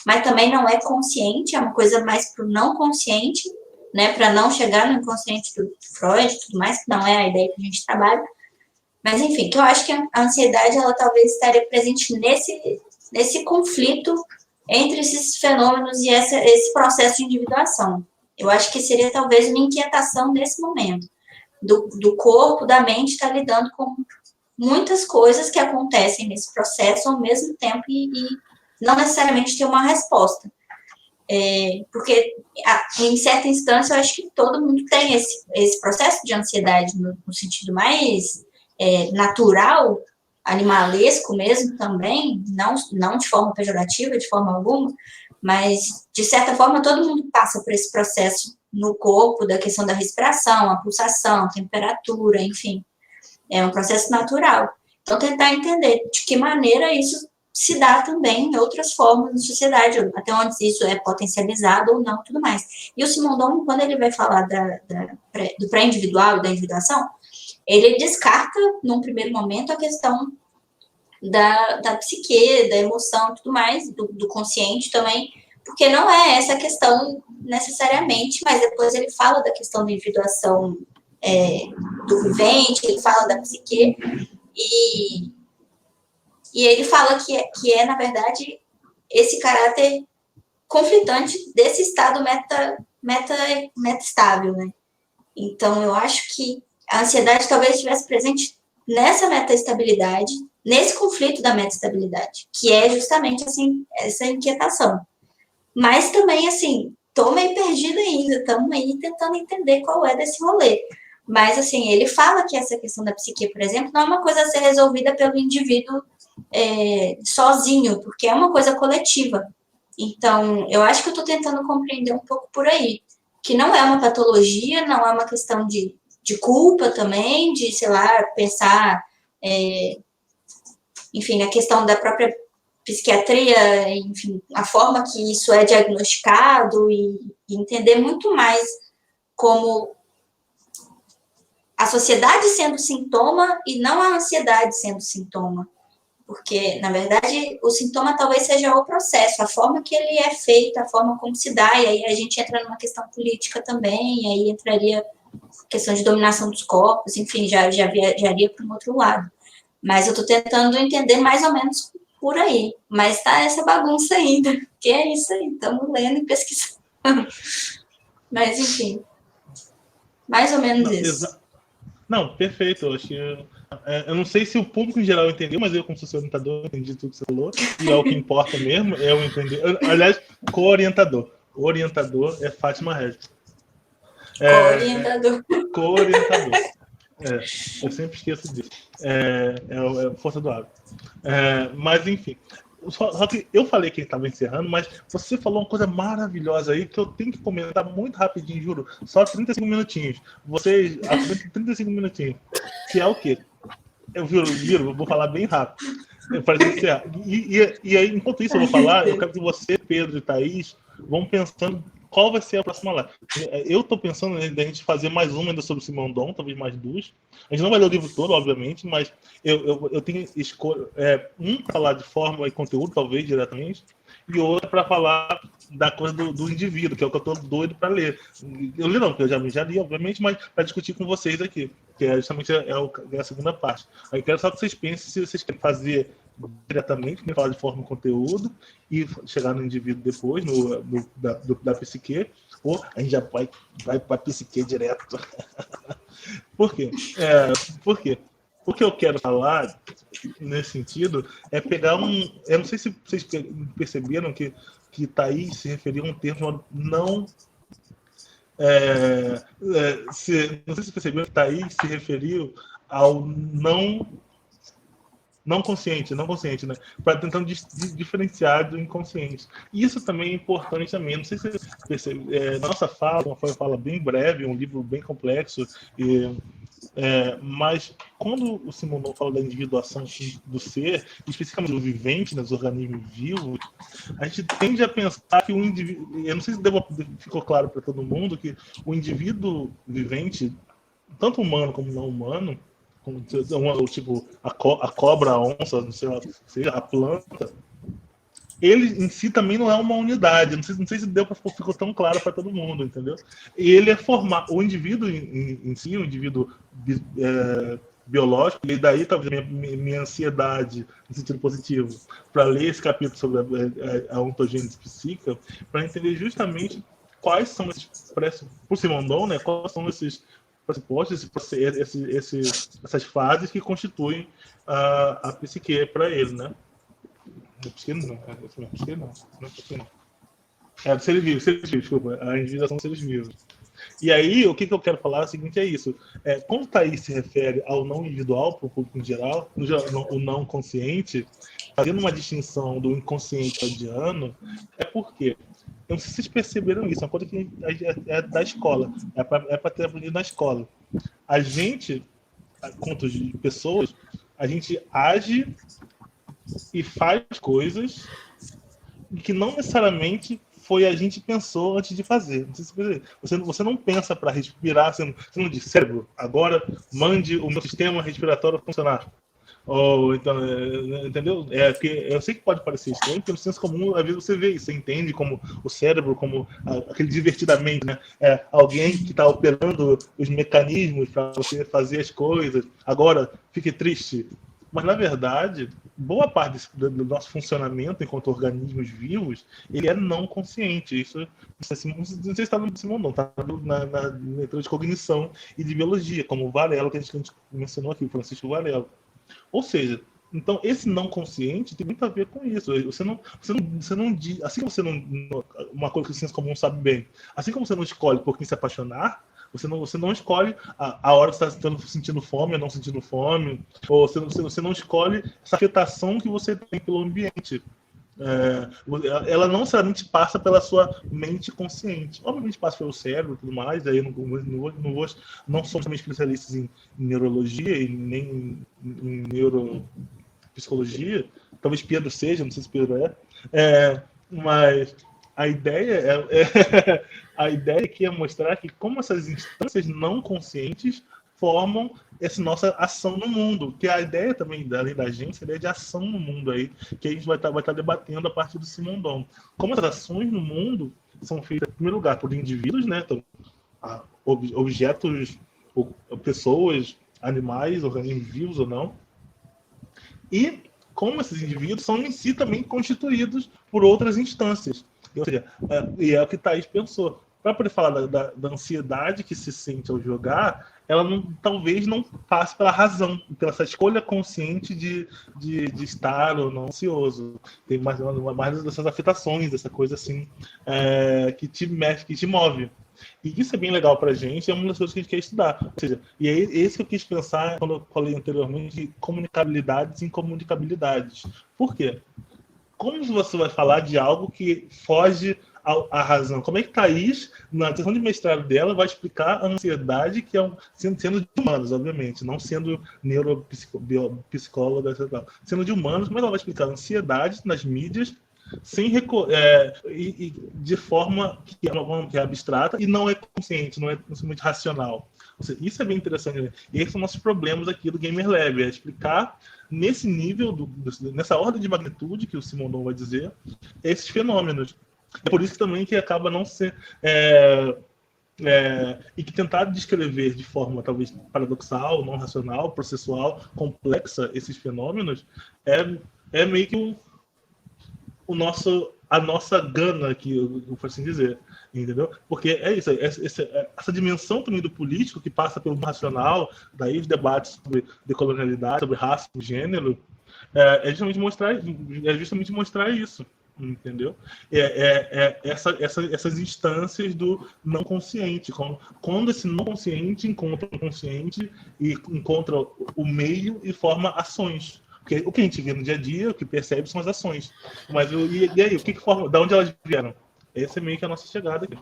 Speaker 1: mas também não é consciente, é uma coisa mais para o não consciente, né, para não chegar no inconsciente do Freud e tudo mais, que não é a ideia que a gente trabalha. Mas, enfim, que eu acho que a ansiedade, ela talvez estaria presente nesse conflito entre esses fenômenos e esse processo de individuação. Eu acho que seria talvez uma inquietação nesse momento, do corpo, da mente estar lidando com muitas coisas que acontecem nesse processo ao mesmo tempo e não necessariamente ter uma resposta. Porque, em certa instância, eu acho que todo mundo tem esse processo de ansiedade no sentido mais natural, animalesco mesmo também, não de forma pejorativa, de forma alguma, mas, de certa forma, todo mundo passa por esse processo no corpo, da questão da respiração, a pulsação, a temperatura, enfim. É um processo natural. Então, tentar entender de que maneira isso se dá também em outras formas na sociedade, até onde isso é potencializado ou não, tudo mais. E o Simondon, quando ele vai falar do pré-individual e da individuação, ele descarta, num primeiro momento, a questão da psique, da emoção e tudo mais, do consciente também, porque não é essa questão necessariamente, mas depois ele fala da questão da individuação do vivente, ele fala da psique, e ele fala que na verdade, esse caráter conflitante desse estado meta-estável, né? Então, eu acho que a ansiedade talvez estivesse presente nessa meta-estabilidade, nesse conflito da meta-estabilidade, que é justamente assim, essa inquietação. Mas também, assim, tô meio perdida ainda, estamos aí tentando entender qual é desse rolê. Mas, assim, ele fala que essa questão da psique, por exemplo, não é uma coisa a ser resolvida pelo indivíduo sozinho, porque é uma coisa coletiva. Então, eu acho que eu estou tentando compreender um pouco por aí, que não é uma patologia, não é uma questão de culpa também, de, sei lá, pensar, enfim, a questão da própria psiquiatria, enfim, a forma que isso é diagnosticado e entender muito mais como a sociedade sendo sintoma e não a ansiedade sendo sintoma. Porque, na verdade, o sintoma talvez seja o processo, a forma que ele é feito, a forma como se dá, e aí a gente entra numa questão política também, e aí entraria questão de dominação dos corpos, enfim, já iria para um outro lado. Mas eu estou tentando entender mais ou menos por aí. Mas tá essa bagunça ainda, que é isso aí, estamos lendo e pesquisando. Mas, enfim, mais ou menos isso.
Speaker 2: Não, perfeito. Eu acho que eu não sei se o público em geral entendeu, mas eu, como sou seu orientador, entendi tudo que você falou. E é o que importa mesmo, é o entender. Aliás, co-orientador. O orientador é Fátima Regis.
Speaker 1: Co-orientador.
Speaker 2: Co-orientador. Eu sempre esqueço disso. É a força do hábito. Mas, enfim. Só que eu falei que ele estava encerrando, mas você falou uma coisa maravilhosa aí que eu tenho que comentar muito rapidinho, juro. Só 35 minutinhos. Vocês, 35 minutinhos. Que é o quê? Eu eu vou falar bem rápido. Para encerrar. E aí, enquanto isso eu vou falar, eu quero que você, Pedro e Thaís, vão pensando qual vai ser a próxima live. Eu estou pensando em a gente fazer mais uma ainda sobre Simondon, talvez mais duas. A gente não vai ler o livro todo, obviamente, mas eu tenho escolha um para falar de forma e conteúdo, talvez, diretamente, e outro para falar da coisa do indivíduo, que é o que eu estou doido para ler. Eu li não, porque eu já li, obviamente, mas para discutir com vocês aqui, que é justamente a segunda parte. Aí quero só que vocês pensem se vocês querem fazer diretamente, falar de forma e conteúdo, e chegar no indivíduo depois, da psique, ou a gente já vai para a psique direto. Por quê? Por quê? O que eu quero falar, nesse sentido, é pegar um... Eu não sei se vocês perceberam que Thaís se referiu a um termo chamado não... não sei se vocês perceberam que Thaís se referiu ao não consciente, né? Para tentando diferenciar do inconsciente. Isso também é importante também. Não sei se você percebe. Nossa fala, uma fala bem breve, um livro bem complexo, mas quando o Simondon fala da individuação do ser, especificamente do vivente, dos organismos vivos, a gente tende a pensar que o indivíduo... Eu não sei se ficou claro para todo mundo que o indivíduo vivente, tanto humano como não humano, tipo a cobra, a onça, não sei, seja a planta, ele em si também não é uma unidade. Não sei se ficou tão claro para todo mundo, entendeu? E ele é formar o indivíduo em si, o indivíduo biológico, e daí talvez minha ansiedade, no sentido positivo, para ler esse capítulo sobre a ontogênese psíquica, para entender justamente quais são esses, por Simondon, né? Quais são esses pressupostos, essas fases que constituem a psique para ele, né? Psique não. Do seres vivos, desculpa, a individuação dos seres vivos. E aí, o que eu quero falar é o seguinte, é isso. Quando Thaís se refere ao não individual, para o público em geral, o não consciente, fazendo uma distinção do inconsciente freudiano, é porque... Eu não sei se vocês perceberam isso, é uma coisa que é da escola, é para ter aprendido na escola. A gente, quanto de pessoas, a gente age e faz coisas que não necessariamente foi a gente pensou antes de fazer. Não sei se você não pensa para respirar, você não diz, cérebro, agora mande o meu sistema respiratório funcionar. Ou então, entendeu? Porque eu sei que pode parecer estranho, porque no senso comum, às vezes você vê isso, você entende como o cérebro, como aquele divertidamente, né? Alguém que está operando os mecanismos para você fazer as coisas. Agora, fique triste. Mas, na verdade, boa parte do nosso funcionamento enquanto organismos vivos, ele é não consciente. Isso assim, não sei se está no Simondon, está na leitura de cognição e de biologia, como o Varela, que a gente mencionou aqui, o Francisco Varela. Ou seja, Então, esse não consciente tem muito a ver com isso. Você não diz, assim como você não, uma coisa que o senso comum sabe bem, assim como você não escolhe por quem se apaixonar, você não escolhe a hora que você está sentindo fome ou não sentindo fome, ou você não escolhe essa afetação que você tem pelo ambiente. Ela não necessariamente passa pela sua mente consciente. Obviamente passa pelo cérebro e tudo mais, aí não somos também especialistas em neurologia e nem em neuropsicologia. Talvez Pedro seja, não sei se Pedro mas a ideia a ideia aqui é mostrar que como essas instâncias não conscientes formam essa nossa ação no mundo, que é a ideia também, além da gente, a ideia de ação no mundo aí, que a gente vai estar debatendo a partir do Simondon. Como as ações no mundo são feitas, em primeiro lugar, por indivíduos, né? Então, objetos, pessoas, animais, organismos vivos ou não, e como esses indivíduos são em si também constituídos por outras instâncias. Ou seja, e é o que Thaís pensou. Para poder falar da ansiedade que se sente ao jogar, ela talvez não passe pela razão, pela essa escolha consciente de estar ou não ansioso. Tem mais dessas afetações, dessa coisa assim, que te mexe, que te move. E isso é bem legal para a gente, é uma das coisas que a gente quer estudar. Ou seja, e é esse que eu quis pensar quando eu falei anteriormente de comunicabilidades e incomunicabilidades. Por quê? Como você vai falar de algo que foge à razão? Como é que Thaís, na questão de mestrado dela, vai explicar a ansiedade que sendo de humanos, obviamente, não sendo neuropsicóloga, sendo de humanos, como ela vai explicar a ansiedade nas mídias de forma que é abstrata e não é consciente, não é conscientemente racional? Isso é bem interessante, né? E esses são nossos problemas aqui do Gamer Lab, é explicar nesse nível, nessa ordem de magnitude que o Simondon vai dizer, esses fenômenos. É por isso também que acaba não ser... e que tentar descrever de forma talvez paradoxal, não racional, processual, complexa esses fenômenos é meio que a nossa gana aqui, eu por assim dizer, entendeu? Porque é isso, essa dimensão também do político que passa pelo racional, daí os debates sobre decolonialidade, sobre raça, gênero, é justamente mostrar isso, entendeu? Essas instâncias do não consciente, quando esse não consciente encontra o consciente e encontra o meio e forma ações. Porque o que a gente vê no dia a dia, o que percebe são as ações. Mas e aí, o que forma? Da onde elas vieram? Essa é meio que a nossa chegada aqui.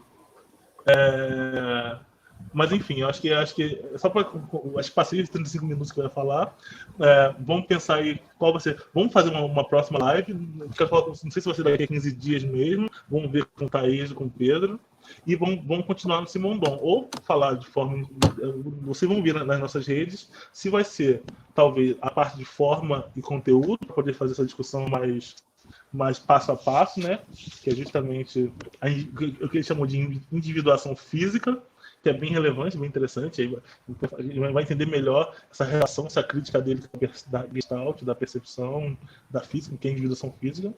Speaker 2: Mas enfim, eu acho que só para acho que passei os 35 minutos que eu ia falar. Vamos pensar aí qual vai ser. Vamos fazer uma próxima live. Não sei se vai ser daqui a 15 dias mesmo. Vamos ver com o Thaís e com o Pedro. E vamos continuar no Simondon. Ou falar de forma... Vocês vão ver nas nossas redes se vai ser, talvez, a parte de forma e conteúdo, para poder fazer essa discussão mais passo a passo, né? Que é justamente o que eles chamam de individuação física, que é bem relevante, bem interessante. Aí a gente vai entender melhor essa relação, essa crítica dele da Gestalt, da percepção, da física, que é a individuação física.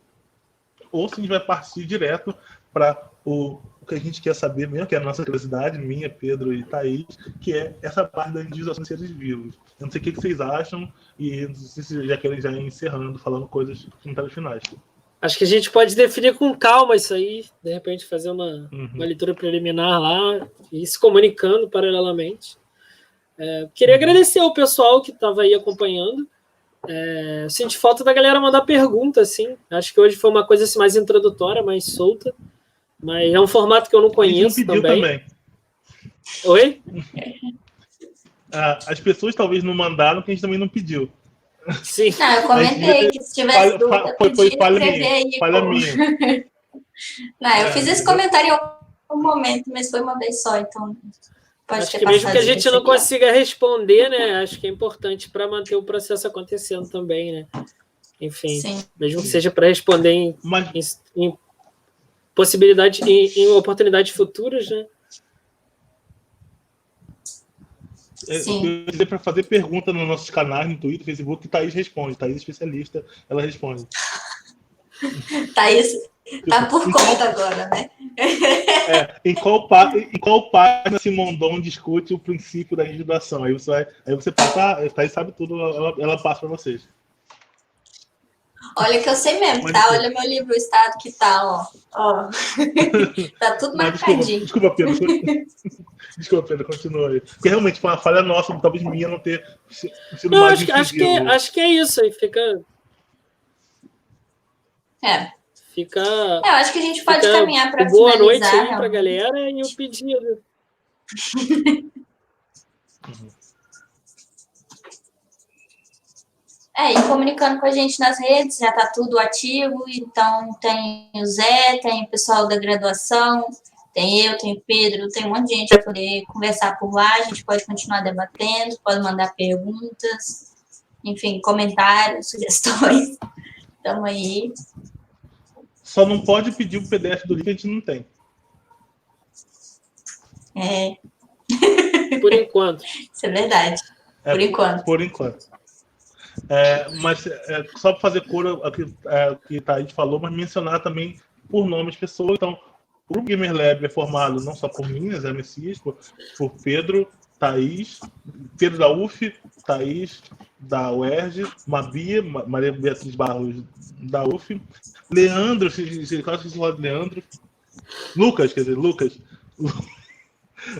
Speaker 2: Ou se a gente vai partir direto para o que a gente quer saber mesmo, que é a nossa curiosidade, minha, Pedro e Thaís, que é essa parte da individuação dos seres vivos. Eu não sei o que vocês acham, e não sei se vocês já querem ir encerrando, falando coisas, comentários finais.
Speaker 3: Acho que a gente pode definir com calma isso aí, de repente fazer uma leitura preliminar lá e ir se comunicando paralelamente. Queria agradecer ao pessoal que estava aí acompanhando. Senti falta da galera mandar pergunta, assim. Acho que hoje foi uma coisa assim, mais introdutória, mais solta. Mas é um formato que eu não conheço também. Oi?
Speaker 2: As pessoas talvez não mandaram, porque a gente também não pediu.
Speaker 3: Sim.
Speaker 1: Não, eu comentei que se tivesse dúvida,
Speaker 2: foi falha minha.
Speaker 1: Não, eu fiz esse comentário em algum momento, mas foi uma vez só, então pode
Speaker 3: acho
Speaker 1: ter
Speaker 3: que mesmo que a gente
Speaker 1: percebido.
Speaker 3: não consiga responder, né? Acho que é importante para manter o processo acontecendo também, né? Enfim,
Speaker 1: Sim.
Speaker 3: mesmo que seja para responder em possibilidade, em oportunidades futuras, né?
Speaker 1: Sim.
Speaker 2: Para fazer pergunta nos nossos canais, no Twitter, Facebook, Thaís responde. Thaís é especialista, ela responde.
Speaker 1: Thaís tá por conta agora, né?
Speaker 2: Em qual página Simondon discute o princípio da individuação? Aí você passa, Thaís sabe tudo, ela passa para vocês.
Speaker 1: Olha que eu sei mesmo, tá? Olha meu livro, o estado que tá, ó. Tá tudo marcadinho.
Speaker 2: Desculpa, Pedro. Desculpa, Pedro, continua aí. Porque realmente foi uma falha nossa, talvez minha, não ter sido
Speaker 3: Não,
Speaker 2: mais
Speaker 3: acho que é isso aí. Fica.
Speaker 1: Eu acho que a gente pode caminhar para
Speaker 3: boa
Speaker 1: finalizar.
Speaker 3: Boa noite aí para a galera e o pedido.
Speaker 1: E comunicando com a gente nas redes, já está tudo ativo, então tem o Zé, tem o pessoal da graduação, tem eu, tem o Pedro, tem um monte de gente para poder conversar por lá, a gente pode continuar debatendo, pode mandar perguntas, enfim, comentários, sugestões, estamos aí.
Speaker 2: Só não pode pedir o PDF do livro que a gente não tem.
Speaker 3: Por enquanto.
Speaker 1: Isso é verdade, por enquanto.
Speaker 2: Por enquanto. Mas só para fazer coro ao que Thaís falou, mas mencionar também por nome as pessoas. Então, o Grupo Gamer Lab é formado não só por mim, Zé Messias, por Pedro, Thaís, Pedro da UF, Thaís da UERJ, Mabia, Maria Beatriz Barros da UF, Leandro, quase que de Leandro, Lucas,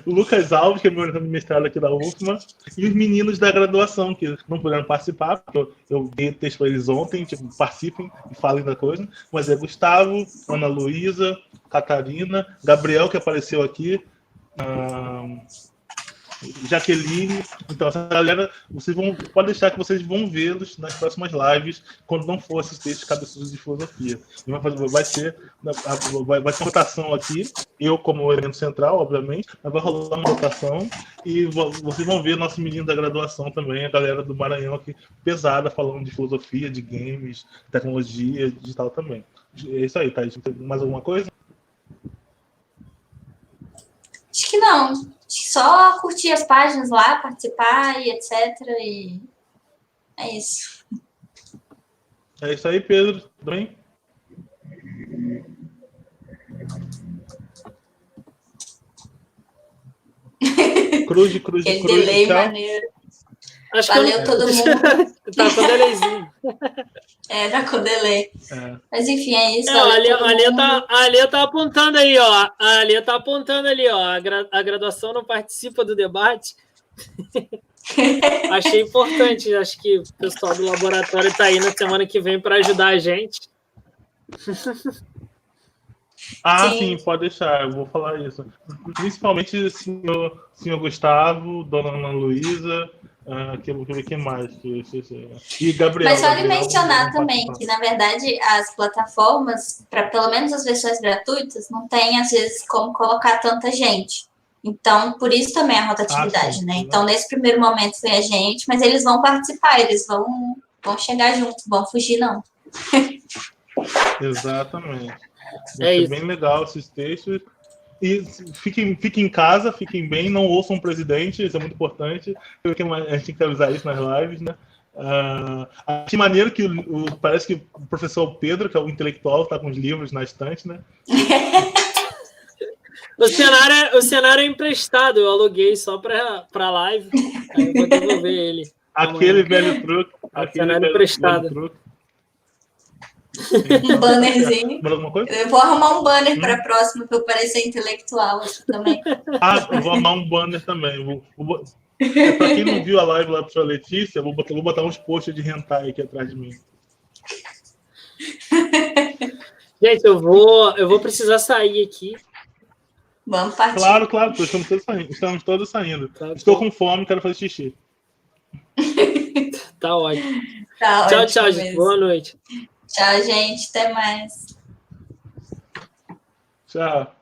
Speaker 2: Lucas Alves, que é meu orientador de mestrado aqui da UFMA, e os meninos da graduação, que não puderam participar, porque eu dei texto para eles ontem, participem e falem da coisa, mas é Gustavo, Ana Luísa, Catarina, Gabriel, que apareceu aqui, Jaqueline. Então, essa galera, pode deixar que vocês vão vê-los nas próximas lives, quando não for esses textos cabeçudos de filosofia. Vai ser uma votação aqui, eu como elemento central, obviamente, mas vai rolar uma votação e vocês vão ver nosso menino da graduação também, a galera do Maranhão aqui, pesada, falando de filosofia, de games, tecnologia, digital também. É isso aí, Thaís. Tem mais alguma coisa?
Speaker 1: Acho que não. Só curtir as páginas lá, participar e etc. E é isso.
Speaker 2: É isso aí, Pedro. Tudo bem? Cruz.
Speaker 1: Delay
Speaker 2: tchau.
Speaker 1: Maneiro.
Speaker 3: Acho
Speaker 1: Valeu todo mundo.
Speaker 3: Tá com delayzinho.
Speaker 1: Tá com delay. Mas enfim, é isso.
Speaker 3: A Alê tá apontando aí, ó. A Alê tá apontando ali, ó. A graduação não participa do debate. Achei importante. Acho que o pessoal do laboratório está aí na semana que vem para ajudar a gente.
Speaker 2: Sim, pode deixar. Eu vou falar isso. Principalmente o senhor Gustavo, dona Ana Luísa, quem mais? E Gabriel.
Speaker 1: Mas vale mencionar também que, na verdade, as plataformas, para pelo menos as versões gratuitas, não tem, às vezes, como colocar tanta gente. Então, por isso também a rotatividade,
Speaker 2: sim,
Speaker 1: né? Então, nesse primeiro momento foi a gente, mas eles vão participar, eles vão chegar junto, vão fugir, não.
Speaker 2: Exatamente. Vai ser bem legal esses textos. E fiquem em casa, fiquem bem, não ouçam o presidente, isso é muito importante. A gente tem que avisar isso nas lives, né? Que maneiro que parece que o professor Pedro, que é o intelectual, está com os livros na estante, né?
Speaker 3: O cenário é emprestado, eu aluguei só para live. Aí eu vou devolver ele.
Speaker 2: Aquele velho truque.
Speaker 3: Cenário emprestado.
Speaker 1: Um bannerzinho.
Speaker 2: Coisa?
Speaker 1: Eu vou arrumar um banner para a próxima para eu parecer intelectual também.
Speaker 2: Eu vou arrumar um banner também. Para quem não viu a live lá para a Letícia, vou botar uns posts de hentai aqui atrás de mim.
Speaker 3: Gente, eu vou precisar sair aqui.
Speaker 1: Vamos partir.
Speaker 2: Claro, estamos todos saindo. Estou com fome, quero fazer xixi.
Speaker 3: Tá ótimo.
Speaker 1: Tchau,
Speaker 3: gente. Boa noite.
Speaker 1: Tchau, gente. Até mais.
Speaker 2: Tchau.